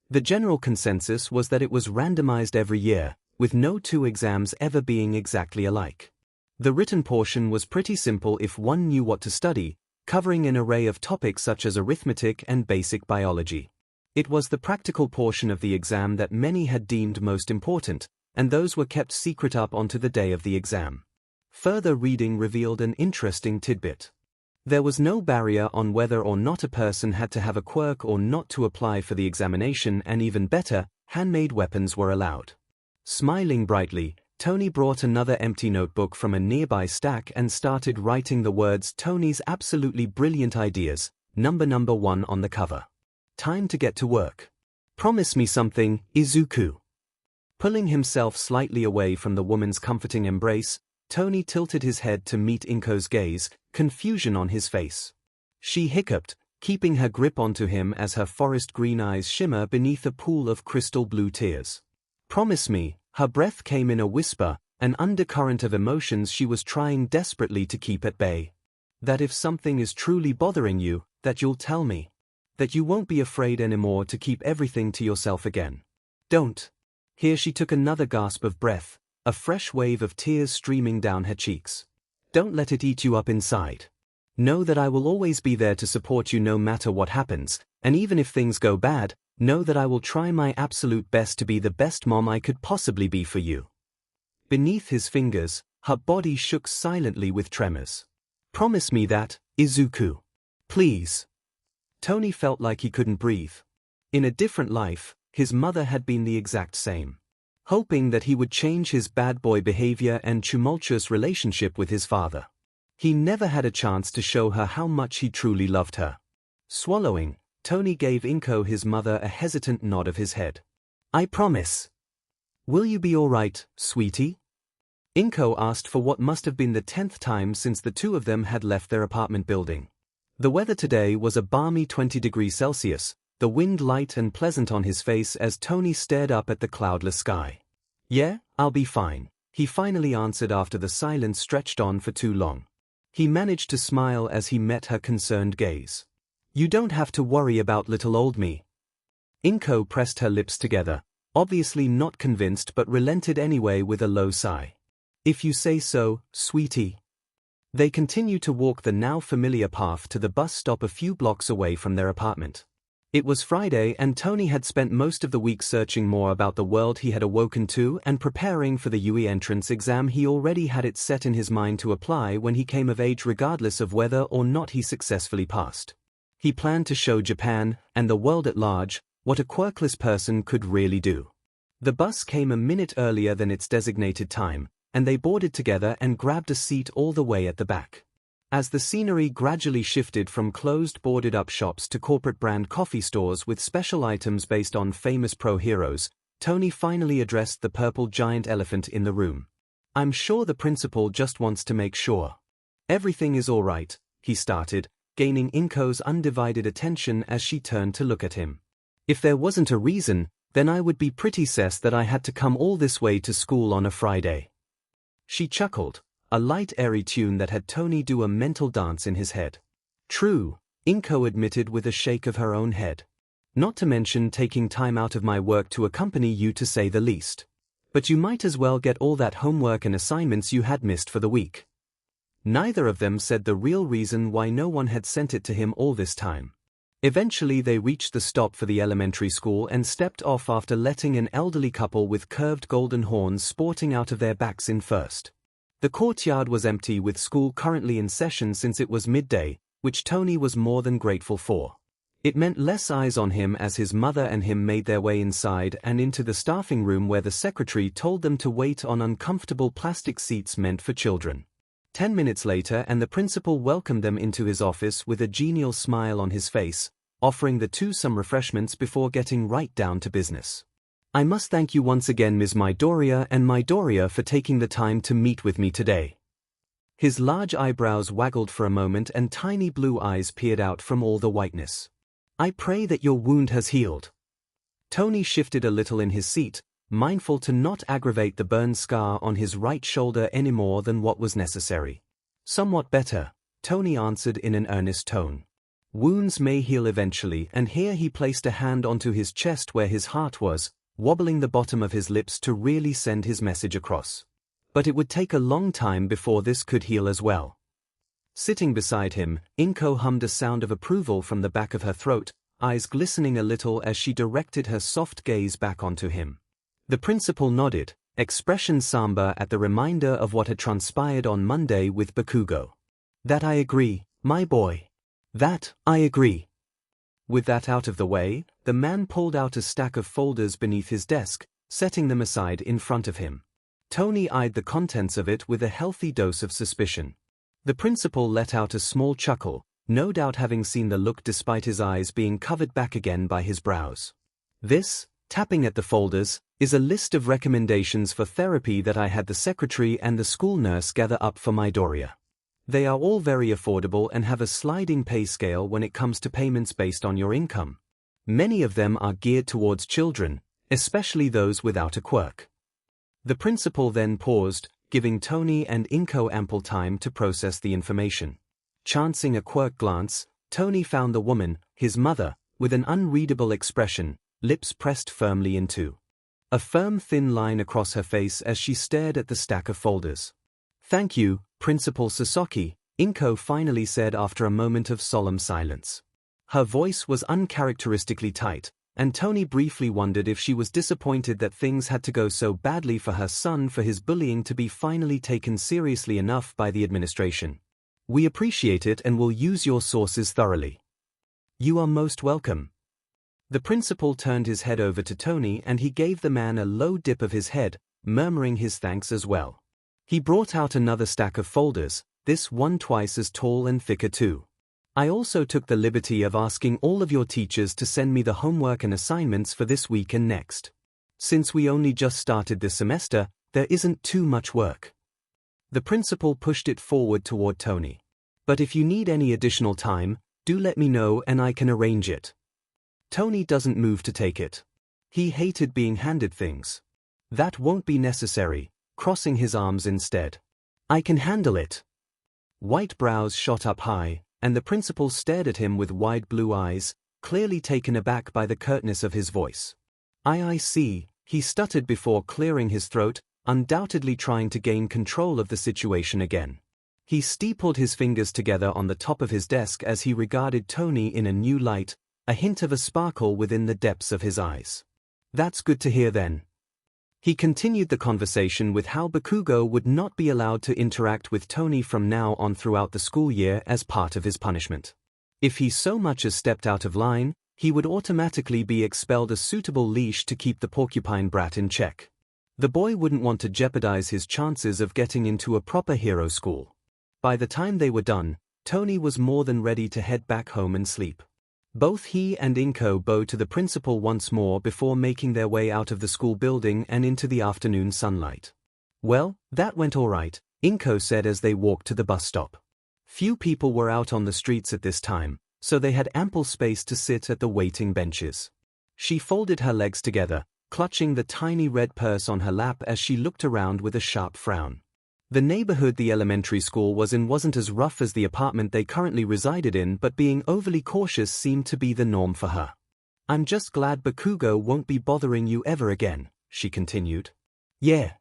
The general consensus was that it was randomized every year, with no two exams ever being exactly alike. The written portion was pretty simple if one knew what to study, covering an array of topics such as arithmetic and basic biology. It was the practical portion of the exam that many had deemed most important, and those were kept secret up onto the day of the exam. Further reading revealed an interesting tidbit. There was no barrier on whether or not a person had to have a quirk or not to apply for the examination, and even better, handmade weapons were allowed. Smiling brightly, Tony brought another empty notebook from a nearby stack and started writing the words Tony's absolutely brilliant ideas, number 1 on the cover. Time to get to work. Promise me something, Izuku. Pulling himself slightly away from the woman's comforting embrace, Tony tilted his head to meet Inko's gaze, confusion on his face. She hiccuped, keeping her grip onto him as her forest green eyes shimmer beneath a pool of crystal blue tears. Promise me. Her breath came in a whisper, an undercurrent of emotions she was trying desperately to keep at bay. That if something is truly bothering you, that you'll tell me. That you won't be afraid anymore to keep everything to yourself again. Don't. Here she took another gasp of breath, a fresh wave of tears streaming down her cheeks. Don't let it eat you up inside. Know that I will always be there to support you no matter what happens, and even if things go bad, know that I will try my absolute best to be the best mom I could possibly be for you. Beneath his fingers, her body shook silently with tremors. Promise me that, Izuku. Please. Tony felt like he couldn't breathe. In a different life, his mother had been the exact same. Hoping that he would change his bad boy behavior and tumultuous relationship with his father. He never had a chance to show her how much he truly loved her. Swallowing, Tony gave Inko his mother a hesitant nod of his head. I promise. Will you be all right, sweetie? Inko asked for what must have been the 10th time since the two of them had left their apartment building. The weather today was a balmy 20 degrees Celsius, the wind light and pleasant on his face as Tony stared up at the cloudless sky. Yeah, I'll be fine, he finally answered after the silence stretched on for too long. He managed to smile as he met her concerned gaze. You don't have to worry about little old me. Inko pressed her lips together, obviously not convinced but relented anyway with a low sigh. If you say so, sweetie. They continued to walk the now familiar path to the bus stop a few blocks away from their apartment. It was Friday and Tony had spent most of the week searching more about the world he had awoken to and preparing for the UE entrance exam. He already had it set in his mind to apply when he came of age regardless of whether or not he successfully passed. He planned to show Japan, and the world at large, what a quirkless person could really do. The bus came a minute earlier than its designated time, and they boarded together and grabbed a seat all the way at the back. As the scenery gradually shifted from closed boarded-up shops to corporate-brand coffee stores with special items based on famous pro-heroes, Tony finally addressed the purple giant elephant in the room. I'm sure the principal just wants to make sure. Everything is all right, he started, gaining Inko's undivided attention as she turned to look at him. If there wasn't a reason, then I would be pretty sus that I had to come all this way to school on a Friday. She chuckled, a light airy tune that had Tony do a mental dance in his head. True, Inko admitted with a shake of her own head. Not to mention taking time out of my work to accompany you to say the least. But you might as well get all that homework and assignments you had missed for the week. Neither of them said the real reason why no one had sent it to him all this time. Eventually they reached the stop for the elementary school and stepped off after letting an elderly couple with curved golden horns sporting out of their backs in first. The courtyard was empty with school currently in session since it was midday, which Tony was more than grateful for. It meant less eyes on him as his mother and him made their way inside and into the staffing room where the secretary told them to wait on uncomfortable plastic seats meant for children. 10 minutes later and the principal welcomed them into his office with a genial smile on his face, offering the two some refreshments before getting right down to business. I must thank you once again Ms. Midoriya and Midoriya for taking the time to meet with me today. His large eyebrows waggled for a moment and tiny blue eyes peered out from all the whiteness. I pray that your wound has healed. Tony shifted a little in his seat, mindful to not aggravate the burn scar on his right shoulder any more than what was necessary. Somewhat better, Tony answered in an earnest tone. Wounds may heal eventually, and here he placed a hand onto his chest where his heart was, wobbling the bottom of his lips to really send his message across. But it would take a long time before this could heal as well. Sitting beside him, Inko hummed a sound of approval from the back of her throat, eyes glistening a little as she directed her soft gaze back onto him. The principal nodded, expression somber at the reminder of what had transpired on Monday with Bakugo. That I agree, my boy. That I agree. With that out of the way, the man pulled out a stack of folders beneath his desk, setting them aside in front of him. Tony eyed the contents of it with a healthy dose of suspicion. The principal let out a small chuckle, no doubt having seen the look despite his eyes being covered back again by his brows. This, tapping at the folders, is a list of recommendations for therapy that I had the secretary and the school nurse gather up for Midoriya. They are all very affordable and have a sliding pay scale when it comes to payments based on your income. Many of them are geared towards children, especially those without a quirk. The principal then paused, giving Tony and Inko ample time to process the information. Chancing a quirk glance, Tony found the woman, his mother, with an unreadable expression, lips pressed firmly into a firm thin line across her face as she stared at the stack of folders. "Thank you, Principal Sasaki," Inko finally said after a moment of solemn silence. Her voice was uncharacteristically tight, and Tony briefly wondered if she was disappointed that things had to go so badly for her son for his bullying to be finally taken seriously enough by the administration. "We appreciate it and will use your sources thoroughly." "You are most welcome." The principal turned his head over to Tony and he gave the man a low dip of his head, murmuring his thanks as well. He brought out another stack of folders, this one twice as tall and thicker too. "I also took the liberty of asking all of your teachers to send me the homework and assignments for this week and next. Since we only just started this semester, there isn't too much work." The principal pushed it forward toward Tony. "But if you need any additional time, do let me know and I can arrange it." Tony doesn't move to take it. He hated being handed things. "That won't be necessary," crossing his arms instead. "I can handle it." White brows shot up high, and the principal stared at him with wide blue eyes, clearly taken aback by the curtness of his voice. I see," he stuttered before clearing his throat, undoubtedly trying to gain control of the situation again. He steepled his fingers together on the top of his desk as he regarded Tony in a new light, a hint of a sparkle within the depths of his eyes. "That's good to hear then." He continued the conversation with how Bakugo would not be allowed to interact with Tony from now on throughout the school year as part of his punishment. If he so much as stepped out of line, he would automatically be expelled a suitable leash to keep the porcupine brat in check. The boy wouldn't want to jeopardize his chances of getting into a proper hero school. By the time they were done, Tony was more than ready to head back home and sleep. Both he and Inko bowed to the principal once more before making their way out of the school building and into the afternoon sunlight. "Well, that went all right," Inko said as they walked to the bus stop. Few people were out on the streets at this time, so they had ample space to sit at the waiting benches. She folded her legs together, clutching the tiny red purse on her lap as she looked around with a sharp frown. The neighborhood the elementary school was in wasn't as rough as the apartment they currently resided in, but being overly cautious seemed to be the norm for her. "I'm just glad Bakugo won't be bothering you ever again," she continued. "Yeah."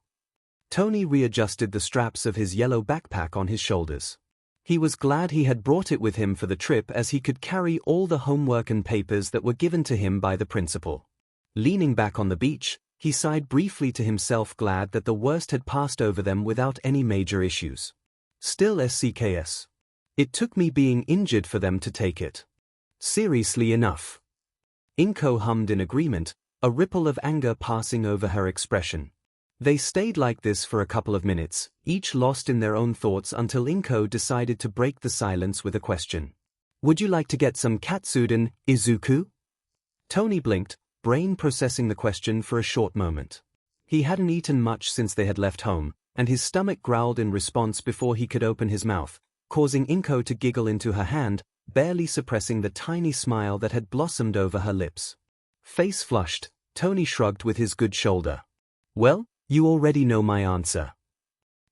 Tony readjusted the straps of his yellow backpack on his shoulders. He was glad he had brought it with him for the trip as he could carry all the homework and papers that were given to him by the principal. Leaning back on the beach, he sighed briefly to himself, glad that the worst had passed over them without any major issues. Still SCKS. It took me being injured for them to take it. Seriously enough. Inko hummed in agreement, a ripple of anger passing over her expression. They stayed like this for a couple of minutes, each lost in their own thoughts until Inko decided to break the silence with a question. "Would you like to get some katsudon, Izuku?" Tony blinked, brain processing the question for a short moment. He hadn't eaten much since they had left home, and his stomach growled in response before he could open his mouth, causing Inko to giggle into her hand, barely suppressing the tiny smile that had blossomed over her lips. Face flushed, Tony shrugged with his good shoulder. "Well, you already know my answer."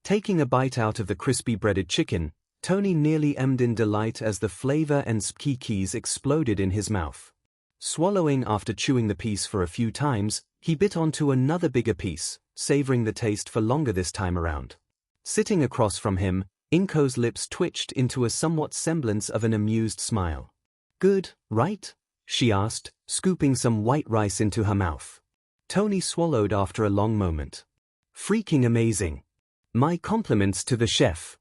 Taking a bite out of the crispy breaded chicken, Tony nearly emmed in delight as the flavor and spikis exploded in his mouth. Swallowing after chewing the piece for a few times, he bit onto another bigger piece, savoring the taste for longer this time around. Sitting across from him, Inko's lips twitched into a somewhat semblance of an amused smile. "Good, right?" she asked, scooping some white rice into her mouth. Tony swallowed after a long moment. "Freaking amazing. My compliments to the chef."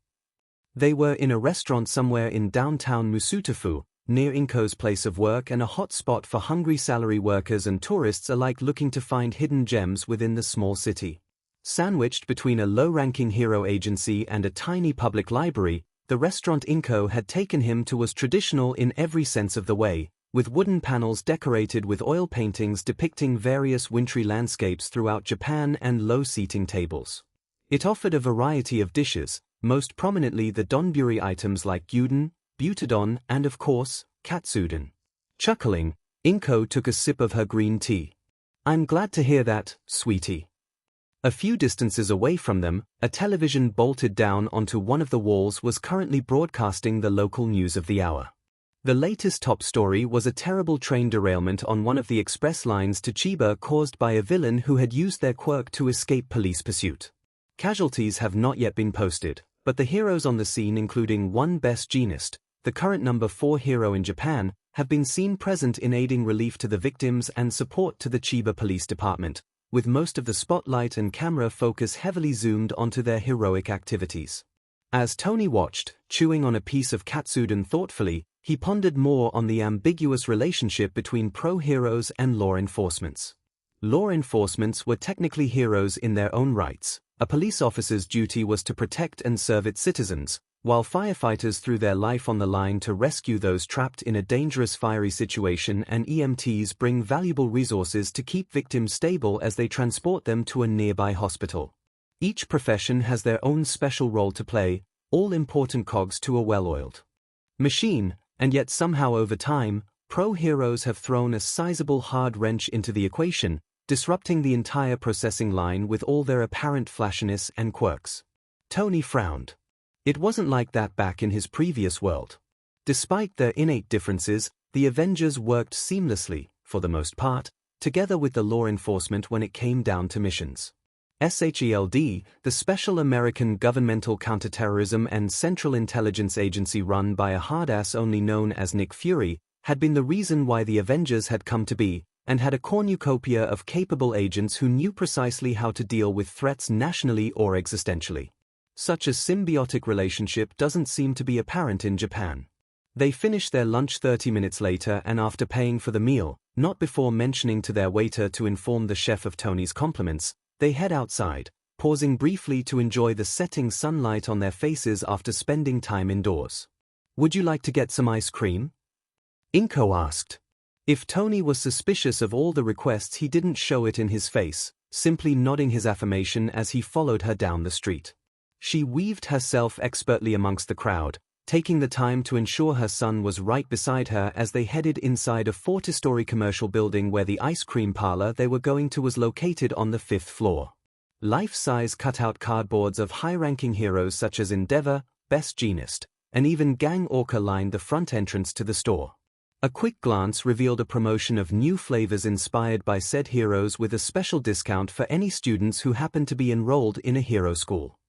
They were in a restaurant somewhere in downtown Musutafu, near Inko's place of work and a hot spot for hungry salary workers and tourists alike looking to find hidden gems within the small city. Sandwiched between a low-ranking hero agency and a tiny public library, the restaurant Inko had taken him to was traditional in every sense of the way, with wooden panels decorated with oil paintings depicting various wintry landscapes throughout Japan and low seating tables. It offered a variety of dishes, most prominently the donburi items like gyudon, butadon, and of course, katsudon. Chuckling, Inko took a sip of her green tea. I'm glad to hear that, sweetie. A few distances away from them, a television bolted down onto one of the walls was currently broadcasting the local news of the hour. The latest top story was a terrible train derailment on one of the express lines to Chiba caused by a villain who had used their quirk to escape police pursuit. Casualties have not yet been posted, but the heroes on the scene, including one Best Jeanist, the current number 4 hero in Japan, have been seen present in aiding relief to the victims and support to the Chiba Police Department, with most of the spotlight and camera focus heavily zoomed onto their heroic activities. As Tony watched, chewing on a piece of katsudon thoughtfully, he pondered more on the ambiguous relationship between pro-heroes and law enforcements. Law enforcements were technically heroes in their own rights. A police officer's duty was to protect and serve its citizens, while firefighters threw their life on the line to rescue those trapped in a dangerous fiery situation, and EMTs bring valuable resources to keep victims stable as they transport them to a nearby hospital. Each profession has their own special role to play, all important cogs to a well-oiled machine, and yet somehow over time, pro-heroes have thrown a sizable hard wrench into the equation, disrupting the entire processing line with all their apparent flashiness and quirks. Tony frowned. It wasn't like that back in his previous world. Despite their innate differences, the Avengers worked seamlessly, for the most part, together with the law enforcement when it came down to missions. SHELD, the Special American Governmental Counterterrorism and Central Intelligence Agency run by a hardass only known as Nick Fury, had been the reason why the Avengers had come to be, and had a cornucopia of capable agents who knew precisely how to deal with threats nationally or existentially. Such a symbiotic relationship doesn't seem to be apparent in Japan. They finish their lunch 30 minutes later, and after paying for the meal, not before mentioning to their waiter to inform the chef of Tony's compliments, they head outside, pausing briefly to enjoy the setting sunlight on their faces after spending time indoors. "Would you like to get some ice cream?" Inko asked. If Tony was suspicious of all the requests, he didn't show it in his face, simply nodding his affirmation as he followed her down the street. She weaved herself expertly amongst the crowd, taking the time to ensure her son was right beside her as they headed inside a 40-story commercial building where the ice cream parlor they were going to was located on the 5th floor. Life-size cutout cardboards of high-ranking heroes such as Endeavor, Best Jeanist, and even Gang Orca lined the front entrance to the store. A quick glance revealed a promotion of new flavors inspired by said heroes with a special discount for any students who happen to be enrolled in a hero school.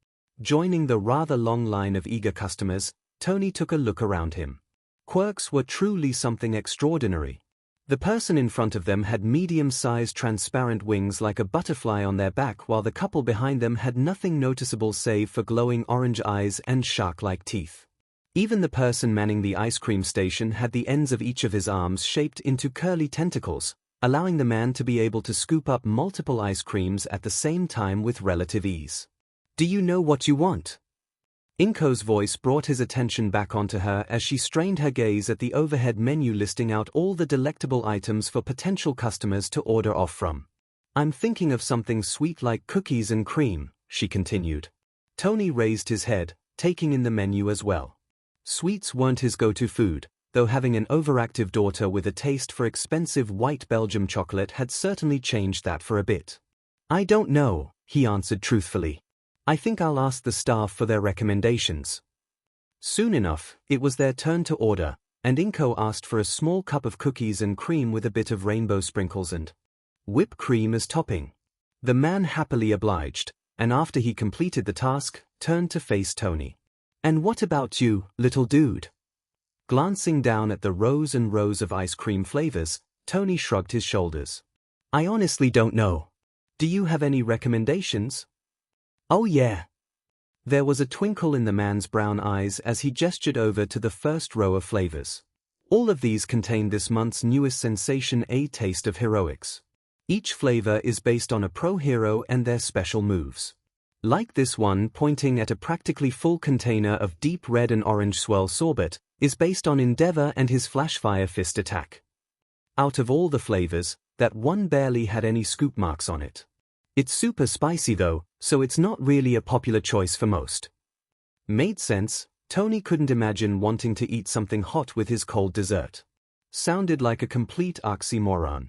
Joining the rather long line of eager customers, Tony took a look around him. Quirks were truly something extraordinary. The person in front of them had medium-sized transparent wings like a butterfly on their back, while the couple behind them had nothing noticeable save for glowing orange eyes and shark-like teeth. Even the person manning the ice cream station had the ends of each of his arms shaped into curly tentacles, allowing the man to be able to scoop up multiple ice creams at the same time with relative ease. "Do you know what you want?" Inko's voice brought his attention back onto her as she strained her gaze at the overhead menu listing out all the delectable items for potential customers to order off from. "I'm thinking of something sweet like cookies and cream," she continued. Tony raised his head, taking in the menu as well. Sweets weren't his go-to food, though having an overactive daughter with a taste for expensive white Belgium chocolate had certainly changed that for a bit. "I don't know," he answered truthfully. "I think I'll ask the staff for their recommendations." Soon enough, it was their turn to order, and Inko asked for a small cup of cookies and cream with a bit of rainbow sprinkles and whipped cream as topping. The man happily obliged, and after he completed the task, turned to face Tony. "And what about you, little dude?" Glancing down at the rows and rows of ice cream flavors, Tony shrugged his shoulders. "I honestly don't know. Do you have any recommendations?" "Oh yeah." There was a twinkle in the man's brown eyes as he gestured over to the first row of flavors. All of these contain this month's newest sensation, A Taste of Heroics. Each flavor is based on a pro-hero and their special moves. Like this one, pointing at a practically full container of deep red and orange swirl sorbet, is based on Endeavor and his Flashfire Fist attack. Out of all the flavors, that one barely had any scoop marks on it. It's super spicy though, so it's not really a popular choice for most. Made sense. Tony couldn't imagine wanting to eat something hot with his cold dessert. Sounded like a complete oxymoron.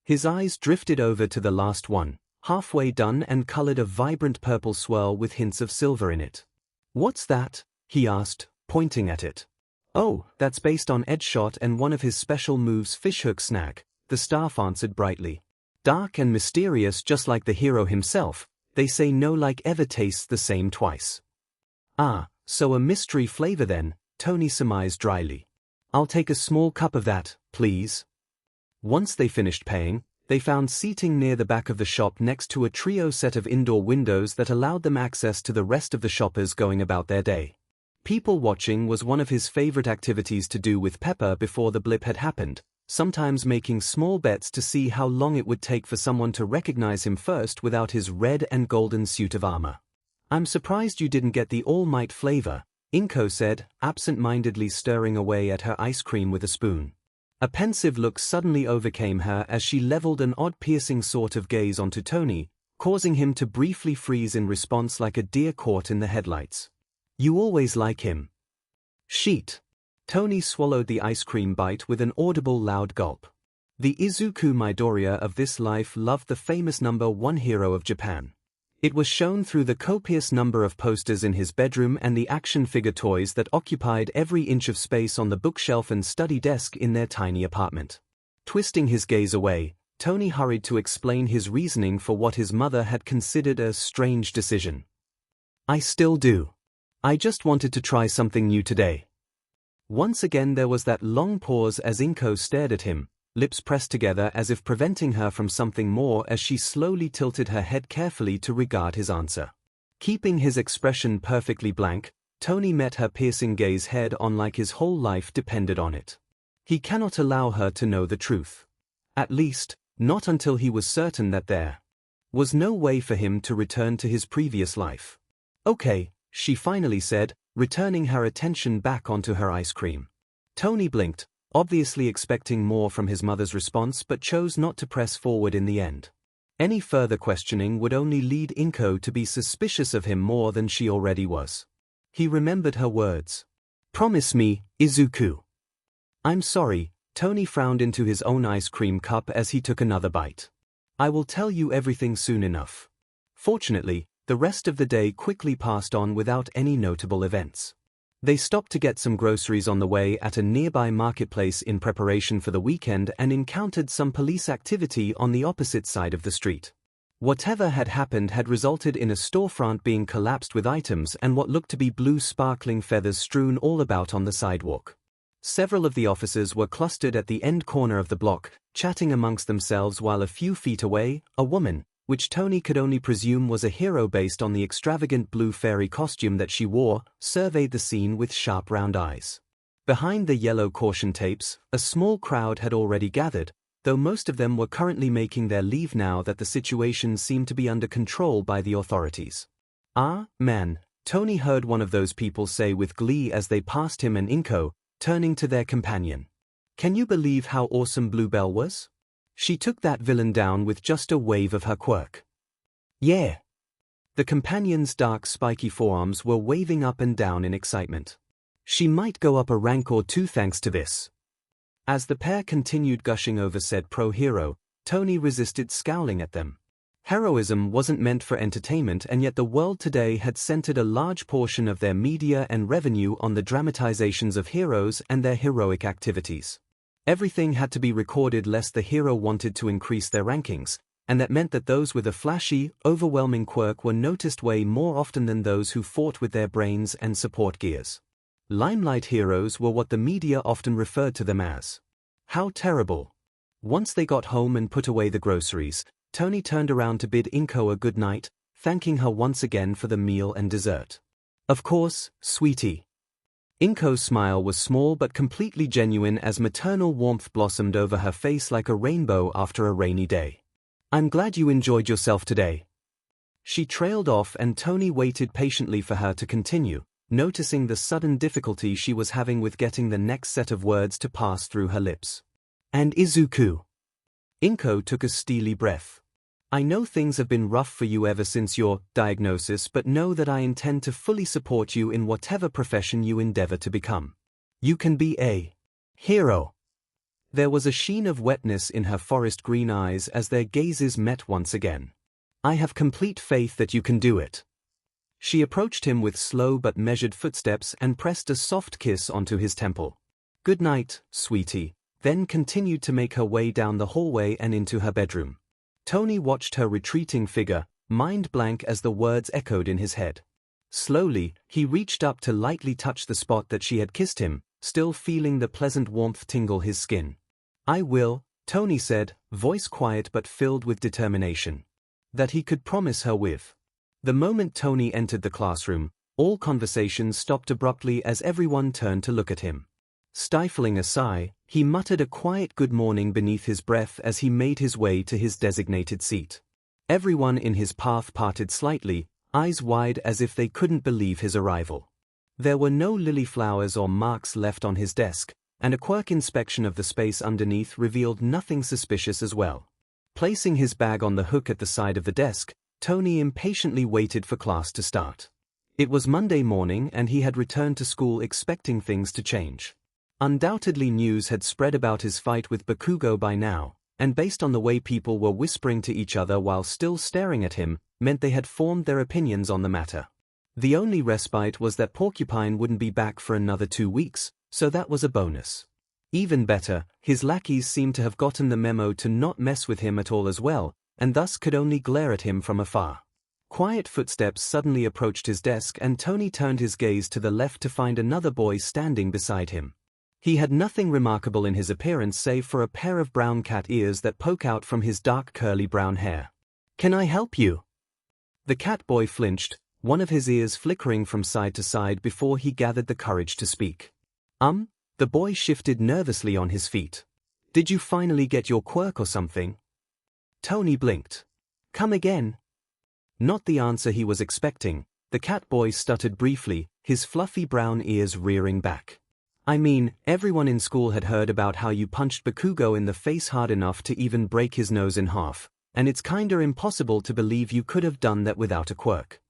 His eyes drifted over to the last one, halfway done and colored a vibrant purple swirl with hints of silver in it. "What's that?" he asked, pointing at it. "Oh, that's based on Edgeshot and one of his special moves, Fishhook Snag," the staff answered brightly. "Dark and mysterious just like the hero himself, they say no like ever tastes the same twice." "Ah, so a mystery flavor then," Tony surmised dryly. "I'll take a small cup of that, please." Once they finished paying, they found seating near the back of the shop next to a trio set of indoor windows that allowed them access to the rest of the shoppers going about their day. People watching was one of his favorite activities to do with Pepper before the blip had happened, sometimes making small bets to see how long it would take for someone to recognize him first without his red and golden suit of armor. "I'm surprised you didn't get the All Might flavor," Inko said, absent-mindedly stirring away at her ice cream with a spoon. A pensive look suddenly overcame her as she leveled an odd piercing sort of gaze onto Tony, causing him to briefly freeze in response like a deer caught in the headlights. "You always like him." "Sheet." Tony swallowed the ice cream bite with an audible loud gulp. The Izuku Midoriya of this life loved the famous #1 hero of Japan. It was shown through the copious number of posters in his bedroom and the action figure toys that occupied every inch of space on the bookshelf and study desk in their tiny apartment. Twisting his gaze away, Tony hurried to explain his reasoning for what his mother had considered a strange decision. "I still do. I just wanted to try something new today." Once again there was that long pause as Inko stared at him, lips pressed together as if preventing her from something more as she slowly tilted her head carefully to regard his answer. Keeping his expression perfectly blank, Tony met her piercing gaze head on like his whole life depended on it. He cannot allow her to know the truth. At least, not until he was certain that there was no way for him to return to his previous life. "Okay," she finally said, returning her attention back onto her ice cream. Tony blinked, obviously expecting more from his mother's response but chose not to press forward in the end. Any further questioning would only lead Inko to be suspicious of him more than she already was. He remembered her words. "Promise me, Izuku." "I'm sorry," Tony frowned into his own ice cream cup as he took another bite. "I will tell you everything soon enough." Fortunately, the rest of the day quickly passed on without any notable events. They stopped to get some groceries on the way at a nearby marketplace in preparation for the weekend and encountered some police activity on the opposite side of the street. Whatever had happened had resulted in a storefront being collapsed with items and what looked to be blue sparkling feathers strewn all about on the sidewalk. Several of the officers were clustered at the end corner of the block, chatting amongst themselves while a few feet away, a woman, which Tony could only presume was a hero based on the extravagant blue fairy costume that she wore, surveyed the scene with sharp round eyes. Behind the yellow caution tapes, a small crowd had already gathered, though most of them were currently making their leave now that the situation seemed to be under control by the authorities. "Ah, man," Tony heard one of those people say with glee as they passed him and Inko, turning to their companion. "Can you believe how awesome Bluebell was? She took that villain down with just a wave of her quirk." "Yeah." The companion's dark spiky forearms were waving up and down in excitement. "She might go up a rank or two thanks to this." As the pair continued gushing over said pro-hero, Tony resisted scowling at them. Heroism wasn't meant for entertainment, and yet the world today had centered a large portion of their media and revenue on the dramatizations of heroes and their heroic activities. Everything had to be recorded lest the hero wanted to increase their rankings, and that meant that those with a flashy, overwhelming quirk were noticed way more often than those who fought with their brains and support gears. Limelight heroes were what the media often referred to them as. How terrible. Once they got home and put away the groceries, Tony turned around to bid Inko a good night, thanking her once again for the meal and dessert. "Of course, sweetie." Inko's smile was small but completely genuine as maternal warmth blossomed over her face like a rainbow after a rainy day. "I'm glad you enjoyed yourself today." She trailed off and Tony waited patiently for her to continue, noticing the sudden difficulty she was having with getting the next set of words to pass through her lips. "And Izuku." Inko took a steely breath. "I know things have been rough for you ever since your diagnosis, but know that I intend to fully support you in whatever profession you endeavor to become. You can be a hero." There was a sheen of wetness in her forest green eyes as their gazes met once again. "I have complete faith that you can do it." She approached him with slow but measured footsteps and pressed a soft kiss onto his temple. "Good night, sweetie," then continued to make her way down the hallway and into her bedroom. Tony watched her retreating figure, mind blank as the words echoed in his head. Slowly, he reached up to lightly touch the spot that she had kissed him, still feeling the pleasant warmth tingle his skin. "I will," Tony said, voice quiet but filled with determination. That he could promise her with. The moment Tony entered the classroom, all conversations stopped abruptly as everyone turned to look at him. Stifling a sigh, he muttered a quiet good morning beneath his breath as he made his way to his designated seat. Everyone in his path parted slightly, eyes wide as if they couldn't believe his arrival. There were no lily flowers or marks left on his desk, and a quirk inspection of the space underneath revealed nothing suspicious as well. Placing his bag on the hook at the side of the desk, Tony impatiently waited for class to start. It was Monday morning and he had returned to school expecting things to change. Undoubtedly news had spread about his fight with Bakugo by now, and based on the way people were whispering to each other while still staring at him, meant they had formed their opinions on the matter. The only respite was that Porcupine wouldn't be back for another 2 weeks, so that was a bonus. Even better, his lackeys seemed to have gotten the memo to not mess with him at all as well, and thus could only glare at him from afar. Quiet footsteps suddenly approached his desk and Tony turned his gaze to the left to find another boy standing beside him. He had nothing remarkable in his appearance save for a pair of brown cat ears that poke out from his dark curly brown hair. "Can I help you?" The cat boy flinched, one of his ears flickering from side to side before he gathered the courage to speak. The boy shifted nervously on his feet. "Did you finally get your quirk or something?" Tony blinked. "Come again?" Not the answer he was expecting. The cat boy stuttered briefly, his fluffy brown ears rearing back. "I mean, everyone in school had heard about how you punched Bakugo in the face hard enough to even break his nose in half, and it's kinda impossible to believe you could have done that without a quirk."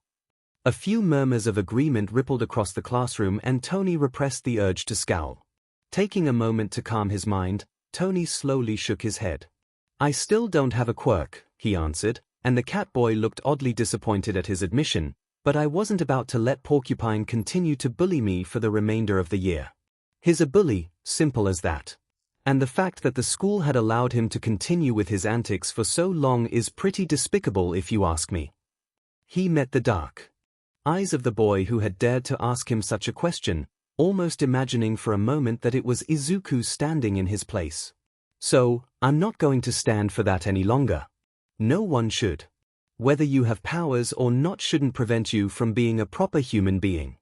A few murmurs of agreement rippled across the classroom and Tony repressed the urge to scowl. Taking a moment to calm his mind, Tony slowly shook his head. "I still don't have a quirk," he answered, and the cat boy looked oddly disappointed at his admission, "but I wasn't about to let Porcupine continue to bully me for the remainder of the year. He's a bully, simple as that. And the fact that the school had allowed him to continue with his antics for so long is pretty despicable if you ask me." He met the dark eyes of the boy who had dared to ask him such a question, almost imagining for a moment that it was Izuku standing in his place. "So, I'm not going to stand for that any longer. No one should. Whether you have powers or not shouldn't prevent you from being a proper human being."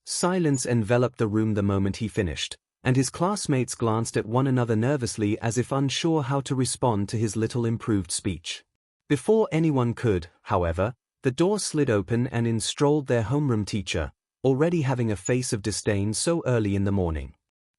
Silence enveloped the room the moment he finished, and his classmates glanced at one another nervously as if unsure how to respond to his little improved speech. Before anyone could, however, the door slid open and in strolled their homeroom teacher, already having a face of disdain so early in the morning.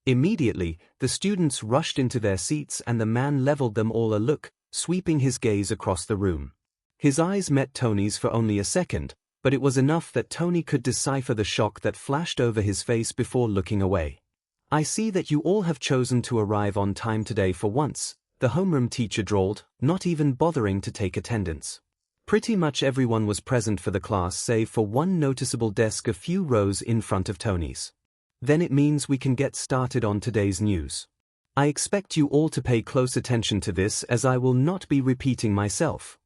Immediately, the students rushed into their seats and the man leveled them all a look, sweeping his gaze across the room. His eyes met Tony's for only a second, but it was enough that Tony could decipher the shock that flashed over his face before looking away. "I see that you all have chosen to arrive on time today for once," the homeroom teacher drawled, not even bothering to take attendance. Pretty much everyone was present for the class save for one noticeable desk a few rows in front of Tony's. "Then it means we can get started on today's news. I expect you all to pay close attention to this as I will not be repeating myself."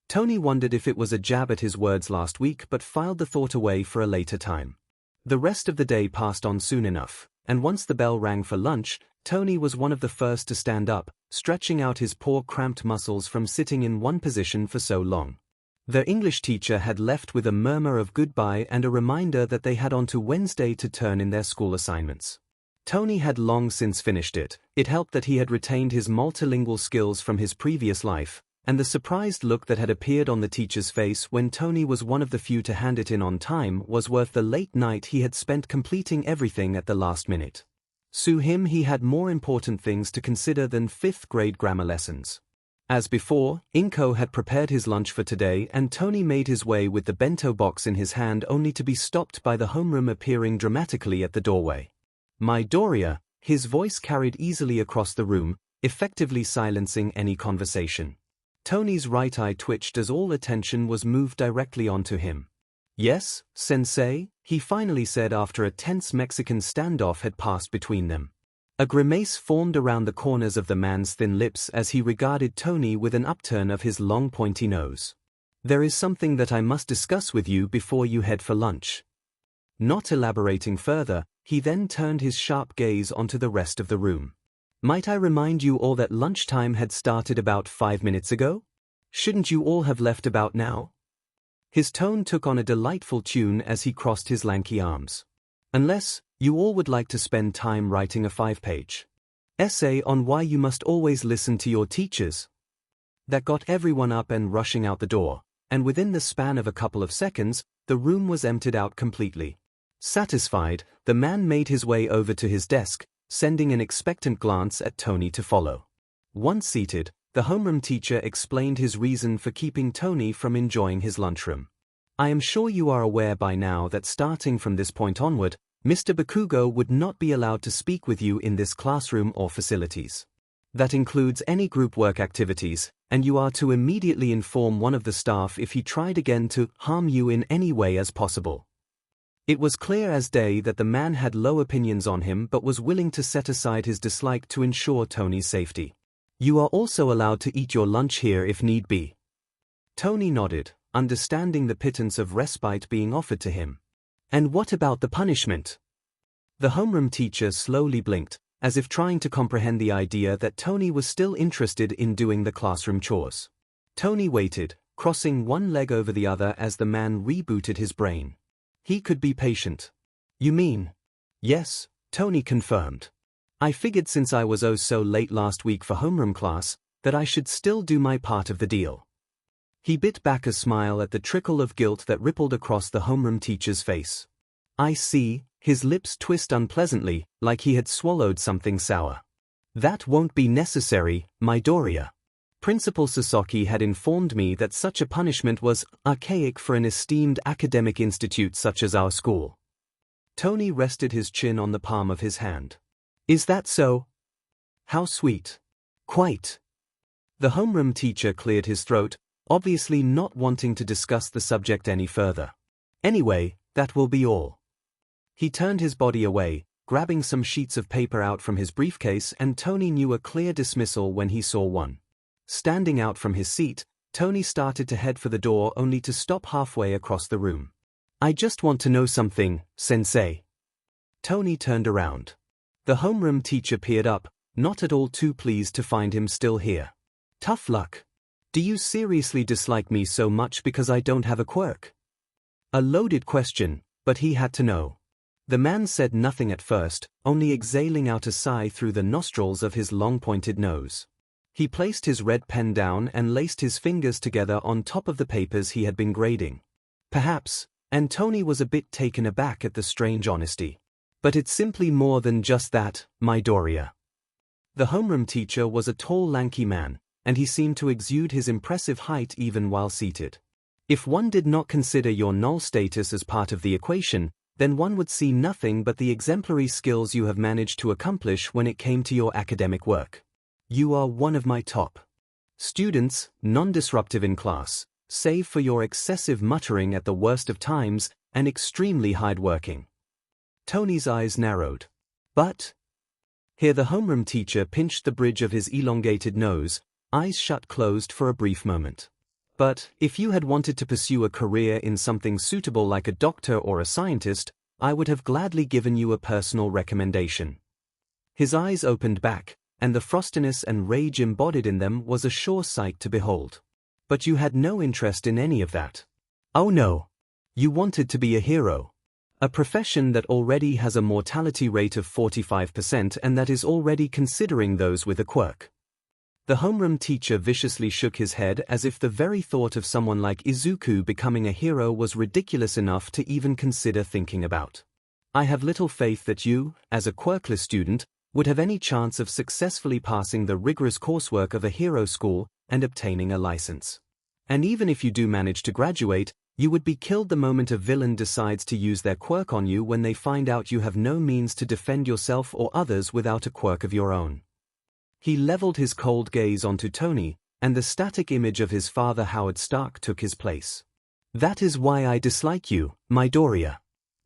Tony wondered if it was a jab at his words last week but filed the thought away for a later time. The rest of the day passed on soon enough, and once the bell rang for lunch, Tony was one of the first to stand up, stretching out his poor cramped muscles from sitting in one position for so long. Their English teacher had left with a murmur of goodbye and a reminder that they had onto Wednesday to turn in their school assignments. Tony had long since finished it. It helped that he had retained his multilingual skills from his previous life, and the surprised look that had appeared on the teacher's face when Tony was one of the few to hand it in on time was worth the late night he had spent completing everything at the last minute. To him he had more important things to consider than 5th grade grammar lessons. As before, Inko had prepared his lunch for today and Tony made his way with the bento box in his hand only to be stopped by the homeroom appearing dramatically at the doorway. "My Doria, His voice carried easily across the room, effectively silencing any conversation. Tony's right eye twitched as all attention was moved directly onto him. "Yes, sensei," he finally said after a tense Mexican standoff had passed between them. A grimace formed around the corners of the man's thin lips as he regarded Tony with an upturn of his long pointy nose. "There is something that I must discuss with you before you head for lunch." Not elaborating further, he then turned his sharp gaze onto the rest of the room. "Might I remind you all that lunchtime had started about 5 minutes ago? Shouldn't you all have left about now?" His tone took on a delightful tune as he crossed his lanky arms. "Unless you all would like to spend time writing a 5-page essay on why you must always listen to your teachers." That got everyone up and rushing out the door, and within the span of a couple of seconds, the room was emptied out completely. Satisfied, the man made his way over to his desk, sending an expectant glance at Tony to follow. Once seated, the homeroom teacher explained his reason for keeping Tony from enjoying his lunchroom. "I am sure you are aware by now that starting from this point onward, Mr. Bakugo would not be allowed to speak with you in this classroom or facilities. That includes any group work activities, and you are to immediately inform one of the staff if he tried again to harm you in any way as possible." It was clear as day that the man had low opinions on him but was willing to set aside his dislike to ensure Tony's safety. "You are also allowed to eat your lunch here if need be." Tony nodded, understanding the pittance of respite being offered to him. "And what about the punishment?" The homeroom teacher slowly blinked, as if trying to comprehend the idea that Tony was still interested in doing the classroom chores. Tony waited, crossing one leg over the other as the man rebooted his brain. He could be patient. "You mean?" "Yes," Tony confirmed. "I figured since I was so late last week for homeroom class, that I should still do my part of the deal." He bit back a smile at the trickle of guilt that rippled across the homeroom teacher's face. "I see," his lips twist unpleasantly, like he had swallowed something sour. "That won't be necessary, Midoriya. Principal Sasaki had informed me that such a punishment was archaic for an esteemed academic institute such as our school." Tony rested his chin on the palm of his hand. "Is that so?" "How sweet." "Quite." The homeroom teacher cleared his throat, obviously not wanting to discuss the subject any further. "Anyway, that will be all." He turned his body away, grabbing some sheets of paper out from his briefcase, and Tony knew a clear dismissal when he saw one. Standing out from his seat, Tony started to head for the door only to stop halfway across the room. "I just want to know something, sensei." Tony turned around. The homeroom teacher peered up, not at all too pleased to find him still here. "Tough luck. Do you seriously dislike me so much because I don't have a quirk?" A loaded question, but he had to know. The man said nothing at first, only exhaling out a sigh through the nostrils of his long-pointed nose. He placed his red pen down and laced his fingers together on top of the papers he had been grading. "Perhaps," and Tony was a bit taken aback at the strange honesty. "But it's simply more than just that, Midoriya." The homeroom teacher was a tall lanky man, and he seemed to exude his impressive height even while seated. If one did not consider your null status as part of the equation, then one would see nothing but the exemplary skills you have managed to accomplish when it came to your academic work. You are one of my top students, non-disruptive in class, save for your excessive muttering at the worst of times, and extremely hard-working. Tony's eyes narrowed. "But—" Here the homeroom teacher pinched the bridge of his elongated nose, eyes shut closed for a brief moment. "But if you had wanted to pursue a career in something suitable like a doctor or a scientist, I would have gladly given you a personal recommendation." His eyes opened back, and the frostiness and rage embodied in them was a sure sight to behold. "But you had no interest in any of that." "Oh no. You wanted to be a hero. A profession that already has a mortality rate of 45% and that is already considering those with a quirk." The homeroom teacher viciously shook his head as if the very thought of someone like Izuku becoming a hero was ridiculous enough to even consider thinking about. "I have little faith that you, as a quirkless student, would have any chance of successfully passing the rigorous coursework of a hero school and obtaining a license. And even if you do manage to graduate, You would be killed the moment a villain decides to use their quirk on you when they find out you have no means to defend yourself or others without a quirk of your own. He leveled his cold gaze onto Tony, and the static image of his father Howard Stark took his place. That is why I dislike you, Midoriya.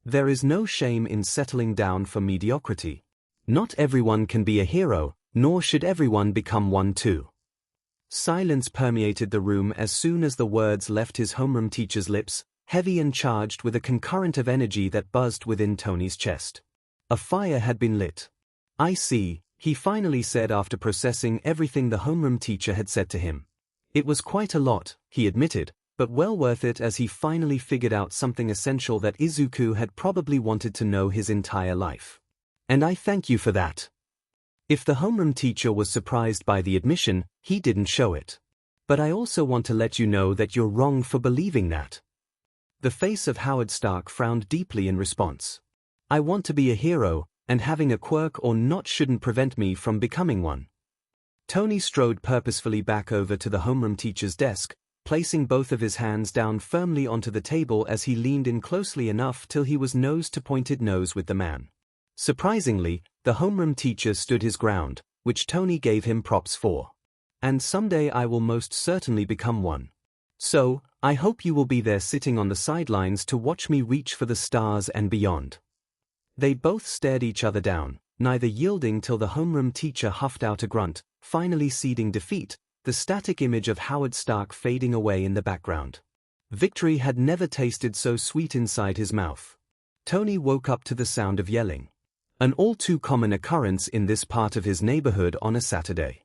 There is no shame in settling down for mediocrity. Not everyone can be a hero, nor should everyone become one too. Silence permeated the room as soon as the words left his homeroom teacher's lips, heavy and charged with a concurrent of energy that buzzed within Tony's chest. A fire had been lit. I see, he finally said after processing everything the homeroom teacher had said to him. It was quite a lot, he admitted, but well worth it as he finally figured out something essential that Izuku had probably wanted to know his entire life. And I thank you for that. If the homeroom teacher was surprised by the admission, he didn't show it. But I also want to let you know that you're wrong for believing that. The face of Howard Stark frowned deeply in response. I want to be a hero, and having a quirk or not shouldn't prevent me from becoming one. Tony strode purposefully back over to the homeroom teacher's desk, placing both of his hands down firmly onto the table as he leaned in closely enough till he was nose to pointed nose with the man. Surprisingly, the homeroom teacher stood his ground, which Tony gave him props for. And someday I will most certainly become one. So, I hope you will be there sitting on the sidelines to watch me reach for the stars and beyond. They both stared each other down, neither yielding till the homeroom teacher huffed out a grunt, finally ceding defeat, the static image of Howard Stark fading away in the background. Victory had never tasted so sweet inside his mouth. Tony woke up to the sound of yelling. An all-too-common occurrence in this part of his neighborhood on a Saturday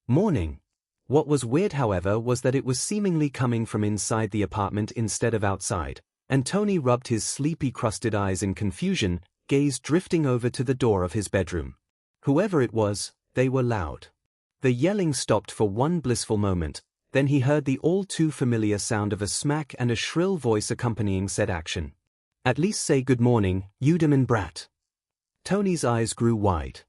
morning. What was weird, however, was that it was seemingly coming from inside the apartment instead of outside, and Tony rubbed his sleepy-crusted eyes in confusion, gaze drifting over to the door of his bedroom. Whoever it was, they were loud. The yelling stopped for one blissful moment, then he heard the all-too-familiar sound of a smack and a shrill voice accompanying said action. At least say good morning, you demon brat. Tony's eyes grew wide.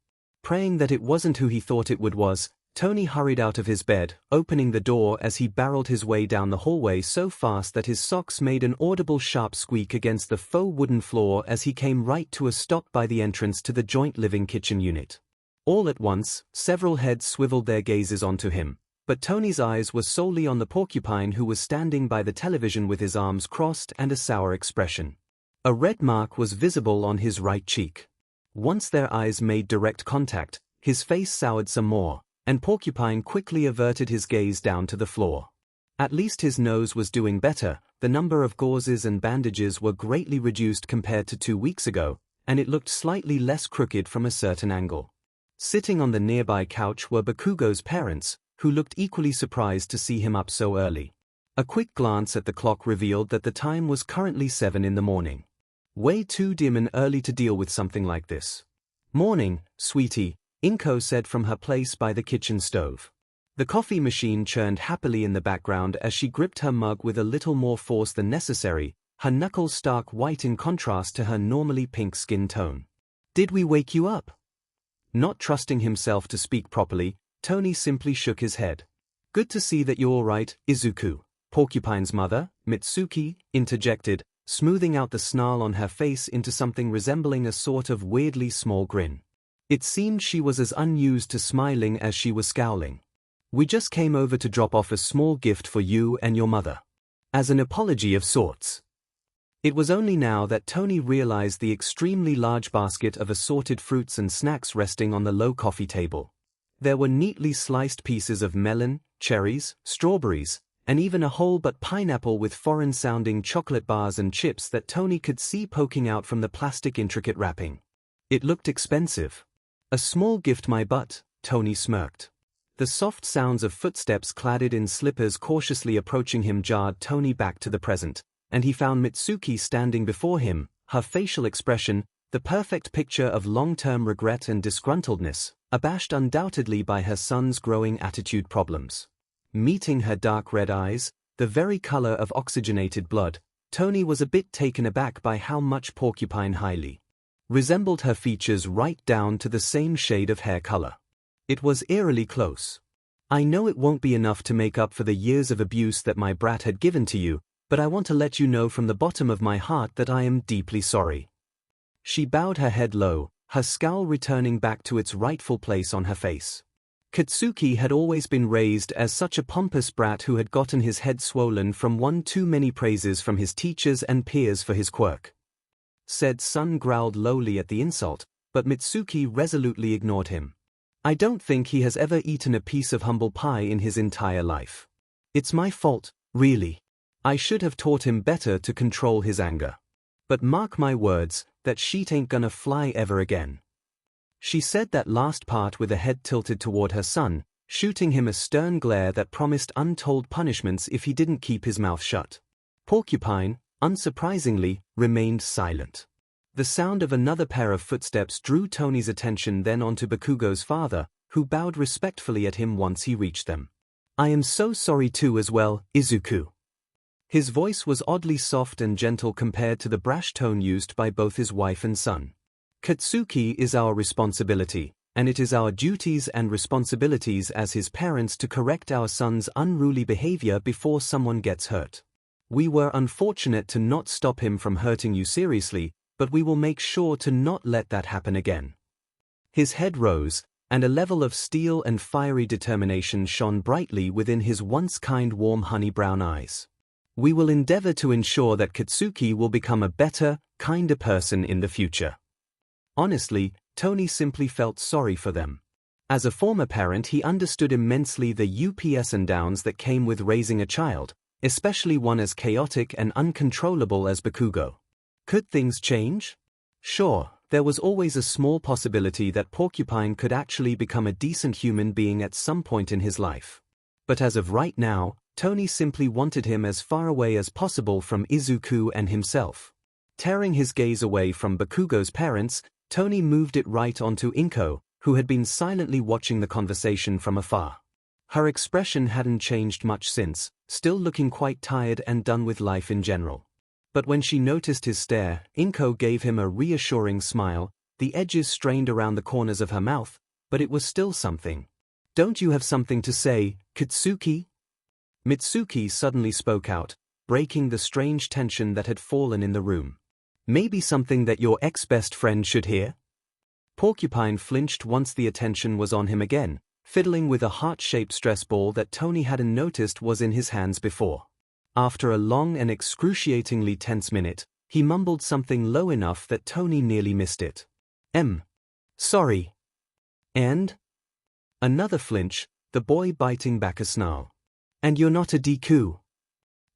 Praying that it wasn't who he thought it was, Tony hurried out of his bed, opening the door as he barreled his way down the hallway so fast that his socks made an audible sharp squeak against the faux wooden floor as he came right to a stop by the entrance to the joint living kitchen unit. All at once, several heads swiveled their gazes onto him, but Tony's eyes were solely on the porcupine who was standing by the television with his arms crossed and a sour expression. A red mark was visible on his right cheek. Once their eyes made direct contact, his face soured some more, and Porcupine quickly averted his gaze down to the floor. At least his nose was doing better, the number of gauzes and bandages were greatly reduced compared to 2 weeks ago, and it looked slightly less crooked from a certain angle. Sitting on the nearby couch were Bakugo's parents, who looked equally surprised to see him up so early. A quick glance at the clock revealed that the time was currently 7 in the morning. Way too dim and early to deal with something like this. Morning, sweetie, Inko said from her place by the kitchen stove. The coffee machine churned happily in the background as she gripped her mug with a little more force than necessary, her knuckles stark white in contrast to her normally pink skin tone. Did we wake you up? Not trusting himself to speak properly, Tony simply shook his head. Good to see that you're all right, Izuku. Porcupine's mother, Mitsuki, interjected, smoothing out the snarl on her face into something resembling a sort of weirdly small grin. It seemed she was as unused to smiling as she was scowling. We just came over to drop off a small gift for you and your mother. As an apology of sorts. It was only now that Tony realized the extremely large basket of assorted fruits and snacks resting on the low coffee table. There were neatly sliced pieces of melon, cherries, strawberries, and even a whole but pineapple with foreign-sounding chocolate bars and chips that Tony could see poking out from the plastic intricate wrapping. It looked expensive. A small gift, my butt, Tony smirked. The soft sounds of footsteps cladded in slippers cautiously approaching him jarred Tony back to the present, and he found Mitsuki standing before him, her facial expression, the perfect picture of long-term regret and disgruntledness, abashed undoubtedly by her son's growing attitude problems. Meeting her dark red eyes, the very color of oxygenated blood, Tony was a bit taken aback by how much Porcupine highly resembled her features right down to the same shade of hair color. It was eerily close. I know it won't be enough to make up for the years of abuse that my brat had given to you, but I want to let you know from the bottom of my heart that I am deeply sorry." She bowed her head low, her scowl returning back to its rightful place on her face. Katsuki had always been raised as such a pompous brat who had gotten his head swollen from one too many praises from his teachers and peers for his quirk. Said Sun growled lowly at the insult, but Mitsuki resolutely ignored him. "I don't think he has ever eaten a piece of humble pie in his entire life. It's my fault, really. I should have taught him better to control his anger. But mark my words, that sheet ain't gonna fly ever again." She said that last part with a head tilted toward her son, shooting him a stern glare that promised untold punishments if he didn't keep his mouth shut. Porcupine, unsurprisingly, remained silent. The sound of another pair of footsteps drew Tony's attention then onto Bakugo's father, who bowed respectfully at him once he reached them. "I am so sorry too as well, Izuku." His voice was oddly soft and gentle compared to the brash tone used by both his wife and son. "Katsuki is our responsibility, and it is our duties and responsibilities as his parents to correct our son's unruly behavior before someone gets hurt. We were unfortunate to not stop him from hurting you seriously, but we will make sure to not let that happen again." His head rose, and a level of steel and fiery determination shone brightly within his once kind warm honey-brown eyes. "We will endeavor to ensure that Katsuki will become a better, kinder person in the future." Honestly, Tony simply felt sorry for them. As a former parent, he understood immensely the ups and downs that came with raising a child, especially one as chaotic and uncontrollable as Bakugo. Could things change? Sure, there was always a small possibility that Porcupine could actually become a decent human being at some point in his life. But as of right now, Tony simply wanted him as far away as possible from Izuku and himself. Tearing his gaze away from Bakugo's parents, Tony moved it right onto Inko, who had been silently watching the conversation from afar. Her expression hadn't changed much since, still looking quite tired and done with life in general. But when she noticed his stare, Inko gave him a reassuring smile, the edges strained around the corners of her mouth, but it was still something. "Don't you have something to say, Katsuki?" Mitsuki suddenly spoke out, breaking the strange tension that had fallen in the room. "Maybe something that your ex-best friend should hear?" Porcupine flinched once the attention was on him again, fiddling with a heart-shaped stress ball that Tony hadn't noticed was in his hands before. After a long and excruciatingly tense minute, he mumbled something low enough that Tony nearly missed it. Sorry." "And?" Another flinch, the boy biting back a snarl. "And you're not a Deku?"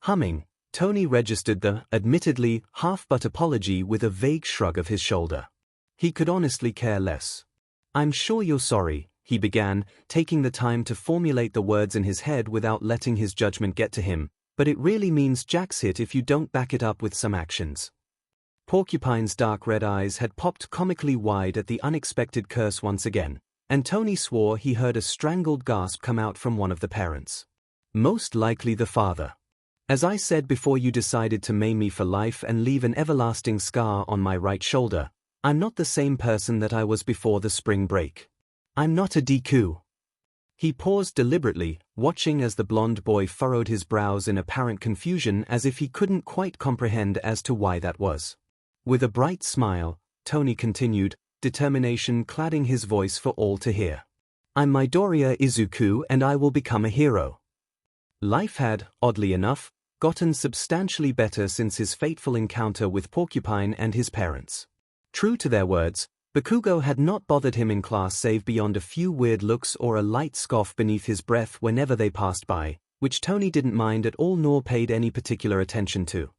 Humming, Tony registered the, admittedly, half-but apology with a vague shrug of his shoulder. He could honestly care less. "I'm sure you're sorry," he began, taking the time to formulate the words in his head without letting his judgment get to him, "but it really means jack's hit if you don't back it up with some actions." Porcupine's dark red eyes had popped comically wide at the unexpected curse once again, and Tony swore he heard a strangled gasp come out from one of the parents. Most likely the father. "As I said before you decided to maim me for life and leave an everlasting scar on my right shoulder, I'm not the same person that I was before the spring break. I'm not a Deku." He paused deliberately, watching as the blonde boy furrowed his brows in apparent confusion as if he couldn't quite comprehend as to why that was. With a bright smile, Tony continued, determination cladding his voice for all to hear. "I'm Midoriya Izuku and I will become a hero." Life had, oddly enough, gotten substantially better since his fateful encounter with Porcupine and his parents. True to their words, Bakugo had not bothered him in class save beyond a few weird looks or a light scoff beneath his breath whenever they passed by, which Tony didn't mind at all nor paid any particular attention to.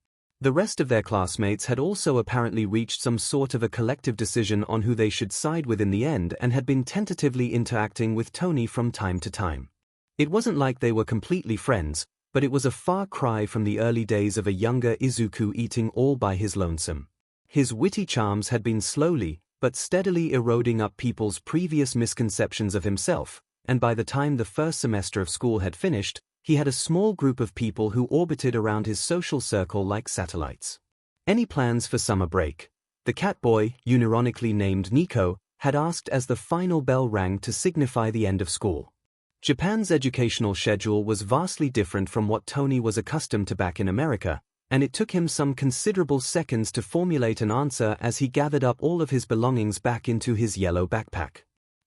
The rest of their classmates had also apparently reached some sort of a collective decision on who they should side with in the end and had been tentatively interacting with Tony from time to time. It wasn't like they were completely friends, but it was a far cry from the early days of a younger Izuku eating all by his lonesome. His witty charms had been slowly, but steadily eroding up people's previous misconceptions of himself, and by the time the first semester of school had finished, he had a small group of people who orbited around his social circle like satellites. "Any plans for summer break?" the cat boy, unironically named Nico, had asked as the final bell rang to signify the end of school. Japan's educational schedule was vastly different from what Tony was accustomed to back in America, and it took him some considerable seconds to formulate an answer as he gathered up all of his belongings back into his yellow backpack.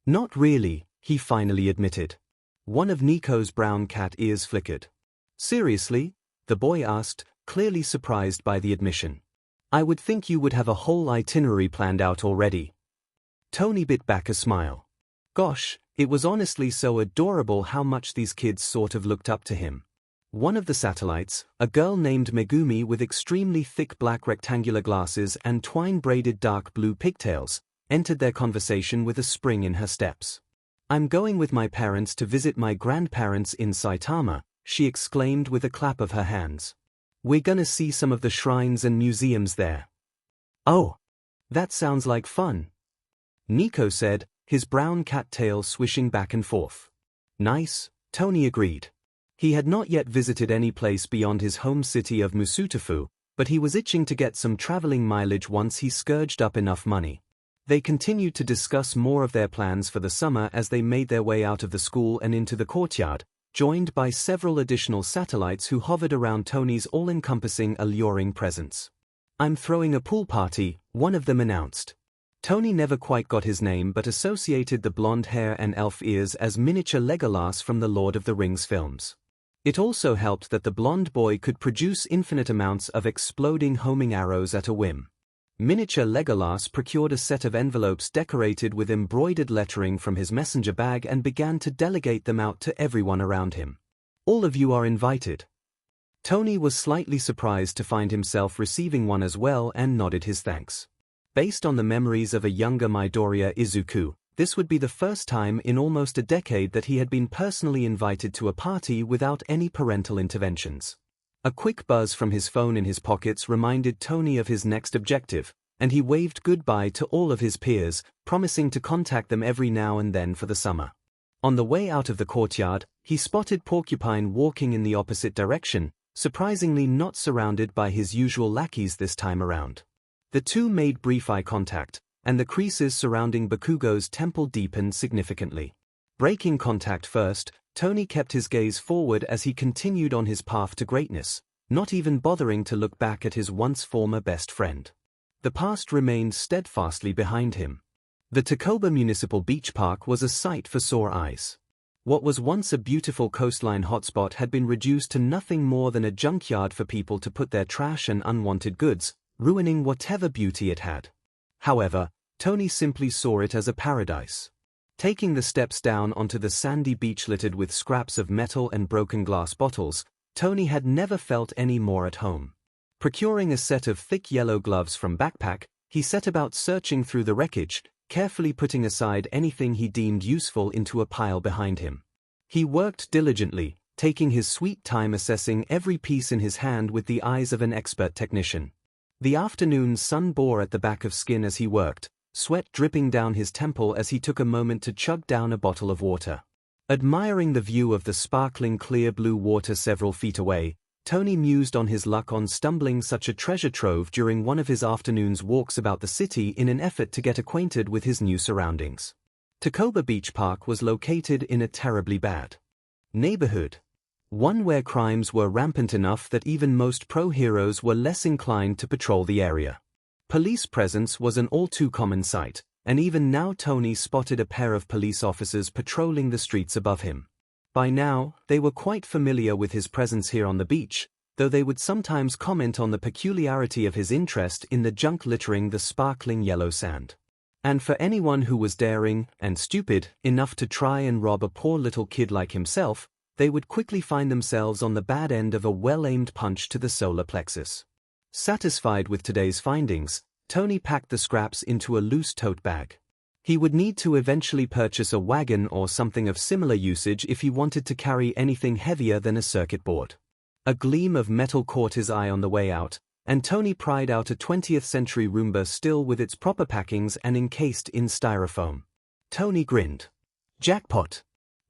Not really, he finally admitted. One of Nico's brown cat ears flickered. Seriously? The boy asked, clearly surprised by the admission. I would think you would have a whole itinerary planned out already. Tony bit back a smile. Gosh, it was honestly so adorable how much these kids sort of looked up to him. One of the satellites, a girl named Megumi with extremely thick black rectangular glasses and twine-braided dark blue pigtails, entered their conversation with a spring in her steps. I'm going with my parents to visit my grandparents in Saitama, she exclaimed with a clap of her hands. We're gonna see some of the shrines and museums there. Oh, that sounds like fun, Nico said, his brown cat tail swishing back and forth. Nice, Tony agreed. He had not yet visited any place beyond his home city of Musutafu, but he was itching to get some traveling mileage once he scourged up enough money. They continued to discuss more of their plans for the summer as they made their way out of the school and into the courtyard, joined by several additional satellites who hovered around Tony's all-encompassing, alluring presence. I'm throwing a pool party, one of them announced. Tony never quite got his name but associated the blonde hair and elf ears as miniature Legolas from the Lord of the Rings films. It also helped that the blonde boy could produce infinite amounts of exploding homing arrows at a whim. Miniature Legolas procured a set of envelopes decorated with embroidered lettering from his messenger bag and began to delegate them out to everyone around him. All of you are invited. Tony was slightly surprised to find himself receiving one as well and nodded his thanks. Based on the memories of a younger Midoriya Izuku, this would be the first time in almost a decade that he had been personally invited to a party without any parental interventions. A quick buzz from his phone in his pockets reminded Tony of his next objective, and he waved goodbye to all of his peers, promising to contact them every now and then for the summer. On the way out of the courtyard, he spotted Porcupine walking in the opposite direction, surprisingly not surrounded by his usual lackeys this time around. The two made brief eye contact, and the creases surrounding Bakugo's temple deepened significantly. Breaking contact first, Tony kept his gaze forward as he continued on his path to greatness, not even bothering to look back at his once former best friend. The past remained steadfastly behind him. The Takoba Municipal Beach Park was a sight for sore eyes. What was once a beautiful coastline hotspot had been reduced to nothing more than a junkyard for people to put their trash and unwanted goods, ruining whatever beauty it had. However, Tony simply saw it as a paradise. Taking the steps down onto the sandy beach littered with scraps of metal and broken glass bottles, Tony had never felt any more at home. Procuring a set of thick yellow gloves from backpack, he set about searching through the wreckage, carefully putting aside anything he deemed useful into a pile behind him. He worked diligently, taking his sweet time assessing every piece in his hand with the eyes of an expert technician. The afternoon sun bore at the back of skin as he worked, sweat dripping down his temple as he took a moment to chug down a bottle of water. Admiring the view of the sparkling clear blue water several feet away, Tony mused on his luck on stumbling such a treasure trove during one of his afternoon's walks about the city in an effort to get acquainted with his new surroundings. Takoba Beach Park was located in a terribly bad neighborhood. One where crimes were rampant enough that even most pro-heroes were less inclined to patrol the area. Police presence was an all-too-common sight, and even now Tony spotted a pair of police officers patrolling the streets above him. By now, they were quite familiar with his presence here on the beach, though they would sometimes comment on the peculiarity of his interest in the junk littering the sparkling yellow sand. And for anyone who was daring, and stupid, enough to try and rob a poor little kid like himself, they would quickly find themselves on the bad end of a well-aimed punch to the solar plexus. Satisfied with today's findings, Tony packed the scraps into a loose tote bag. He would need to eventually purchase a wagon or something of similar usage if he wanted to carry anything heavier than a circuit board. A gleam of metal caught his eye on the way out, and Tony pried out a 20th century Roomba still with its proper packings and encased in styrofoam. Tony grinned. Jackpot!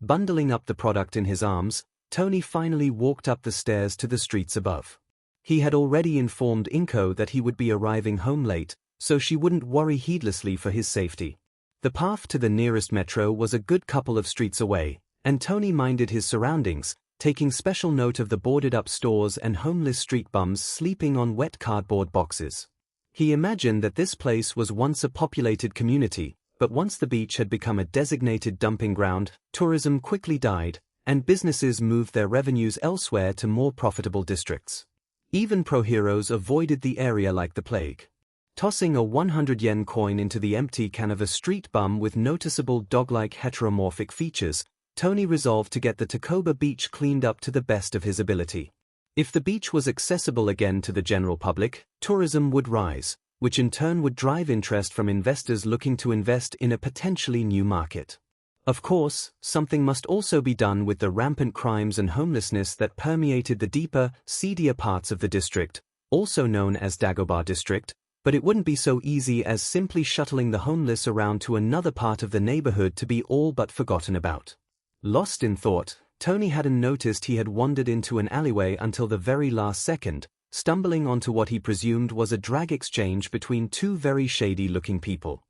Bundling up the product in his arms, Tony finally walked up the stairs to the streets above. He had already informed Inko that he would be arriving home late, so she wouldn't worry heedlessly for his safety. The path to the nearest metro was a good couple of streets away, and Tony minded his surroundings, taking special note of the boarded-up stores and homeless street bums sleeping on wet cardboard boxes. He imagined that this place was once a populated community, but once the beach had become a designated dumping ground, tourism quickly died, and businesses moved their revenues elsewhere to more profitable districts. Even pro-heroes avoided the area like the plague. Tossing a 100 yen coin into the empty can of a street bum with noticeable dog-like heteromorphic features, Tony resolved to get the Takoba beach cleaned up to the best of his ability. If the beach was accessible again to the general public, tourism would rise, which in turn would drive interest from investors looking to invest in a potentially new market. Of course, something must also be done with the rampant crimes and homelessness that permeated the deeper, seedier parts of the district, also known as Dagobah District, but it wouldn't be so easy as simply shuttling the homeless around to another part of the neighborhood to be all but forgotten about. Lost in thought, Tony hadn't noticed he had wandered into an alleyway until the very last second, stumbling onto what he presumed was a drag exchange between two very shady-looking people.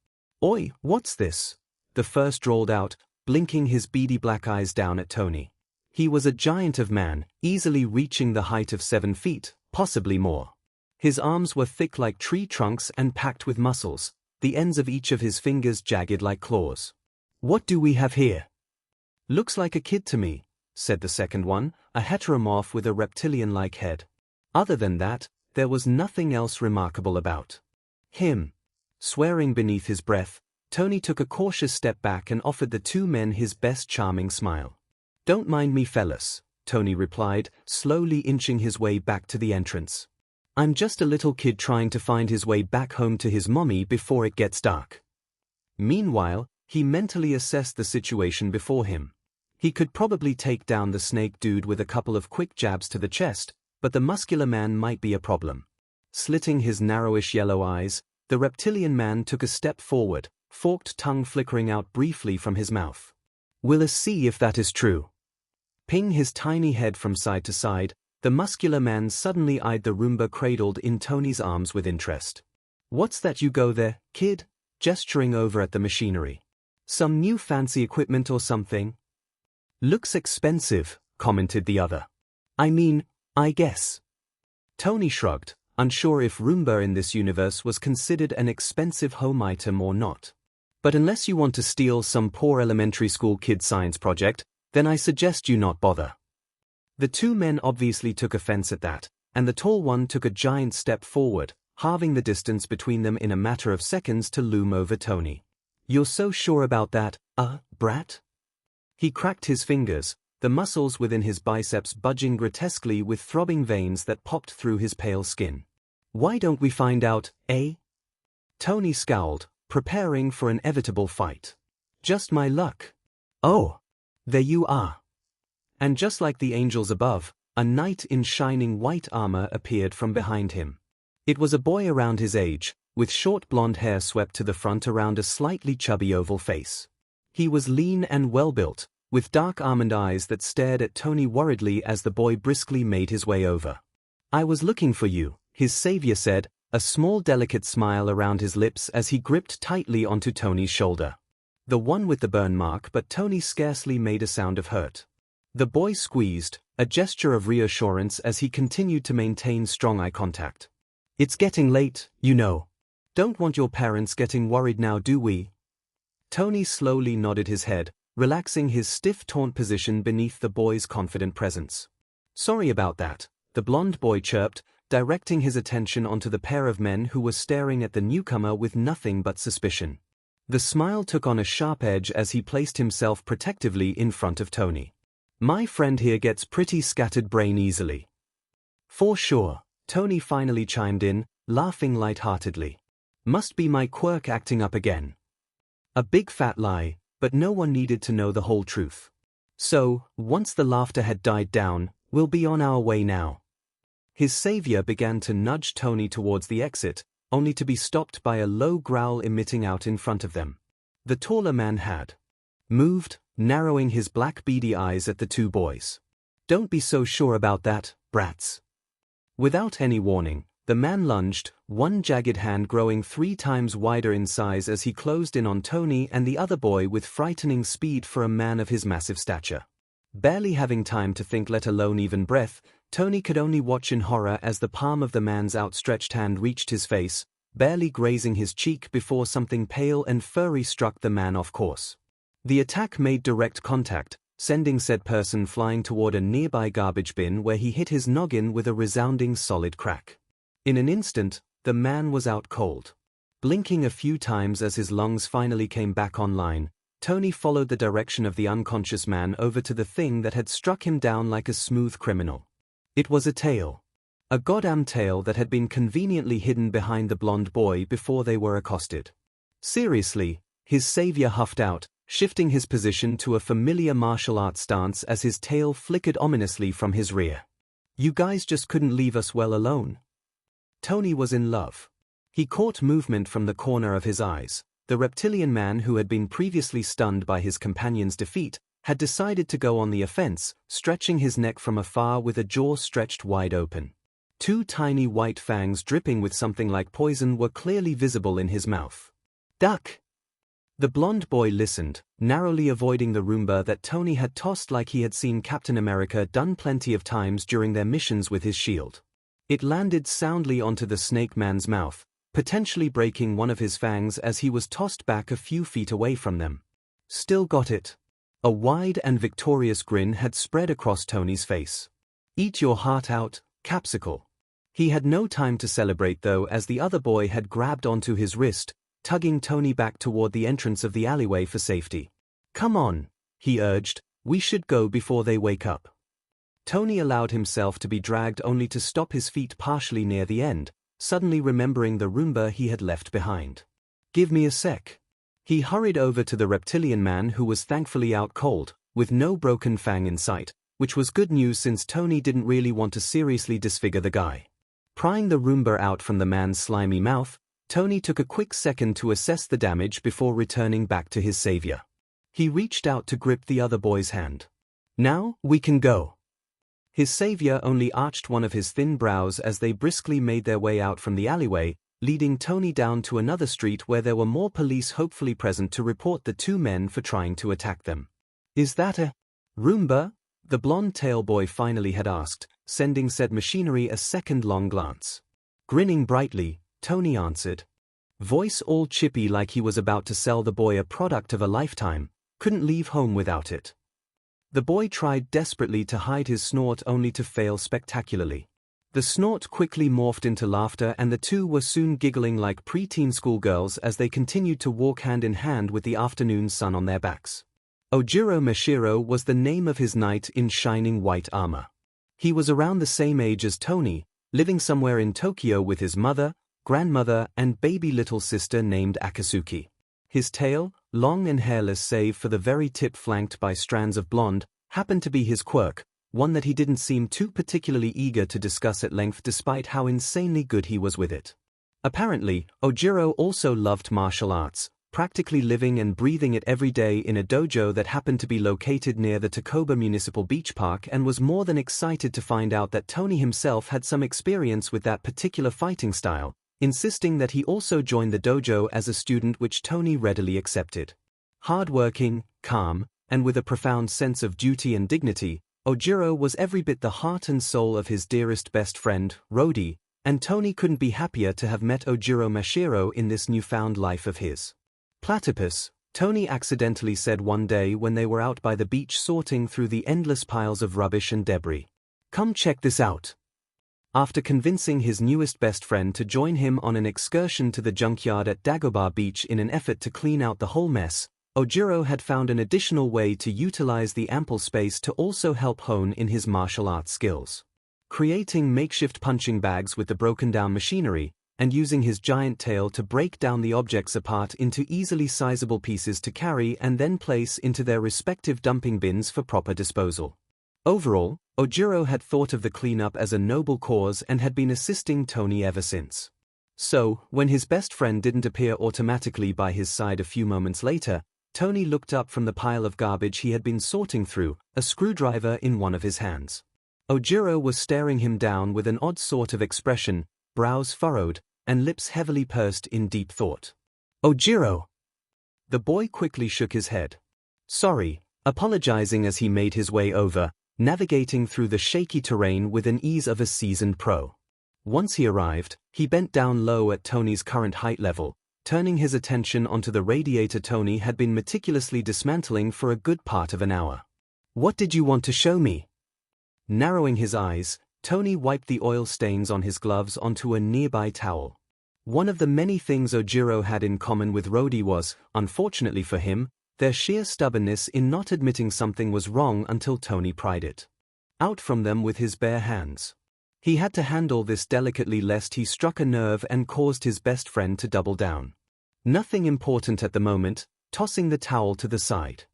"Oi, what's this?" the first drawled out, blinking his beady black eyes down at Tony. He was a giant of man, easily reaching the height of 7 feet, possibly more. His arms were thick like tree trunks and packed with muscles, the ends of each of his fingers jagged like claws. "What do we have here?" "Looks like a kid to me," said the second one, a heteromorph with a reptilian-like head. Other than that, there was nothing else remarkable about him. Swearing beneath his breath, Tony took a cautious step back and offered the two men his best charming smile. "Don't mind me, fellas," Tony replied, slowly inching his way back to the entrance. "I'm just a little kid trying to find his way back home to his mommy before it gets dark." Meanwhile, he mentally assessed the situation before him. He could probably take down the snake dude with a couple of quick jabs to the chest, but the muscular man might be a problem. Slitting his narrowish yellow eyes, the reptilian man took a step forward, forked tongue flickering out briefly from his mouth. "We'll see if that is true." Ping his tiny head from side to side, the muscular man suddenly eyed the Roomba cradled in Tony's arms with interest. "What's that you go there, kid?" gesturing over at the machinery. "Some new fancy equipment or something?" "Looks expensive," commented the other. "I mean, I guess." Tony shrugged, unsure if Roomba in this universe was considered an expensive home item or not. "But unless you want to steal some poor elementary school kid science project, then I suggest you not bother." The two men obviously took offense at that, and the tall one took a giant step forward, halving the distance between them in a matter of seconds to loom over Tony. "You're so sure about that, brat?" He cracked his fingers, the muscles within his biceps budging grotesquely with throbbing veins that popped through his pale skin. "Why don't we find out, eh?" Tony scowled, preparing for an inevitable fight. "Just my luck." "Oh, there you are." And just like the angels above, a knight in shining white armor appeared from behind him. It was a boy around his age, with short blonde hair swept to the front around a slightly chubby oval face. He was lean and well-built, with dark almond eyes that stared at Tony worriedly as the boy briskly made his way over. "I was looking for you," his savior said, a small delicate smile around his lips as he gripped tightly onto Tony's shoulder. The one with the burn mark, but Tony scarcely made a sound of hurt. The boy squeezed, a gesture of reassurance as he continued to maintain strong eye contact. "It's getting late, you know. Don't want your parents getting worried now, do we?" Tony slowly nodded his head, relaxing his stiff taunt position beneath the boy's confident presence. "Sorry about that," the blonde boy chirped, directing his attention onto the pair of men who were staring at the newcomer with nothing but suspicion. The smile took on a sharp edge as he placed himself protectively in front of Tony. "My friend here gets pretty scattered brain easily." "For sure," Tony finally chimed in, laughing lightheartedly. "Must be my quirk acting up again." A big fat lie, but no one needed to know the whole truth. "So, once the laughter had died down, we'll be on our way now." His savior began to nudge Tony towards the exit, only to be stopped by a low growl emitting out in front of them. The taller man had moved, narrowing his black beady eyes at the two boys. "Don't be so sure about that, brats." Without any warning, The man lunged, one jagged hand growing 3 times wider in size as he closed in on Tony and the other boy with frightening speed for a man of his massive stature. Barely having time to think, let alone even breath, Tony could only watch in horror as the palm of the man's outstretched hand reached his face, barely grazing his cheek before something pale and furry struck the man off course. The attack made direct contact, sending said person flying toward a nearby garbage bin where he hit his noggin with a resounding solid crack. In an instant, the man was out cold. Blinking a few times as his lungs finally came back online, Tony followed the direction of the unconscious man over to the thing that had struck him down like a smooth criminal. It was a tail. A goddamn tail that had been conveniently hidden behind the blonde boy before they were accosted. Seriously, his savior huffed out, shifting his position to a familiar martial arts stance as his tail flickered ominously from his rear. You guys just couldn't leave us well alone. Tony was in love. He caught movement from the corner of his eyes. The reptilian man who had been previously stunned by his companion's defeat had decided to go on the offense, stretching his neck from afar with a jaw stretched wide open. 2 tiny white fangs dripping with something like poison were clearly visible in his mouth. Duck! The blonde boy listened, narrowly avoiding the Roomba that Tony had tossed like he had seen Captain America done plenty of times during their missions with his shield. It landed soundly onto the snake man's mouth, potentially breaking one of his fangs as he was tossed back a few feet away from them. Still got it. A wide and victorious grin had spread across Tony's face. Eat your heart out, Capsicle. He had no time to celebrate though, as the other boy had grabbed onto his wrist, tugging Tony back toward the entrance of the alleyway for safety. Come on, he urged, we should go before they wake up. Tony allowed himself to be dragged only to stop his feet partially near the end, suddenly remembering the Roomba he had left behind. Give me a sec. He hurried over to the reptilian man who was thankfully out cold, with no broken fang in sight, which was good news since Tony didn't really want to seriously disfigure the guy. Prying the Roomba out from the man's slimy mouth, Tony took a quick second to assess the damage before returning back to his savior. He reached out to grip the other boy's hand. Now, we can go. His savior only arched one of his thin brows as they briskly made their way out from the alleyway, leading Tony down to another street where there were more police hopefully present to report the 2 men for trying to attack them. Is that a Roomba? The blonde tail boy finally had asked, sending said machinery a second-long glance. Grinning brightly, Tony answered. Voice all chippy like he was about to sell the boy a product of a lifetime, couldn't leave home without it. The boy tried desperately to hide his snort only to fail spectacularly. The snort quickly morphed into laughter and the 2 were soon giggling like preteen schoolgirls as they continued to walk hand in hand with the afternoon sun on their backs. Ojiro Mashiro was the name of his knight in shining white armor. He was around the same age as Tony, living somewhere in Tokyo with his mother, grandmother and baby little sister named Akatsuki. His tail, long and hairless save for the very tip flanked by strands of blonde, happened to be his quirk, one that he didn't seem too particularly eager to discuss at length despite how insanely good he was with it. Apparently, Ojiro also loved martial arts, practically living and breathing it every day in a dojo that happened to be located near the Takoba Municipal Beach Park, and was more than excited to find out that Tony himself had some experience with that particular fighting style, insisting that he also join the dojo as a student, which Tony readily accepted. Hard-working, calm, and with a profound sense of duty and dignity, Ojiro was every bit the heart and soul of his dearest best friend, Rody, and Tony couldn't be happier to have met Ojiro Mashiro in this newfound life of his. Platypus, Tony accidentally said one day when they were out by the beach sorting through the endless piles of rubbish and debris. Come check this out. After convincing his newest best friend to join him on an excursion to the junkyard at Dagobah Beach in an effort to clean out the whole mess, Ojiro had found an additional way to utilize the ample space to also help hone in his martial arts skills. Creating makeshift punching bags with the broken-down machinery, and using his giant tail to break down the objects apart into easily sizable pieces to carry and then place into their respective dumping bins for proper disposal. Overall, Ojiro had thought of the cleanup as a noble cause and had been assisting Tony ever since. So, when his best friend didn't appear automatically by his side a few moments later, Tony looked up from the pile of garbage he had been sorting through, a screwdriver in one of his hands. Ojiro was staring him down with an odd sort of expression, brows furrowed, and lips heavily pursed in deep thought. Ojiro! The boy quickly shook his head. Sorry, apologizing as he made his way over, navigating through the shaky terrain with an ease of a seasoned pro. Once he arrived, he bent down low at Tony's current height level, turning his attention onto the radiator Tony had been meticulously dismantling for a good part of an hour. What did you want to show me? Narrowing his eyes, Tony wiped the oil stains on his gloves onto a nearby towel. One of the many things Ojiro had in common with Rody was, unfortunately for him, their sheer stubbornness in not admitting something was wrong until Tony pried it out from them with his bare hands. He had to handle this delicately lest he struck a nerve and caused his best friend to double down. Nothing important at the moment, tossing the towel to the side.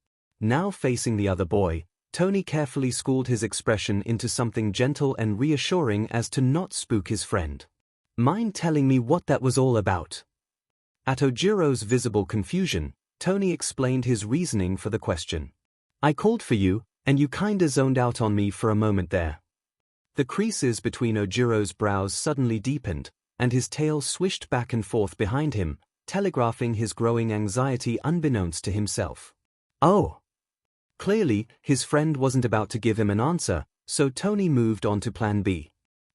Now facing the other boy, Tony carefully schooled his expression into something gentle and reassuring as to not spook his friend. Mind telling me what that was all about? At Ojiro's visible confusion, Tony explained his reasoning for the question. I called for you, and you kinda zoned out on me for a moment there. The creases between Ojiro's brows suddenly deepened, and his tail swished back and forth behind him, telegraphing his growing anxiety unbeknownst to himself. Oh! Clearly, his friend wasn't about to give him an answer, so Tony moved on to plan B.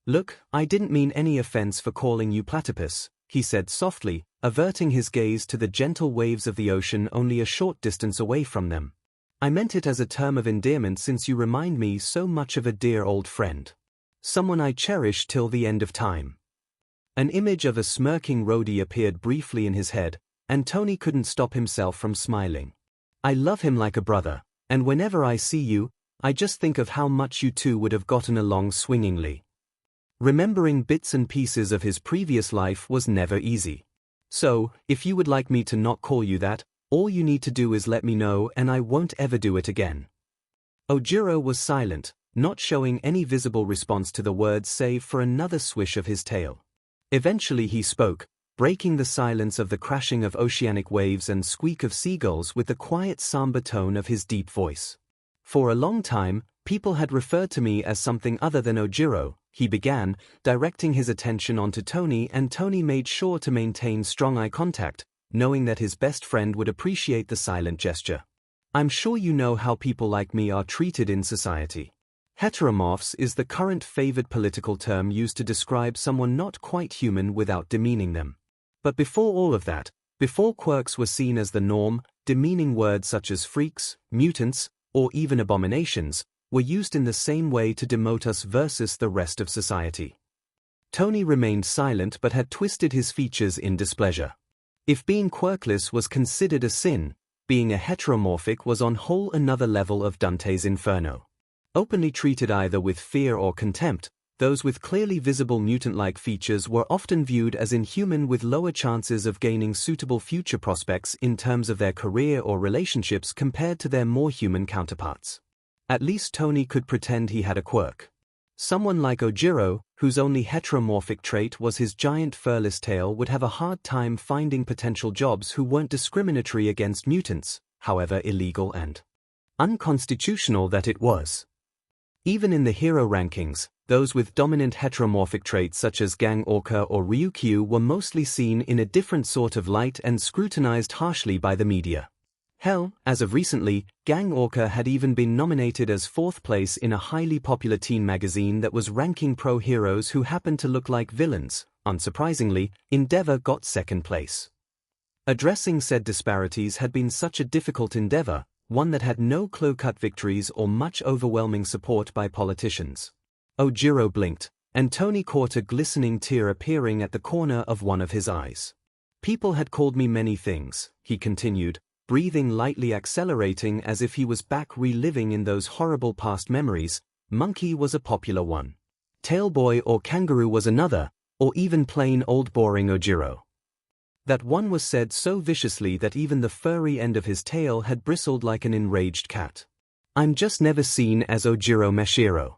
Look, I didn't mean any offense for calling you platypus, he said softly, averting his gaze to the gentle waves of the ocean only a short distance away from them. I meant it as a term of endearment since you remind me so much of a dear old friend. Someone I cherish till the end of time. An image of a smirking Rody appeared briefly in his head, and Tony couldn't stop himself from smiling. I love him like a brother, and whenever I see you, I just think of how much you two would have gotten along swingingly. Remembering bits and pieces of his previous life was never easy. So, if you would like me to not call you that, all you need to do is let me know and I won't ever do it again. Ojiro was silent, not showing any visible response to the words save for another swish of his tail. Eventually he spoke, breaking the silence of the crashing of oceanic waves and squeak of seagulls with the quiet somber tone of his deep voice. For a long time, people had referred to me as something other than Ojiro, he began, directing his attention onto Tony, and Tony made sure to maintain strong eye contact, knowing that his best friend would appreciate the silent gesture. I'm sure you know how people like me are treated in society. Heteromorphs is the current favored political term used to describe someone not quite human without demeaning them. But before all of that, before quirks were seen as the norm, demeaning words such as freaks, mutants, or even abominations, were used in the same way to demote us versus the rest of society. Tony remained silent but had twisted his features in displeasure. If being quirkless was considered a sin, being a heteromorphic was on whole another level of Dante's Inferno. Openly treated either with fear or contempt, those with clearly visible mutant-like features were often viewed as inhuman with lower chances of gaining suitable future prospects in terms of their career or relationships compared to their more human counterparts. At least Tony could pretend he had a quirk. Someone like Ojiro, whose only heteromorphic trait was his giant furless tail, would have a hard time finding potential jobs who weren't discriminatory against mutants, however illegal and unconstitutional that it was. Even in the hero rankings, those with dominant heteromorphic traits such as Gang Orca or Ryukyu were mostly seen in a different sort of light and scrutinized harshly by the media. Hell, as of recently, Gang Orca had even been nominated as 4th place in a highly popular teen magazine that was ranking pro-heroes who happened to look like villains. Unsurprisingly, Endeavor got 2nd place. Addressing said disparities had been such a difficult endeavor, one that had no clear-cut victories or much overwhelming support by politicians. Ojiro blinked, and Tony caught a glistening tear appearing at the corner of one of his eyes. People had called me many things, he continued, breathing lightly, accelerating as if he was back reliving in those horrible past memories. Monkey was a popular one. Tailboy or kangaroo was another, or even plain old boring Ojiro. That one was said so viciously that even the furry end of his tail had bristled like an enraged cat. I'm just never seen as Ojiro Mashiro.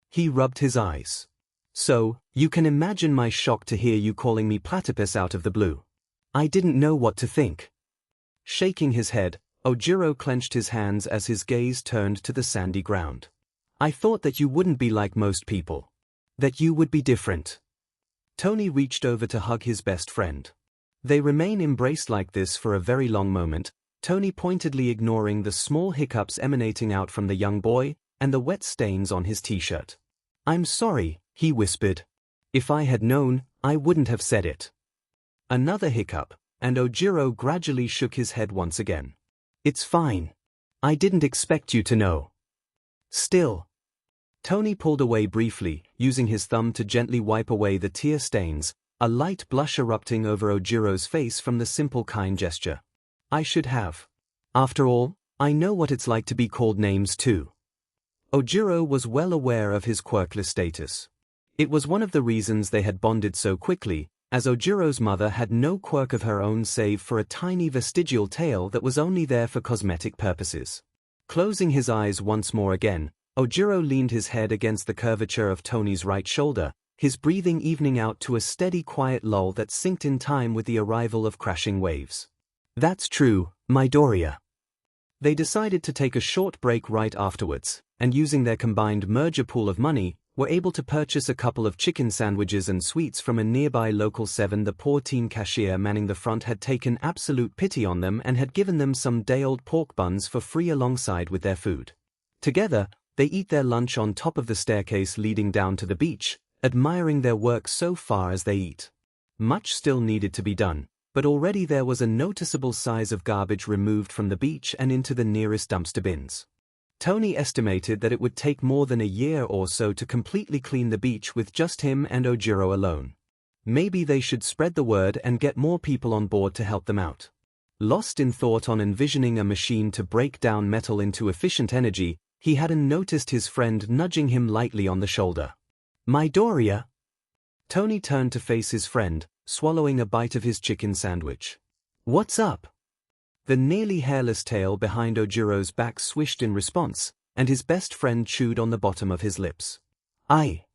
He rubbed his eyes. So, you can imagine my shock to hear you calling me platypus out of the blue. I didn't know what to think. Shaking his head, Ojiro clenched his hands as his gaze turned to the sandy ground. I thought that you wouldn't be like most people. That you would be different. Tony reached over to hug his best friend. They remain embraced like this for a very long moment, Tony pointedly ignoring the small hiccups emanating out from the young boy and the wet stains on his t-shirt. "I'm sorry," he whispered. "If I had known, I wouldn't have said it." Another hiccup, and Ojiro gradually shook his head once again. "It's fine. I didn't expect you to know." "Still." Tony pulled away briefly, using his thumb to gently wipe away the tear stains, a light blush erupting over Ojiro's face from the simple kind gesture. "I should have. After all, I know what it's like to be called names too." Ojiro was well aware of his quirkless status. It was one of the reasons they had bonded so quickly, as Ojiro's mother had no quirk of her own save for a tiny vestigial tail that was only there for cosmetic purposes. Closing his eyes once more again, Ojiro leaned his head against the curvature of Tony's right shoulder, his breathing evening out to a steady quiet lull that synced in time with the arrival of crashing waves. "That's true, Midoriya." They decided to take a short break right afterwards, and using their combined merger pool of money, were able to purchase a couple of chicken sandwiches and sweets from a nearby local 7. The poor teen cashier manning the front had taken absolute pity on them and had given them some day-old pork buns for free alongside with their food. Together, they eat their lunch on top of the staircase leading down to the beach, admiring their work so far as they eat. Much still needed to be done, but already there was a noticeable size of garbage removed from the beach and into the nearest dumpster bins. Tony estimated that it would take more than a year or so to completely clean the beach with just him and Ojiro alone. Maybe they should spread the word and get more people on board to help them out. Lost in thought on envisioning a machine to break down metal into efficient energy, he hadn't noticed his friend nudging him lightly on the shoulder. "Midoriya?" Tony turned to face his friend, swallowing a bite of his chicken sandwich. "What's up?" The nearly hairless tail behind Ojiro's back swished in response, and his best friend chewed on the bottom of his lips. "I."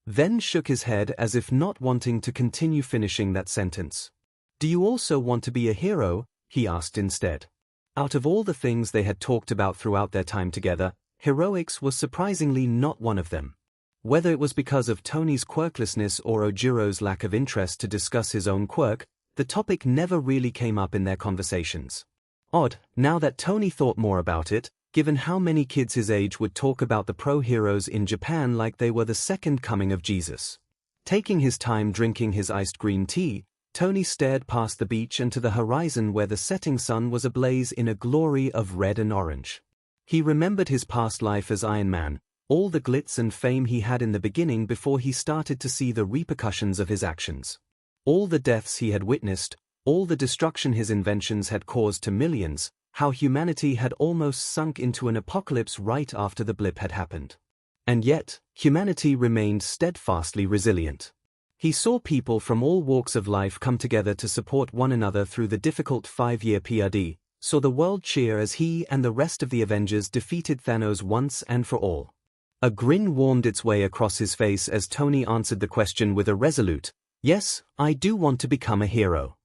Then shook his head as if not wanting to continue finishing that sentence. "Do you also want to be a hero?" he asked instead. Out of all the things they had talked about throughout their time together, heroics was surprisingly not one of them. Whether it was because of Tony's quirklessness or Ojiro's lack of interest to discuss his own quirk, the topic never really came up in their conversations. Odd, now that Tony thought more about it, given how many kids his age would talk about the pro-heroes in Japan like they were the second coming of Jesus. Taking his time drinking his iced green tea, Tony stared past the beach and to the horizon where the setting sun was ablaze in a glory of red and orange. He remembered his past life as Iron Man, all the glitz and fame he had in the beginning before he started to see the repercussions of his actions. All the deaths he had witnessed, all the destruction his inventions had caused to millions, how humanity had almost sunk into an apocalypse right after the blip had happened. And yet, humanity remained steadfastly resilient. He saw people from all walks of life come together to support one another through the difficult 5-year period, saw the world cheer as he and the rest of the Avengers defeated Thanos once and for all. A grin warmed its way across his face as Tony answered the question with a resolute, "Yes, I do want to become a hero."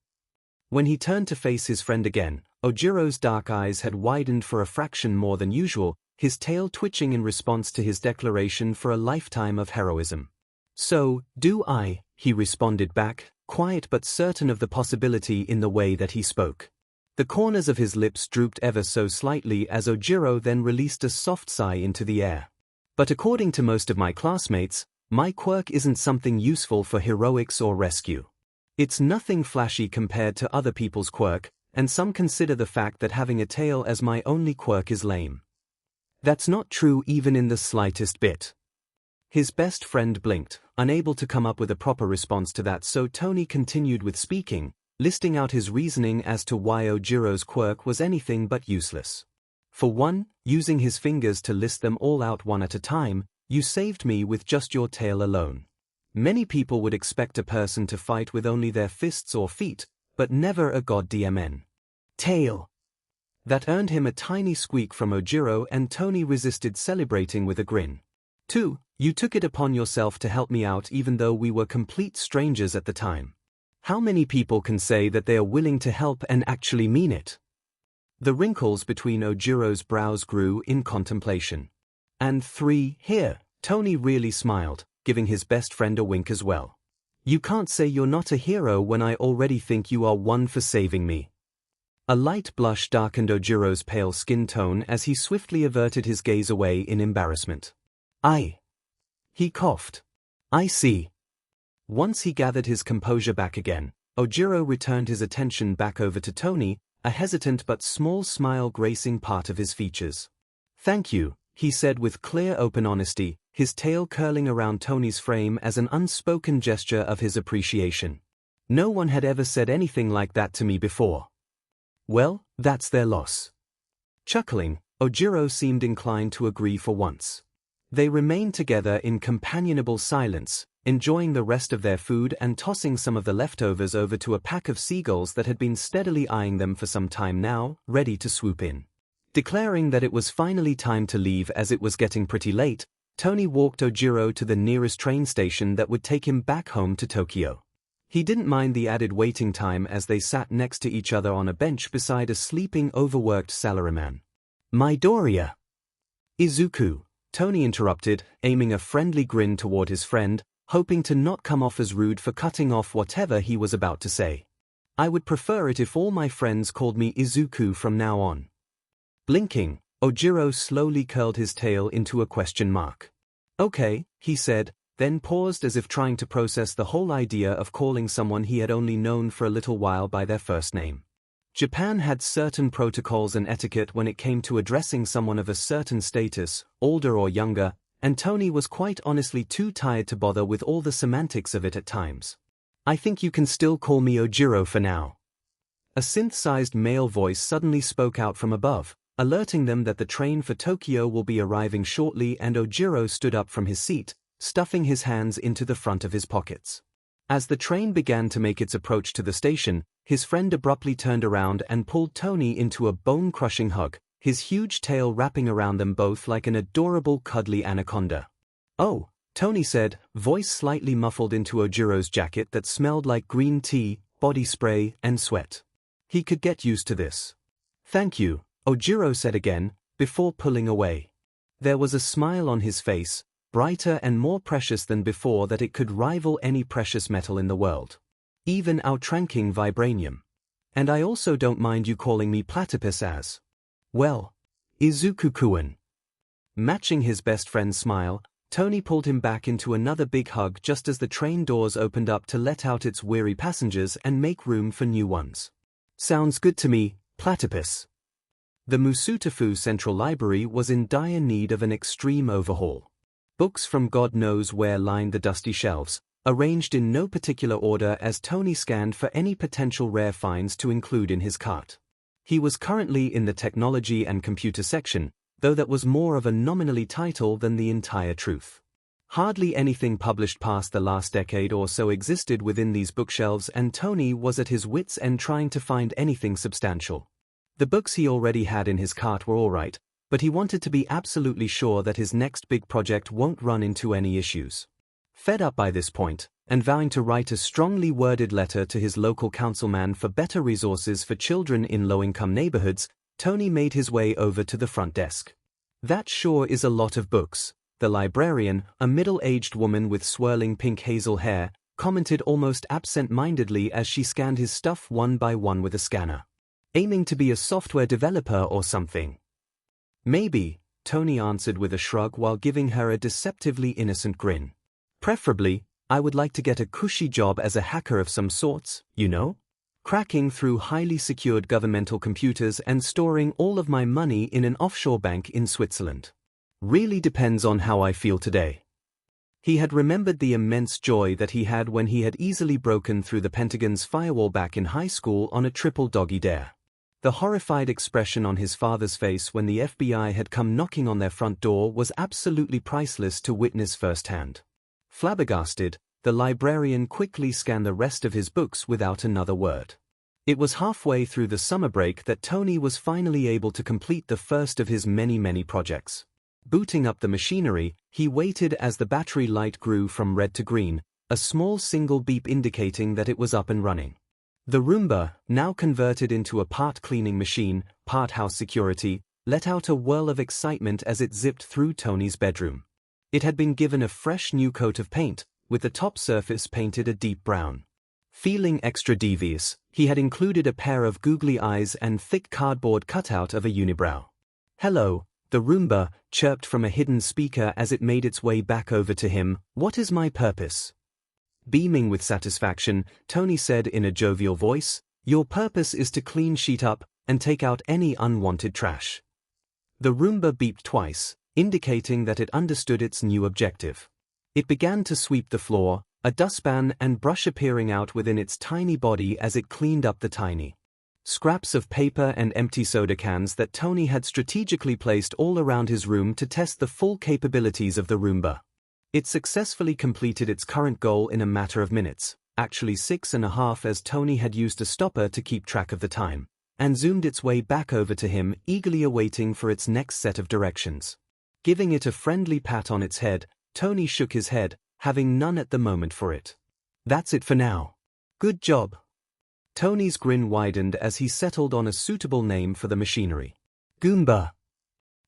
When he turned to face his friend again, Ojiro's dark eyes had widened for a fraction more than usual, his tail twitching in response to his declaration for a lifetime of heroism. "So, do I," he responded back, quiet but certain of the possibility in the way that he spoke. The corners of his lips drooped ever so slightly as Ojiro then released a soft sigh into the air. "But according to most of my classmates, my quirk isn't something useful for heroics or rescue. It's nothing flashy compared to other people's quirk, and some consider the fact that having a tail as my only quirk is lame." "That's not true even in the slightest bit." His best friend blinked, unable to come up with a proper response to that, so Tony continued with speaking, listing out his reasoning as to why Ojiro's quirk was anything but useless. "For one, using his fingers to list them all out one at a time, you saved me with just your tail alone. Many people would expect a person to fight with only their fists or feet, but never a goddamn tail." That earned him a tiny squeak from Ojiro, and Tony resisted celebrating with a grin. "Two, you took it upon yourself to help me out even though we were complete strangers at the time. How many people can say that they are willing to help and actually mean it?" The wrinkles between Ojiro's brows grew in contemplation. "And three, here," Tony really smiled, giving his best friend a wink as well. You can't say you're not a hero when I already think you are one for saving me. A light blush darkened Ojiro's pale skin tone as he swiftly averted his gaze away in embarrassment. He coughed. I see. Once he gathered his composure back again, Ojiro returned his attention back over to Tony, a hesitant but small smile gracing part of his features. Thank you, he said with clear open honesty, his tail curling around Tony's frame as an unspoken gesture of his appreciation. No one had ever said anything like that to me before. Well, that's their loss. Chuckling, Ojiro seemed inclined to agree for once. They remained together in companionable silence, enjoying the rest of their food and tossing some of the leftovers over to a pack of seagulls that had been steadily eyeing them for some time now, ready to swoop in. Declaring that it was finally time to leave as it was getting pretty late, Tony walked Ojiro to the nearest train station that would take him back home to Tokyo. He didn't mind the added waiting time as they sat next to each other on a bench beside a sleeping overworked salaryman. Midoriya. Izuku, Tony interrupted, aiming a friendly grin toward his friend, hoping to not come off as rude for cutting off whatever he was about to say. I would prefer it if all my friends called me Izuku from now on. Blinking, Ojiro slowly curled his tail into a question mark. Okay, he said, then paused as if trying to process the whole idea of calling someone he had only known for a little while by their first name. Japan had certain protocols and etiquette when it came to addressing someone of a certain status, older or younger, and Tony was quite honestly too tired to bother with all the semantics of it at times. I think you can still call me Ojiro for now. A synth-sized male voice suddenly spoke out from above, alerting them that the train for Tokyo will be arriving shortly, and Ojiro stood up from his seat, stuffing his hands into the front of his pockets. As the train began to make its approach to the station, his friend abruptly turned around and pulled Tony into a bone-crushing hug, his huge tail wrapping around them both like an adorable cuddly anaconda. Oh, Tony said, voice slightly muffled into Ojiro's jacket that smelled like green tea, body spray, and sweat. He could get used to this. Thank you, Ojiro said again, before pulling away. There was a smile on his face, brighter and more precious than before that it could rival any precious metal in the world. Even outrunking vibranium. And I also don't mind you calling me platypus as well. Izuku-kun. Matching his best friend's smile, Tony pulled him back into another big hug just as the train doors opened up to let out its weary passengers and make room for new ones. Sounds good to me, platypus. The Musutafu Central Library was in dire need of an extreme overhaul. Books from God knows where lined the dusty shelves, arranged in no particular order as Tony scanned for any potential rare finds to include in his cart. He was currently in the technology and computer section, though that was more of a nominally title than the entire truth. Hardly anything published past the last decade or so existed within these bookshelves, and Tony was at his wits' end trying to find anything substantial. The books he already had in his cart were alright, but he wanted to be absolutely sure that his next big project won't run into any issues. Fed up by this point, and vowing to write a strongly worded letter to his local councilman for better resources for children in low-income neighborhoods, Tony made his way over to the front desk. That sure is a lot of books, the librarian, a middle-aged woman with swirling pink hazel hair, commented almost absent-mindedly as she scanned his stuff one by one with a scanner. Aiming to be a software developer or something? Maybe, Tony answered with a shrug while giving her a deceptively innocent grin. Preferably, I would like to get a cushy job as a hacker of some sorts, you know? Cracking through highly secured governmental computers and storing all of my money in an offshore bank in Switzerland. Really depends on how I feel today. He had remembered the immense joy that he had when he had easily broken through the Pentagon's firewall back in high school on a triple doggy dare. The horrified expression on his father's face when the FBI had come knocking on their front door was absolutely priceless to witness firsthand. Flabbergasted, the librarian quickly scanned the rest of his books without another word. It was halfway through the summer break that Tony was finally able to complete the first of his many projects. Booting up the machinery, he waited as the battery light grew from red to green, a small single beep indicating that it was up and running. The Roomba, now converted into a part cleaning machine, part house security, let out a whirl of excitement as it zipped through Tony's bedroom. It had been given a fresh new coat of paint, with the top surface painted a deep brown. Feeling extra devious, he had included a pair of googly eyes and thick cardboard cutout of a unibrow. "Hello," the Roomba chirped from a hidden speaker as it made its way back over to him. "What is my purpose?" Beaming with satisfaction, Tony said in a jovial voice, "Your purpose is to clean sheet up and take out any unwanted trash." The Roomba beeped twice, indicating that it understood its new objective. It began to sweep the floor, a dustpan and brush appearing out within its tiny body as it cleaned up the tiny scraps of paper and empty soda cans that Tony had strategically placed all around his room to test the full capabilities of the Roomba. It successfully completed its current goal in a matter of minutes, actually 6.5 as Tony had used a stopper to keep track of the time, and zoomed its way back over to him, eagerly awaiting for its next set of directions. Giving it a friendly pat on its head, Tony shook his head, having none at the moment for it. "That's it for now. Good job." Tony's grin widened as he settled on a suitable name for the machinery. Goomba.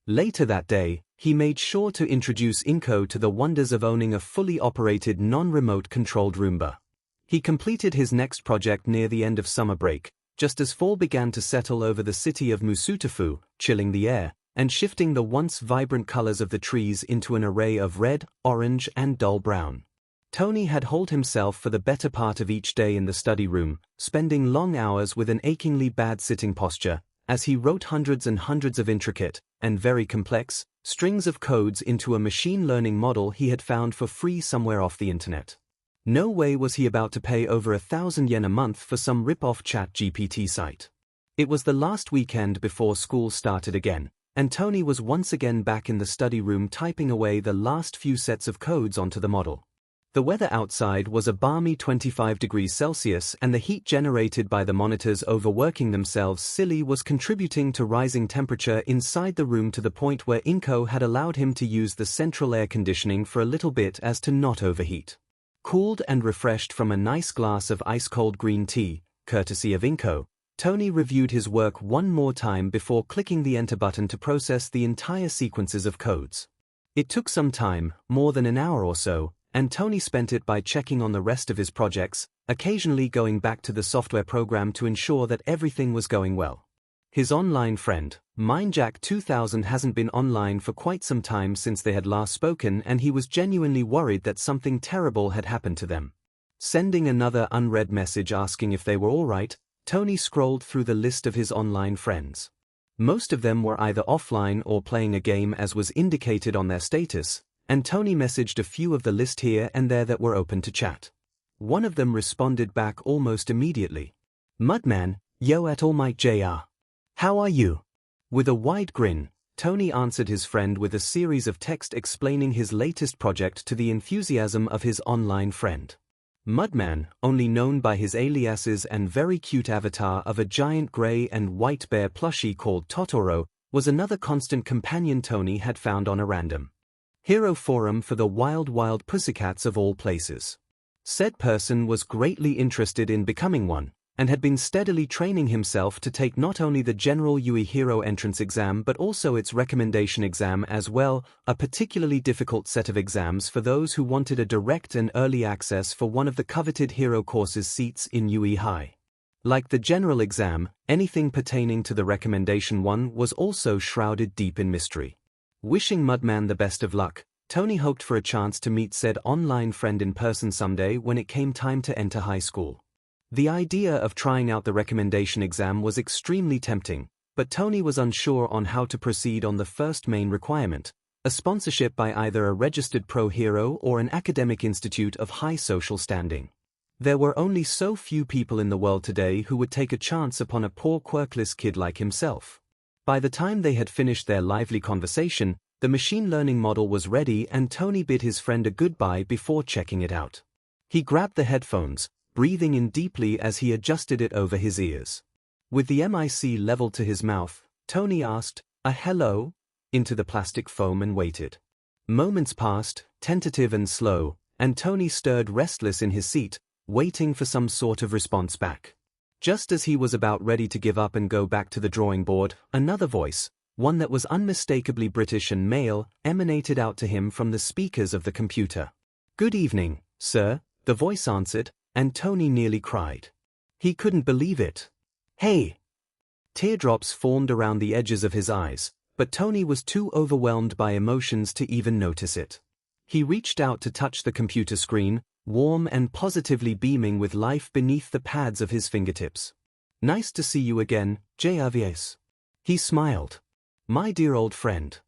Later that day, he made sure to introduce Inko to the wonders of owning a fully operated non-remote controlled Roomba. He completed his next project near the end of summer break, just as fall began to settle over the city of Musutafu, chilling the air, and shifting the once vibrant colors of the trees into an array of red, orange, and dull brown. Tony had holed himself for the better part of each day in the study room, spending long hours with an achingly bad sitting posture, as he wrote hundreds and hundreds of intricate, and very complex, strings of codes into a machine learning model he had found for free somewhere off the internet. No way was he about to pay over 1,000 yen a month for some rip-off ChatGPT site. It was the last weekend before school started again, and Tony was once again back in the study room typing away the last few sets of codes onto the model. The weather outside was a balmy 25 degrees Celsius, and the heat generated by the monitors overworking themselves silly was contributing to rising temperature inside the room to the point where Inko had allowed him to use the central air conditioning for a little bit as to not overheat. Cooled and refreshed from a nice glass of ice-cold green tea, courtesy of Inko, Tony reviewed his work one more time before clicking the enter button to process the entire sequences of codes. It took some time, more than an hour or so, and Tony spent it by checking on the rest of his projects, occasionally going back to the software program to ensure that everything was going well. His online friend, MindJack2000, hasn't been online for quite some time since they had last spoken, and he was genuinely worried that something terrible had happened to them. Sending another unread message asking if they were all right, Tony scrolled through the list of his online friends. Most of them were either offline or playing a game as was indicated on their status, and Tony messaged a few of the list here and there that were open to chat. One of them responded back almost immediately. "Mudman, yo at All Might JR. How are you?" With a wide grin, Tony answered his friend with a series of text explaining his latest project to the enthusiasm of his online friend. Mudman, only known by his aliases and very cute avatar of a giant grey and white bear plushie called Totoro, was another constant companion Tony had found on a random hero forum for the wild pussycats of all places. Said person was greatly interested in becoming one, and had been steadily training himself to take not only the general Yui Hero entrance exam but also its recommendation exam as well, a particularly difficult set of exams for those who wanted a direct and early access for one of the coveted hero courses seats in Yui High. Like the general exam, anything pertaining to the recommendation one was also shrouded deep in mystery. Wishing Mudman the best of luck, Tony hoped for a chance to meet said online friend in person someday when it came time to enter high school. The idea of trying out the recommendation exam was extremely tempting, but Tony was unsure on how to proceed on the first main requirement, a sponsorship by either a registered pro hero or an academic institute of high social standing. There were only so few people in the world today who would take a chance upon a poor quirkless kid like himself. By the time they had finished their lively conversation, the machine learning model was ready and Tony bid his friend a goodbye before checking it out. He grabbed the headphones, breathing in deeply as he adjusted it over his ears. With the mic leveled to his mouth, Tony asked, "A hello?" into the plastic foam and waited. Moments passed, tentative and slow, and Tony stirred restless in his seat, waiting for some sort of response back. Just as he was about ready to give up and go back to the drawing board, another voice, one that was unmistakably British and male, emanated out to him from the speakers of the computer. "Good evening, "Sir," the voice answered, and Tony nearly cried. He couldn't believe it. "Hey!" Teardrops formed around the edges of his eyes, but Tony was too overwhelmed by emotions to even notice it. He reached out to touch the computer screen, warm and positively beaming with life beneath the pads of his fingertips. "Nice to see you again, JRVS." He smiled. "My dear old friend."